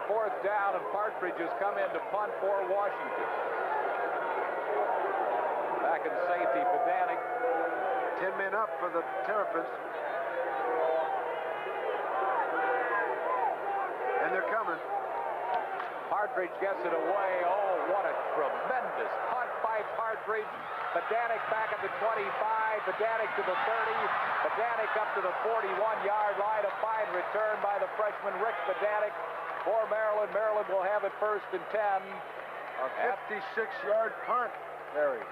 4th down, and Partridge has come in to punt for Washington. Back in safety, Pedanek. 10 men up for the Terrapins. And they're coming. Partridge gets it away. Oh, what a tremendous punt by Partridge. Pedanek back at the 25. Pedanek to the 30. Pedanek up to the 41-yard line. A fine return by the freshman Rick Pedanek for Maryland. Maryland will have it 1st and 10. A 56-yard punt, Harry.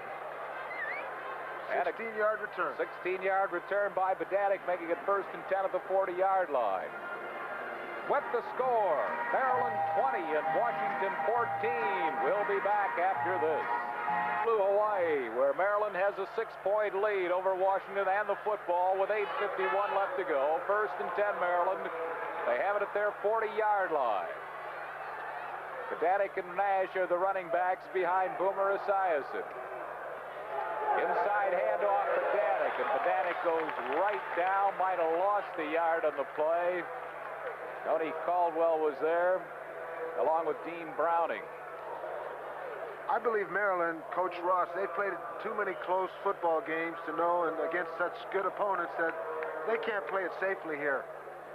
16-yard return. 16-yard return by Pedanek, making it 1st and 10 at the 40-yard line. With the score, Maryland 20 and Washington 14. We'll be back after this. Blue Hawaii, where Maryland has a 6-point lead over Washington and the football with 8:51 left to go. 1st and 10 Maryland. They have it at their 40-yard line. Pedanek and Nash are the running backs behind Boomer Esiason. Inside handoff Pedanek, and Pedanek goes right down. Might have lost the yard on the play. Tony Caldwell was there, along with Dean Browning. I believe Maryland, Coach Ross, they've played too many close football games to know, and against such good opponents, that they can't play it safely here.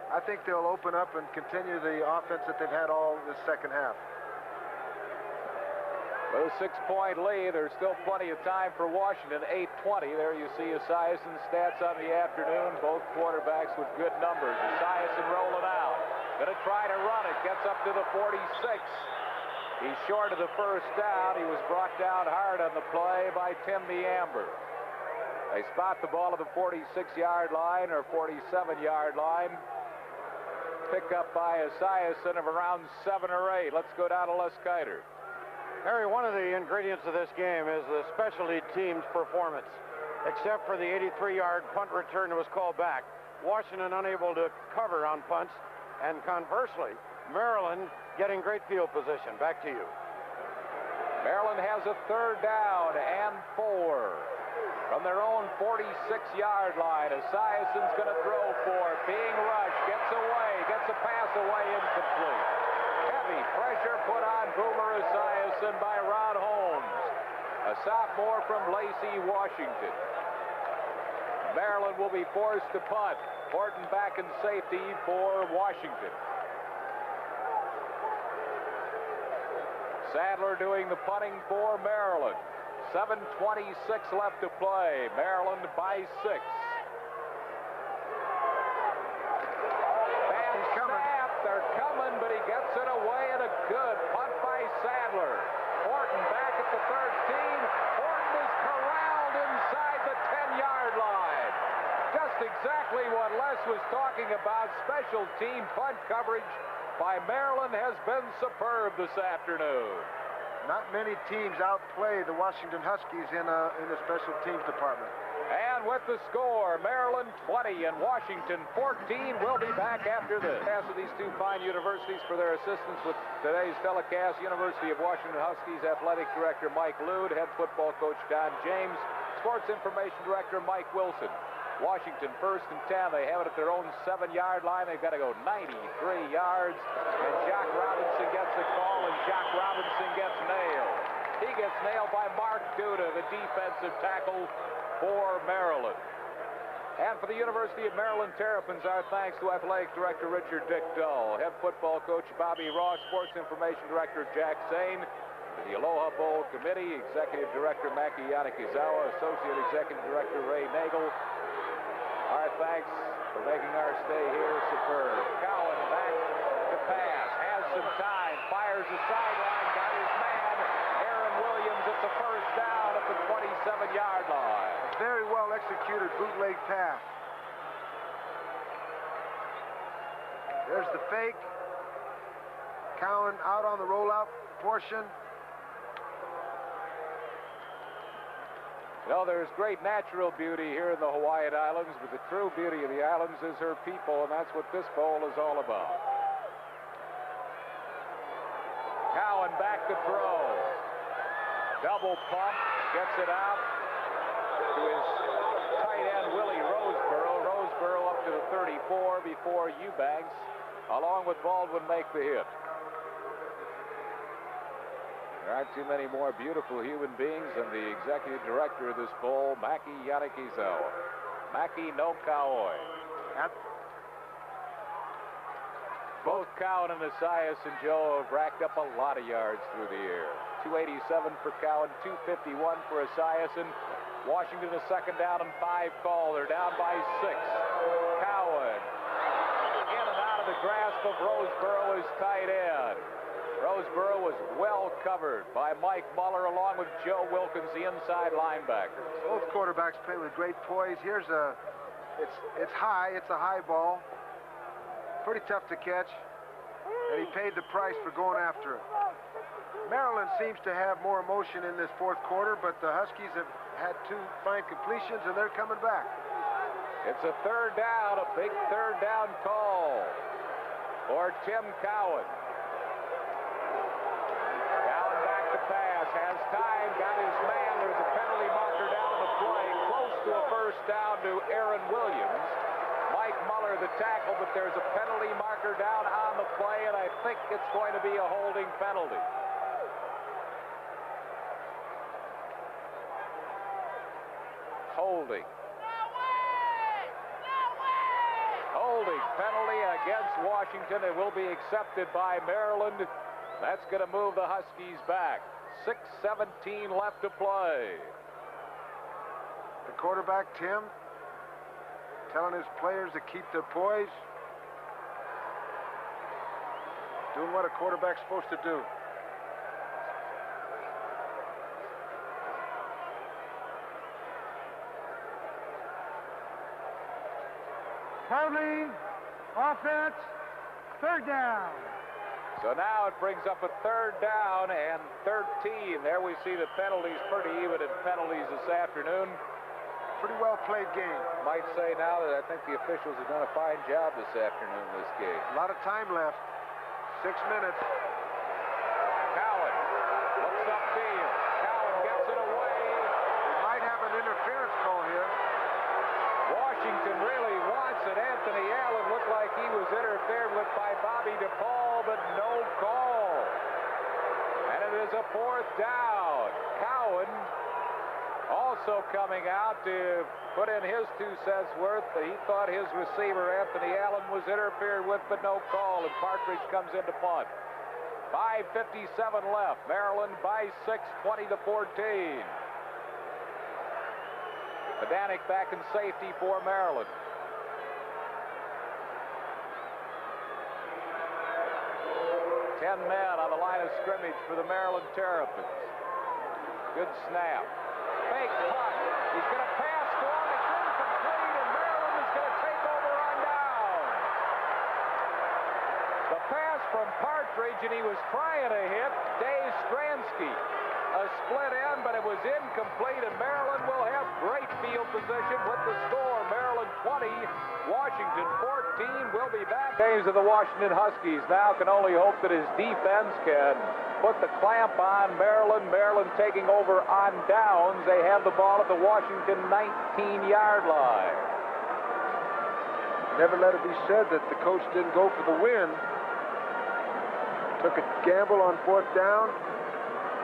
I think they'll open up and continue the offense that they've had all this 2nd half. With a 6-point lead, there's still plenty of time for Washington. 8:20. There you see Esiason's stats on the afternoon. Both quarterbacks with good numbers. Esiason rolling out. Gonna try to run it. Gets up to the 46. He's short of the 1st down. He was brought down hard on the play by Tim DeAmber. They spot the ball at the 46-yard line or 47-yard line. Pick up by Esiason of around 7 or 8. Let's go down to Les Kiter. Harry, one of the ingredients of this game is the specialty team's performance. Except for the 83-yard punt return that was called back, Washington unable to cover on punts, and conversely, Maryland getting great field position. Back to you. Maryland has a 3rd down and 4 from their own 46-yard line. Esiason's going to throw for it. Being rushed, gets away, gets a pass away, incomplete. Heavy pressure put on Boomer Esiason by Ron Holmes, a sophomore from Lacey, Washington. Maryland will be forced to punt. Horton back in safety for Washington. Sadler doing the punting for Maryland. 7:26 left to play. Maryland by 6. They're coming, but he gets it away, and a good punt by Sadler. Horton back at the 13. Horton is corralled inside the 10-yard line. Just exactly what Les was talking about. Special team punt coverage by Maryland has been superb this afternoon. Not many teams outplay the Washington Huskies in the special teams department. And with the score, Maryland 20 and Washington 14. We'll be back after this. Pass of these two fine universities for their assistance with today's telecast. University of Washington Huskies Athletic Director Mike Lude, Head Football Coach Don James, Sports Information Director Mike Wilson. Washington 1st and 10. They have it at their own 7-yard line. They've got to go 93 yards. And Jock Robinson gets the call, and Jock Robinson gets nailed. He gets nailed by Mark Duda, the defensive tackle for Maryland. And for the University of Maryland Terrapins, our thanks to Athletic Director Richard Dick Dull, Head Football Coach Bobby Ross, Sports Information Director Jack Zane, the Aloha Bowl Committee, Executive Director Maki Yanakizawa, Associate Executive Director Ray Nagel. Our thanks for making our stay here superb. Cowan back to pass, has some time, fires the sideline, got his man, Aaron Williams at the first down at the 27-yard line. A very well executed bootleg pass. There's the fake. Cowan out on the rollout portion. You know, there's great natural beauty here in the Hawaiian Islands, but the true beauty of the islands is her people, and that's what this bowl is all about. Cowan back to throw. Double pump, gets it out to his tight end, Willie Roseborough. Roseborough up to the 34 before Eubanks, along with Baldwin, make the hit. There aren't too many more beautiful human beings than the executive director of this bowl, Maki Yanakizawa. Maki no Kaoi. Both Cowan and Esias and Joe have racked up a lot of yards through the air. 287 for Cowan, 251 for Esiason. Washington a second down and 5 call. They're down by 6. Cowan in and out of the grasp of Roseborough, his tight end. Roseborough was well covered by Mike Muller along with Joe Wilkins, the inside linebackers. Both quarterbacks play with great poise. Here's it's high. It's a high ball. Pretty tough to catch. And he paid the price for going after it. Maryland seems to have more emotion in this fourth quarter, but the Huskies have had 2 fine completions, and they're coming back. It's a third down, a big third down call for Tim Cowan. Pass, has time, got his man. There's a penalty marker down the play, close to a first down to Aaron Williams. Mike Muller the tackle, but there's a penalty marker down on the play, and I think it's going to be a holding penalty. Holding. Holding penalty against Washington. It will be accepted by Maryland. That's going to move the Huskies back. 6:17 left to play. The quarterback, Tim, telling his players to keep their poise. Doing what a quarterback's supposed to do. Holding, offense, third down. So now it brings up a third down and 13. There we see the penalties pretty even in penalties this afternoon. Pretty well played game. Might say now that I think the officials have done a fine job this afternoon in this game. A lot of time left. 6 minutes. Cowan looks upfield. Cowan gets it away. We might have an interference call here. Washington really wants it. Anthony Allen looked like he was interfered with by Bobby DePaul, but no call. And it is a fourth down. Cowan also coming out to put in his 2 cents worth. He thought his receiver, Anthony Allen, was interfered with, but no call, and Partridge comes in to punt. 5:57 left. Maryland by 6, 20-14. Pedanik back in safety for Maryland. Ten men on the line of scrimmage for the Maryland Terrapins. Good snap. Fake punt. He's going to pass for him. It's incomplete, and Maryland is going to take over on down. The pass from Partridge, and he was trying to hit Dave Stransky. A split end, but it was incomplete, and Maryland will have great field position with the score. Maryland 20, Washington 14. We'll be back. Games of the Washington Huskies now can only hope that his defense can put the clamp on Maryland. Maryland taking over on downs. They have the ball at the Washington 19-yard line. Never let it be said that the coach didn't go for the win. Took a gamble on 4th down.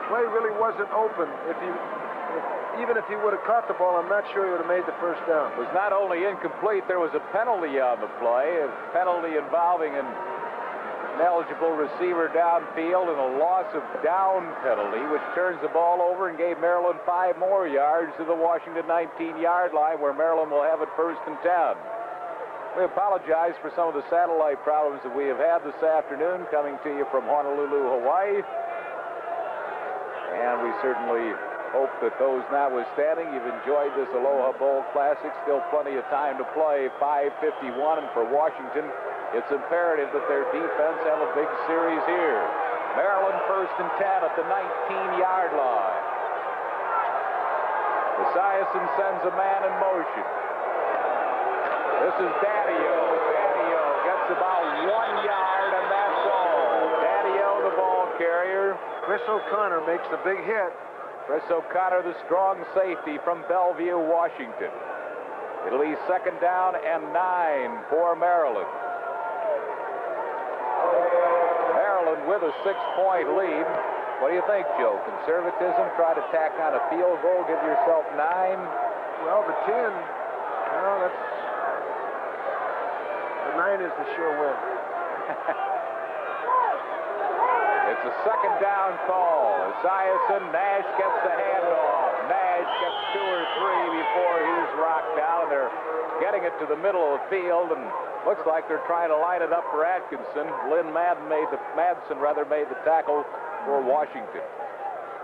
Play really wasn't open. If even if he would have caught the ball, I'm not sure he would have made the first down. Was not only incomplete, there was a penalty on the play, a penalty involving an eligible receiver downfield and a loss of down penalty, which turns the ball over and gave Maryland 5 more yards to the Washington 19-yard line, where Maryland will have it 1st and 10. We apologize for some of the satellite problems that we have had this afternoon, coming to you from Honolulu, Hawaii. And we certainly hope that those notwithstanding, you've enjoyed this Aloha Bowl Classic. Still plenty of time to play. 5:51, and for Washington, it's imperative that their defense have a big series here. Maryland 1st and 10 at the 19-yard line. Esiason sends a man in motion. This is Daddio. Daddio gets about 1 yard, and that's all. Daddio, the ball carrier. Chris O'Connor makes the big hit. Chris O'Connor, the strong safety from Bellevue, Washington. It'll be 2nd down and 9 for Maryland. Maryland with a 6-point lead. What do you think, Joe? Conservatism, try to tack on a field goal, give yourself 9? Well, the 10, well, that's... The 9 is the sure win. It's a 2nd down call. Esiason, Nash gets the handoff. Nash gets 2 or 3 before he's rocked out. They're getting it to the middle of the field, and looks like they're trying to line it up for Atkinson. Madsen made the tackle for Washington.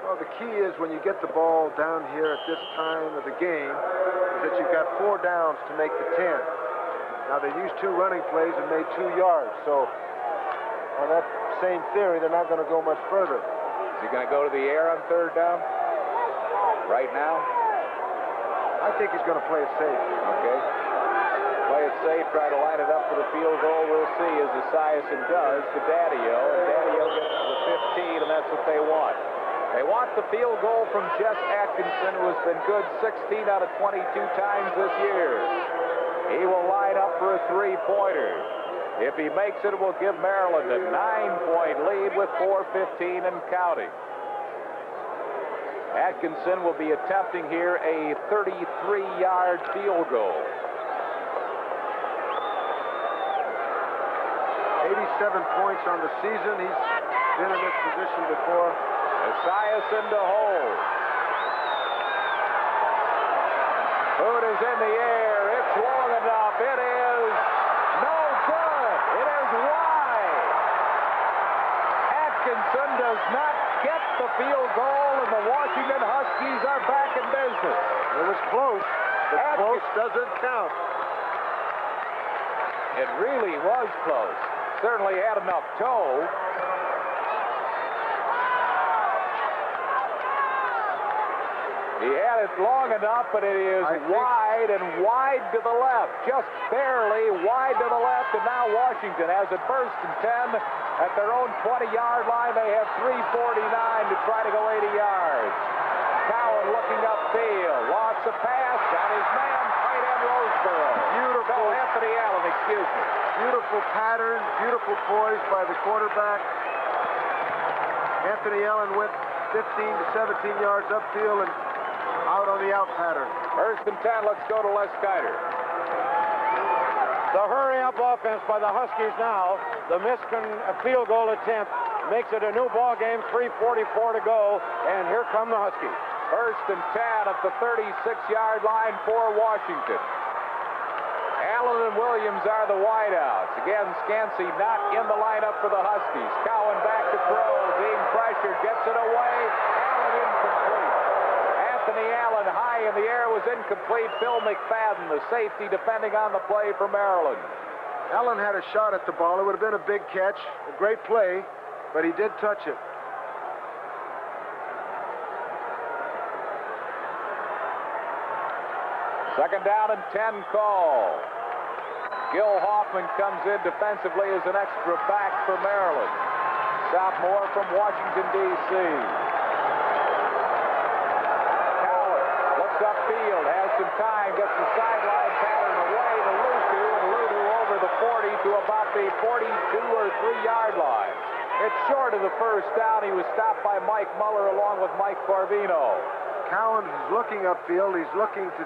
Well, the key is when you get the ball down here at this time of the game, is that you've got 4 downs to make the 10. Now, they used 2 running plays and made 2 yards, so on that same theory, they're not going to go much further. Is he going to go to the air on 3rd down? Right now? I think he's going to play it safe. Okay. Play it safe, try to line it up for the field goal. We'll see as Esiason does to Daddio, and Daddio gets to the 15, and that's what they want. They want the field goal from Jess Atkinson, who has been good 16 out of 22 times this year. He will line up for a 3-pointer. If he makes it, it will give Maryland a 9-point lead with 4:15 and counting. Atkinson will be attempting here a 33-yard field goal. 87 points on the season. He's been in this position before. Esiason to hold. Boot is in the air. It's long enough. It is no good. It is wide. Atkinson does not get the field goal, and the Washington Huskies are back in business. It was close, but close doesn't count. It really was close. Certainly had enough toe. He had it long enough, but it is wide and wide to the left. Just barely wide to the left, and now Washington has it 1st and 10 at their own 20-yard line. They have 3:49 to try to go 80 yards. Cowan looking upfield. Lost a pass. Got his man, tight end Roseboro. Beautiful. No, Anthony Allen, excuse me. Beautiful pattern, beautiful poise by the quarterback. Anthony Allen went 15 to 17 yards upfield and out on the out pattern. 1st and 10, let's go to Les Kiter. The hurry-up offense by the Huskies now. The missed field goal attempt makes it a new ball game, 3:44 to go, and here come the Huskies. 1st and 10 at the 36-yard line for Washington. Allen and Williams are the wideouts. Again, Scansey not in the lineup for the Huskies. Cowan back to throw, being pressured, gets it away. Allen incomplete. Anthony Allen high in the air was incomplete. Phil McFadden, the safety, defending on the play for Maryland. Allen had a shot at the ball. It would have been a big catch, a great play, but he did touch it. Second down and 10 call. Gil Hoffman comes in defensively as an extra back for Maryland. Sophomore from Washington, D.C. Cowan looks upfield, has some time, gets the sideline pattern away to Lutu, and Lutu over the 40 to about the 42 or 3-yard line. It's short of the 1st down. He was stopped by Mike Muller along with Mike Corvino. Cowan is looking upfield. He's looking to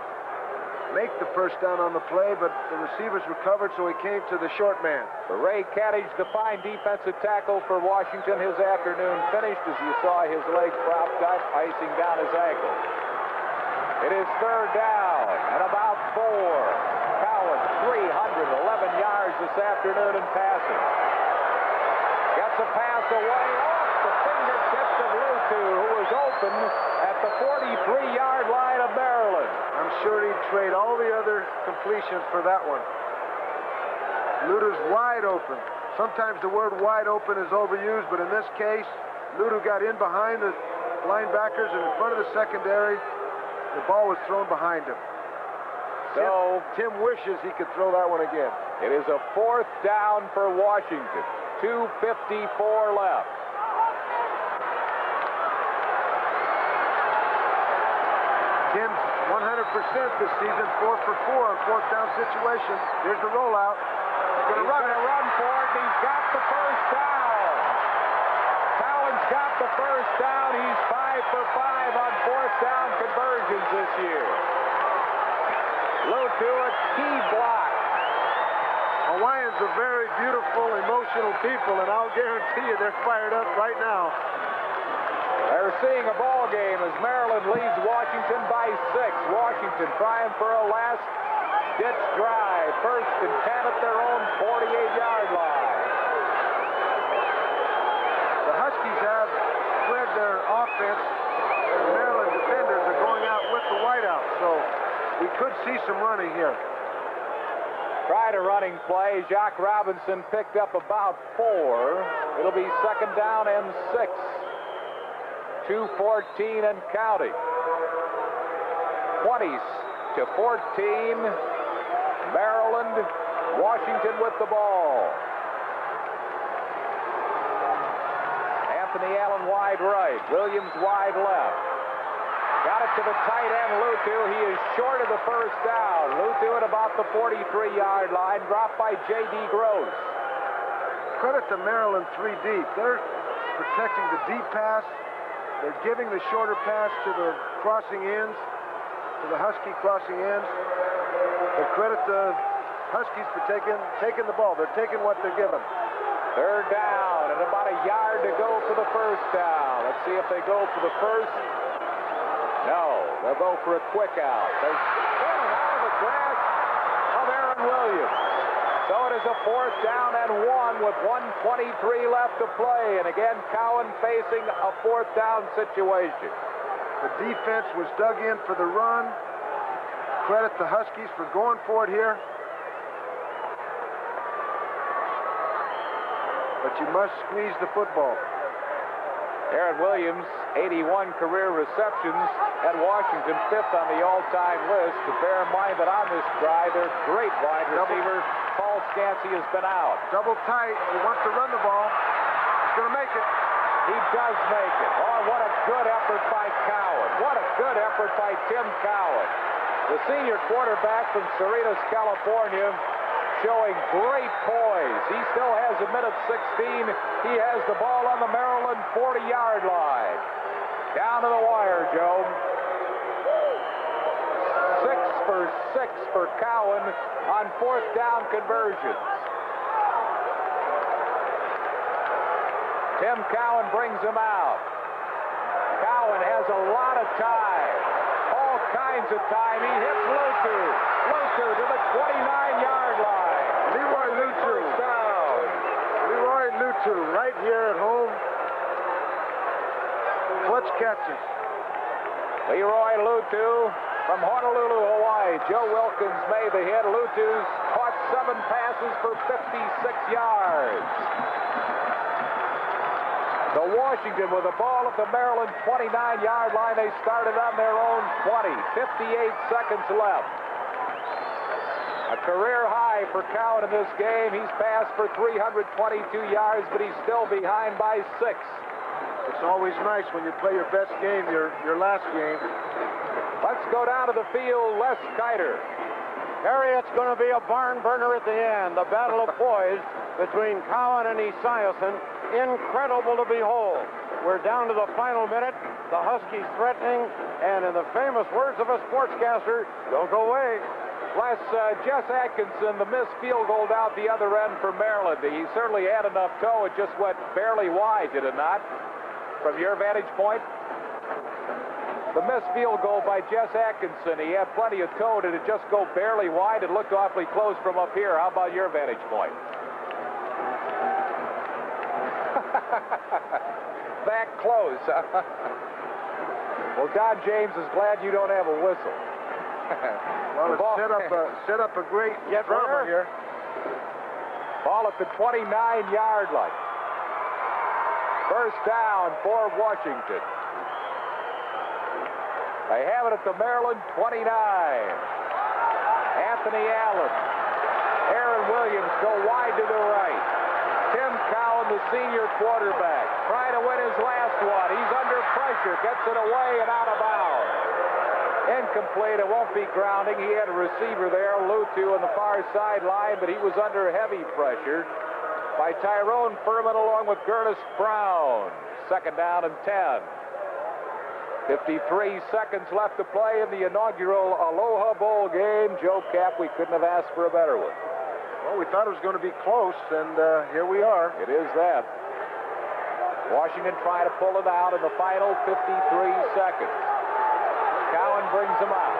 make the first down on the play, but the receivers recovered, so he came to the short man. Ray Caddage, the fine defensive tackle for Washington. His afternoon finished as you saw his leg propped up, icing down his ankle. It is third down and about 4. Cowan, 311 yards this afternoon in passing. Gets a pass away off the fingertips of Lutu, who was open at the 43-yard line of Maryland. I'm sure he'd trade all the other completions for that one. Lutu's wide open. Sometimes the word wide open is overused, but in this case, Lutu got in behind the linebackers and in front of the secondary. The ball was thrown behind him. So Tim wishes he could throw that one again. It is a 4th down for Washington. 2:54 left. Tim's 100% this season, 4 for 4 on 4th down situation. Here's the rollout. He's going to run for it, and he's got the first down. Cowan's got the first down. He's 5 for 5 on 4th down conversions this year. Lutu, a key block. Hawaiians are very beautiful, emotional people, and I'll guarantee you they're fired up right now. They're seeing a ball game as Maryland leads Washington by 6. Washington trying for a last-ditch drive. 1st and 10 at their own 48-yard line. The Huskies have spread their offense, and the Maryland defenders are going out with the whiteout, so we could see some running here. Tried a running play. Jacques Robinson picked up about 4. It'll be 2nd down and 6. 2:14 and counting. 20-14. Maryland, Washington with the ball. Anthony Allen wide right. Williams wide left. Got it to the tight end, Lutu. He is short of the first down. Lutu at about the 43-yard line. Dropped by J.D. Gross. Credit to Maryland 3 deep. They're protecting the deep pass. They're giving the shorter pass to the crossing ends, to the Husky crossing ends. But credit to Huskies for taking the ball. They're taking what they're given. 3rd down and about a yard to go for the first down. Let's see if they go for the first. No, they'll go for a quick out. They're pulling out of the grasp of Aaron Williams. So it is a 4th down and 1 with 1:23 left to play. And again, Cowan facing a 4th down situation. The defense was dug in for the run. Credit the Huskies for going for it here. But you must squeeze the football. Aaron Williams, 81 career receptions, and Washington 5th on the all-time list. But bear in mind that on this drive, their great wide receiver, Paul Scansey, has been out. Double tight. He wants to run the ball. He's going to make it. He does make it. Oh, what a good effort by Cowan. What a good effort by Tim Cowan. The senior quarterback from Cerritos, California, showing great poise. He still has a minute 16. He has the ball on the Maryland 40-yard line. Down to the wire, Joe. 6 for 6 for Cowan on 4th down conversions. Tim Cowan brings him out. Cowan has a lot of time. All kinds of time. He hits Lutu. Lutu to the 29-yard line. Leroy Lutu. Down. Leroy Lutu right here at home. Clutch catches. Leroy Lutu from Honolulu, Hawaii. Joe Wilkins made the hit. Lutu's caught 7 passes for 56 yards. So Washington with the ball at the Maryland 29-yard line. They started on their own 20. 58 seconds left. A career high for Cowan in this game. He's passed for 322 yards, but he's still behind by 6. It's always nice when you play your best game, your last game. Let's go down to the field. Les Kiter. Harry, it's going to be a barn burner at the end. The battle of poise between Cowan and Esiason. incredible to behold. We're down to the final minute. The Huskies threatening, and in the famous words of a sportscaster, don't go away. Les, Jess Atkinson, the missed field goal down the other end for Maryland. He certainly had enough toe. It just went barely wide, did it not? From your vantage point? The missed field goal by Jess Atkinson. He had plenty of toe. Did it just go barely wide? It looked awfully close from up here. How about your vantage point? That close. Well, Don James is glad you don't have a whistle. Well, it's set up a great drama here. Ball at the 29-yard line. First down for Washington. They have it at the Maryland 29. Anthony Allen. Aaron Williams go wide to the right. Tim Cowan, the senior quarterback, trying to win his last one. He's under pressure, gets it away and out of bounds. Incomplete. It won't be grounding. He had a receiver there, Lutu, on the far sideline, but he was under heavy pressure by Tyrone Furman along with Curtis Brown. Second down and 10. 53 seconds left to play in the inaugural Aloha Bowl game. Joe Cap, we couldn't have asked for a better one. Well, we thought it was going to be close, and here we are. It is that. Washington trying to pull it out in the final 53 seconds. Cowan brings him out.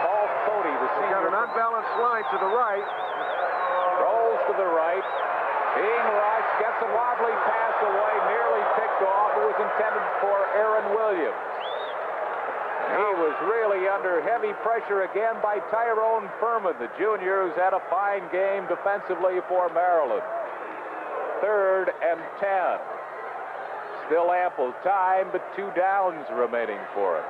Paul Cody, the senior. Got an unbalanced line to the right. Rolls to the right. Being rushed, gets a wobbly pass away, nearly picked off. It was intended for Aaron Williams. He was really under heavy pressure again by Tyrone Furman, the junior, who's had a fine game defensively for Maryland. Third and 10. Still ample time, but 2 downs remaining for him.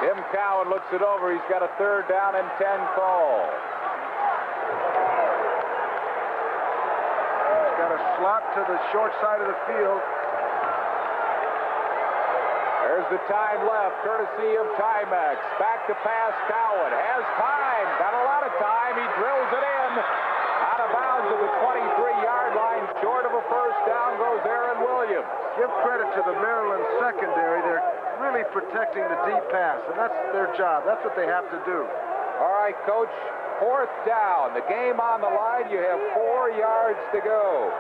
Tim Cowan looks it over. He's got a 3rd down and 10 call. He's got a slot to the short side of the field. There's the time left, courtesy of Timex. Back to pass, Cowan has time, got a lot of time. He drills it in. Out of bounds at the 23-yard line. Short of a first down goes Aaron Williams. Give credit to the Maryland secondary. They're really protecting the deep pass, and that's their job. That's what they have to do. All right, Coach, 4th down. The game on the line. You have 4 yards to go.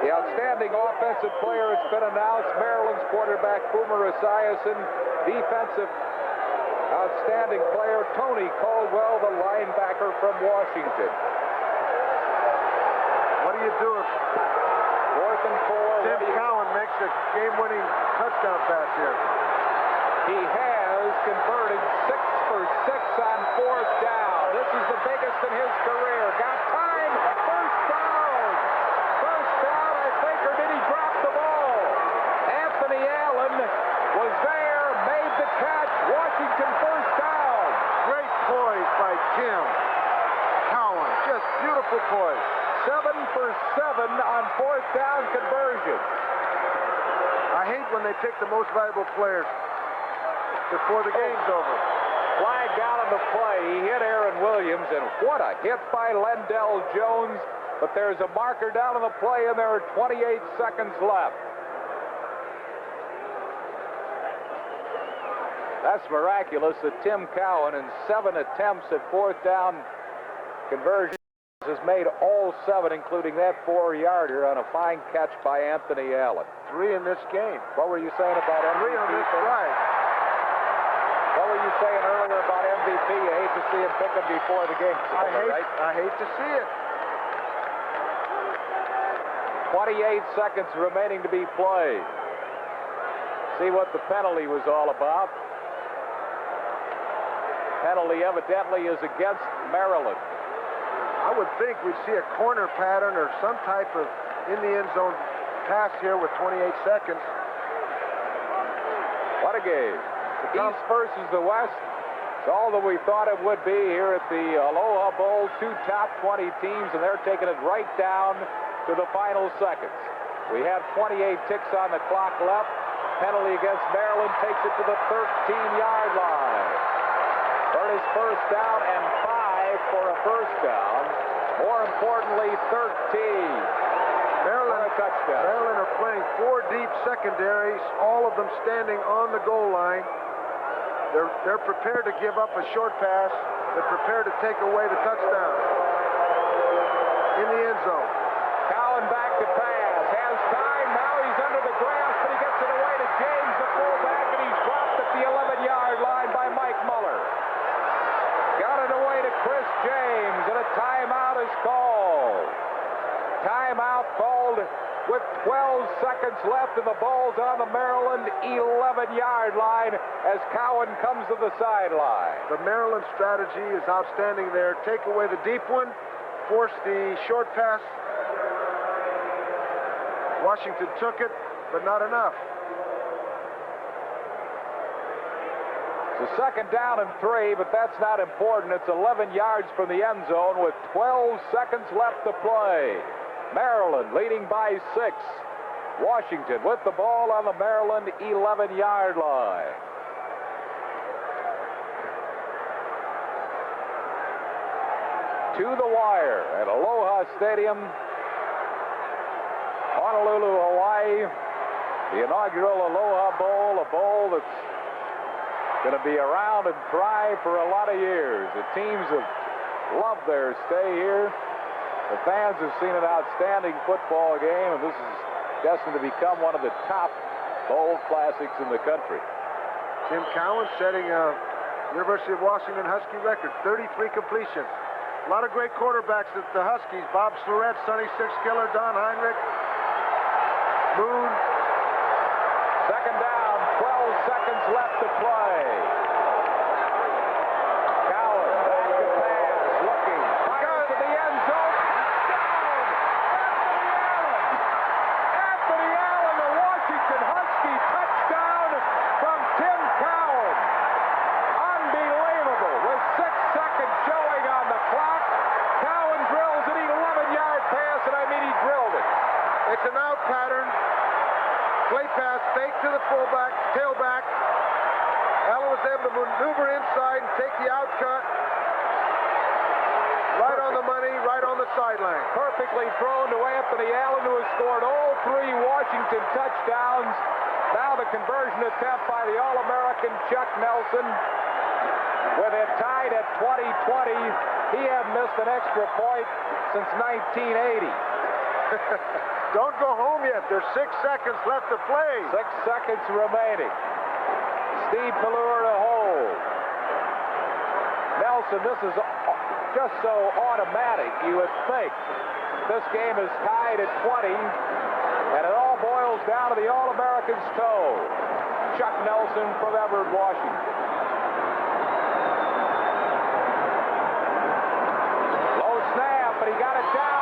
The outstanding offensive player has been announced, Maryland's quarterback, Boomer Esiason. Defensive outstanding player, Tony Caldwell, the linebacker from Washington. What do you do if 4th and 4? Tim Cowan makes a game-winning touchdown pass here? He has converted 6 for 6 on 4th down. This is the biggest in his career. Got time, first down. First down, I think, or did he drop the ball? Anthony Allen was there, made the catch. Washington first down. Great poise by Tim Cowan. Just beautiful poise. 7 for 7 on 4th down conversion. I hate when they pick the most valuable players before the game's over. Flag down on the play. He hit Aaron Williams, and what a hit by Lendell Jones. But there's a marker down on the play, and there are 28 seconds left. That's miraculous that Tim Cowan, in 7 attempts at 4th down conversion, has made all 7, including that 4-yarder on a fine catch by Anthony Allen. 3 in this game. What were you saying about MVP? 3 on this drive. What were you saying earlier about MVP? You hate to see him pick him before the game's over, right? I hate to see it. 28 seconds remaining to be played. See what the penalty was all about. Penalty evidently is against Maryland. I would think we'd see a corner pattern or some type of in-the-end zone pass here with 28 seconds. What a game. East versus the West. It's all that we thought it would be here at the Aloha Bowl. 2 top 20 teams, and they're taking it right down to the final seconds. We have 28 ticks on the clock left. penalty against Maryland takes it to the 13-yard line. Earned his first down and 5 for a first down. More importantly, 13. Maryland, a touchdown. Maryland are playing 4 deep secondaries, all of them standing on the goal line. They're prepared to give up a short pass. They're prepared to take away the touchdown in the end zone. Cowan back to pass. Has time. Now he's under the grass, but he gets it away to James, the fullback, and he's dropped at the 11-yard line by Mike Muller. Got it away to Chris James, and a timeout is called. Timeout called with 12 seconds left, and the ball's on the Maryland 11-yard line as Cowan comes to the sideline. The Maryland strategy is outstanding there. Take away the deep one, force the short pass. Washington took it, but not enough. It's a second down and 3, but that's not important. It's 11 yards from the end zone with 12 seconds left to play. Maryland leading by 6. Washington with the ball on the Maryland 11-yard line. To the wire at Aloha Stadium, Honolulu, Hawaii. The inaugural Aloha Bowl, a bowl that's going to be around and thrive for a lot of years. The teams have loved their stay here. The fans have seen an outstanding football game, and this is destined to become one of the top bowl classics in the country. Tim Cowan setting a University of Washington Husky record, 33 completions. A lot of great quarterbacks at the Huskies. Bob Surratt, Sonny Sixkiller, Don Heinrich, Moon. Second down, 12 seconds left to play. Cowan back to pass, looking, fires to the end zone. Anthony Allen, the Washington Husky touchdown from Tim Cowan. Unbelievable. With 6 seconds showing on the clock, Cowan drills an 11-yard pass, and I mean he drilled it. It's an out pattern. Play pass, fake to the fullback, tailback. Allen was able to maneuver inside and take the out cut. Right on the money, right on the sideline. Perfectly thrown to Anthony Allen, who has scored all 3 Washington touchdowns. Now the conversion attempt by the All-American Chuck Nelson. With it tied at 20-20, he hadn't missed an extra point since 1980. Don't go home yet. There's 6 seconds left to play. 6 seconds remaining. Steve Pelluer to hold. Nelson, this is just so automatic, you would think. This game is tied at 20, and it all boils down to the All-American's toe. Chuck Nelson from Everett, Washington. Low snap, but he got it down.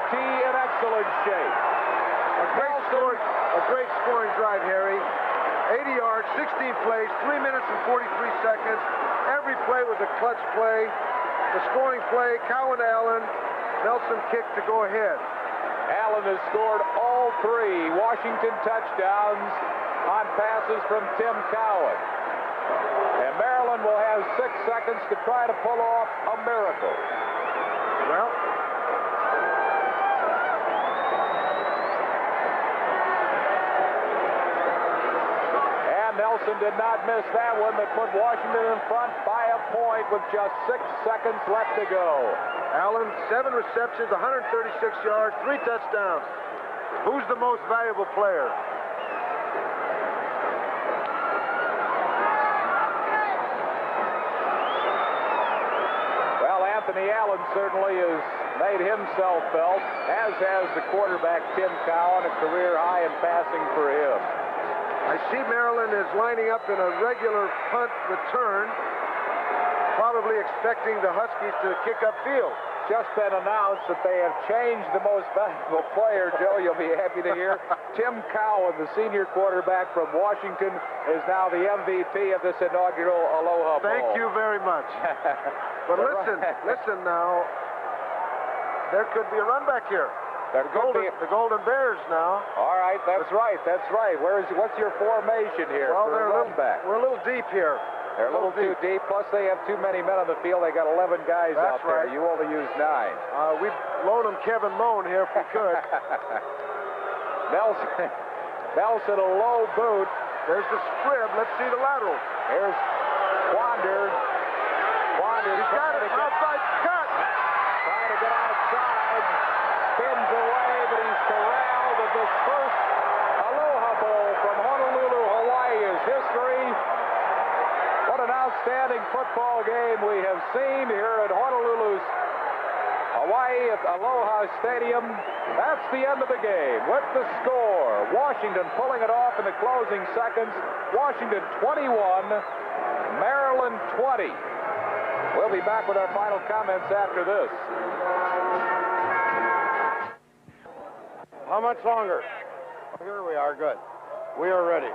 In excellent shape. A great scoring drive, Harry. 80 yards, 16 plays, 3 minutes and 43 seconds. Every play was a clutch play. The scoring play, Cowan Allen, Nelson kicked to go ahead. Allen has scored all 3 Washington touchdowns on passes from Tim Cowan. And Maryland will have 6 seconds to try to pull off a miracle. Well, Nelson did not miss that one, but put Washington in front by a point with just 6 seconds left to go. Allen, 7 receptions, 136 yards, 3 touchdowns. Who's the most valuable player? Well, Anthony Allen certainly has made himself felt, as has the quarterback Tim Cowan, a career high in passing for him. I see Maryland is lining up in a regular punt return. probably expecting the Huskies to kick upfield. Just been announced that they have changed the most valuable player. Joe, you'll be happy to hear. Tim Cowan, the senior quarterback from Washington, is now the MVP of this inaugural Aloha Bowl. Thank you very much. But listen now. There could be a run back here. The Golden Bears now. All right, that's right. What's your formation here? Well, we're a little deep here. They're a little too deep. Plus, they have too many men on the field. They got 11 guys out there. Right. You only use 9. We'd loan them Kevin Moan here if we could. Nelson, a low boot. There's the squib. Let's see the lateral. Here's Wander. He's got it. Outside cut. Trying to get outside. Spins away, but he's corralled at this first Aloha Bowl from Honolulu, Hawaii is history. What an outstanding football game we have seen here at Honolulu's Hawaii at Aloha Stadium. That's the end of the game with the score. Washington pulling it off in the closing seconds. Washington 21, Maryland 20. We'll be back with our final comments after this. How much longer? Here we are. Good. We are ready.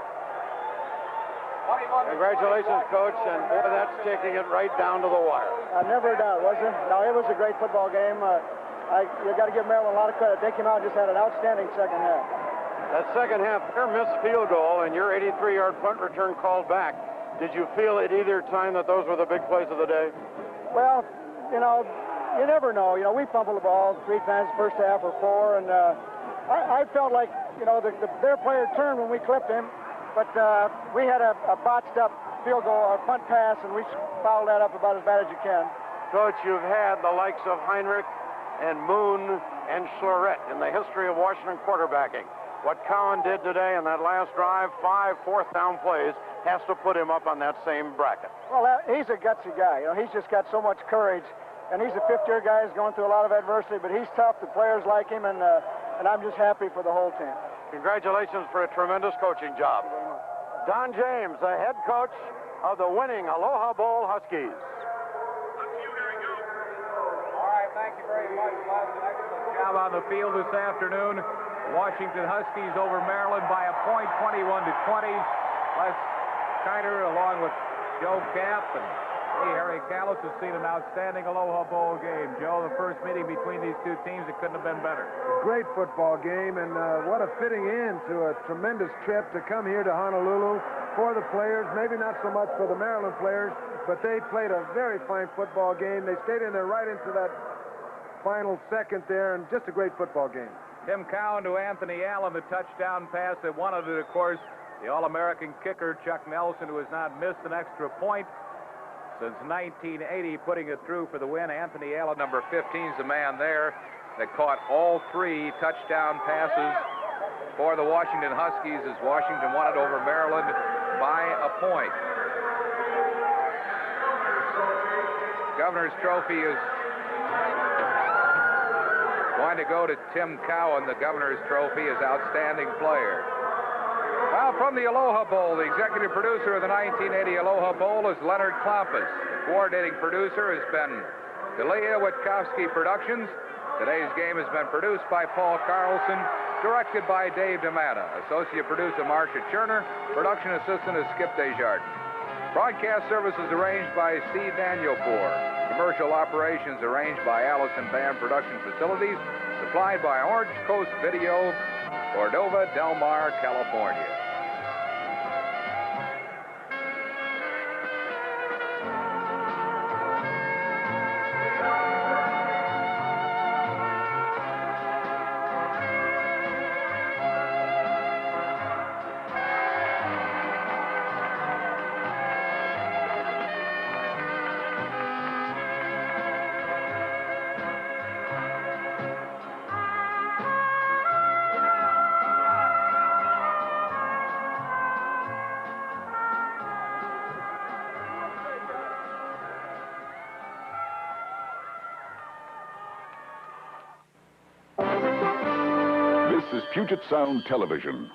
Congratulations, Coach, and boy, that's taking it right down to the wire. Never a doubt, was it? No, it was a great football game. You got to give Maryland a lot of credit. They came out and just had an outstanding second half. That second half, their missed field goal and your 83-yard punt return called back. Did you feel at either time that those were the big plays of the day? Well, you never know. We fumbled the ball 3 times first half or 4, and I felt like, their player turned when we clipped him, but we had a botched-up field goal or punt pass, and we fouled that up about as bad as you can. Coach, you've had the likes of Heinrich and Moon and Schlorett in the history of Washington quarterbacking. What Cowan did today in that last drive, 5 fourth-down plays, has to put him up on that same bracket. Well, he's a gutsy guy. He's just got so much courage, and he's a fifth-year guy. He's going through a lot of adversity, but he's tough. The players like him, and I'm just happy for the whole team. Congratulations for a tremendous coaching job. Don James, the head coach of the winning Aloha Bowl Huskies. All right, thank you very much, Les. An excellent job on the field this afternoon. Washington Huskies over Maryland by a point, 21-20. Les Kiter, along with Joe Kapp and Harry Callis, has seen an outstanding Aloha Bowl game. Joe, the first meeting between these two teams, it couldn't have been better. Great football game, and what a fitting end to a tremendous trip to come here to Honolulu for the players. Maybe not so much for the Maryland players, but they played a very fine football game. They stayed in there right into that final second there, and just a great football game. Tim Cowan to Anthony Allen, the touchdown pass that wanted it, of course, the All-American kicker, Chuck Nelson, who has not missed an extra point since 1980, putting it through for the win. Anthony Allen, number 15, is the man there that caught all 3 touchdown passes for the Washington Huskies as Washington won it over Maryland by a point. Governor's Trophy is going to go to Tim Cowan, the Governor's Trophy, as outstanding player. Well, from the Aloha Bowl, the executive producer of the 1980 Aloha Bowl is Leonard Klampus. The coordinating producer has been Delia Witkowski Productions. Today's game has been produced by Paul Carlson, directed by Dave DeMatta. Associate producer Marcia Cherner. Production assistant is Skip Desjardins. Broadcast services arranged by Steve Danielpour. Commercial operations arranged by Allison Band Production Facilities. Supplied by Orange Coast Video, Cordova Del Mar, California. This is Puget Sound Television.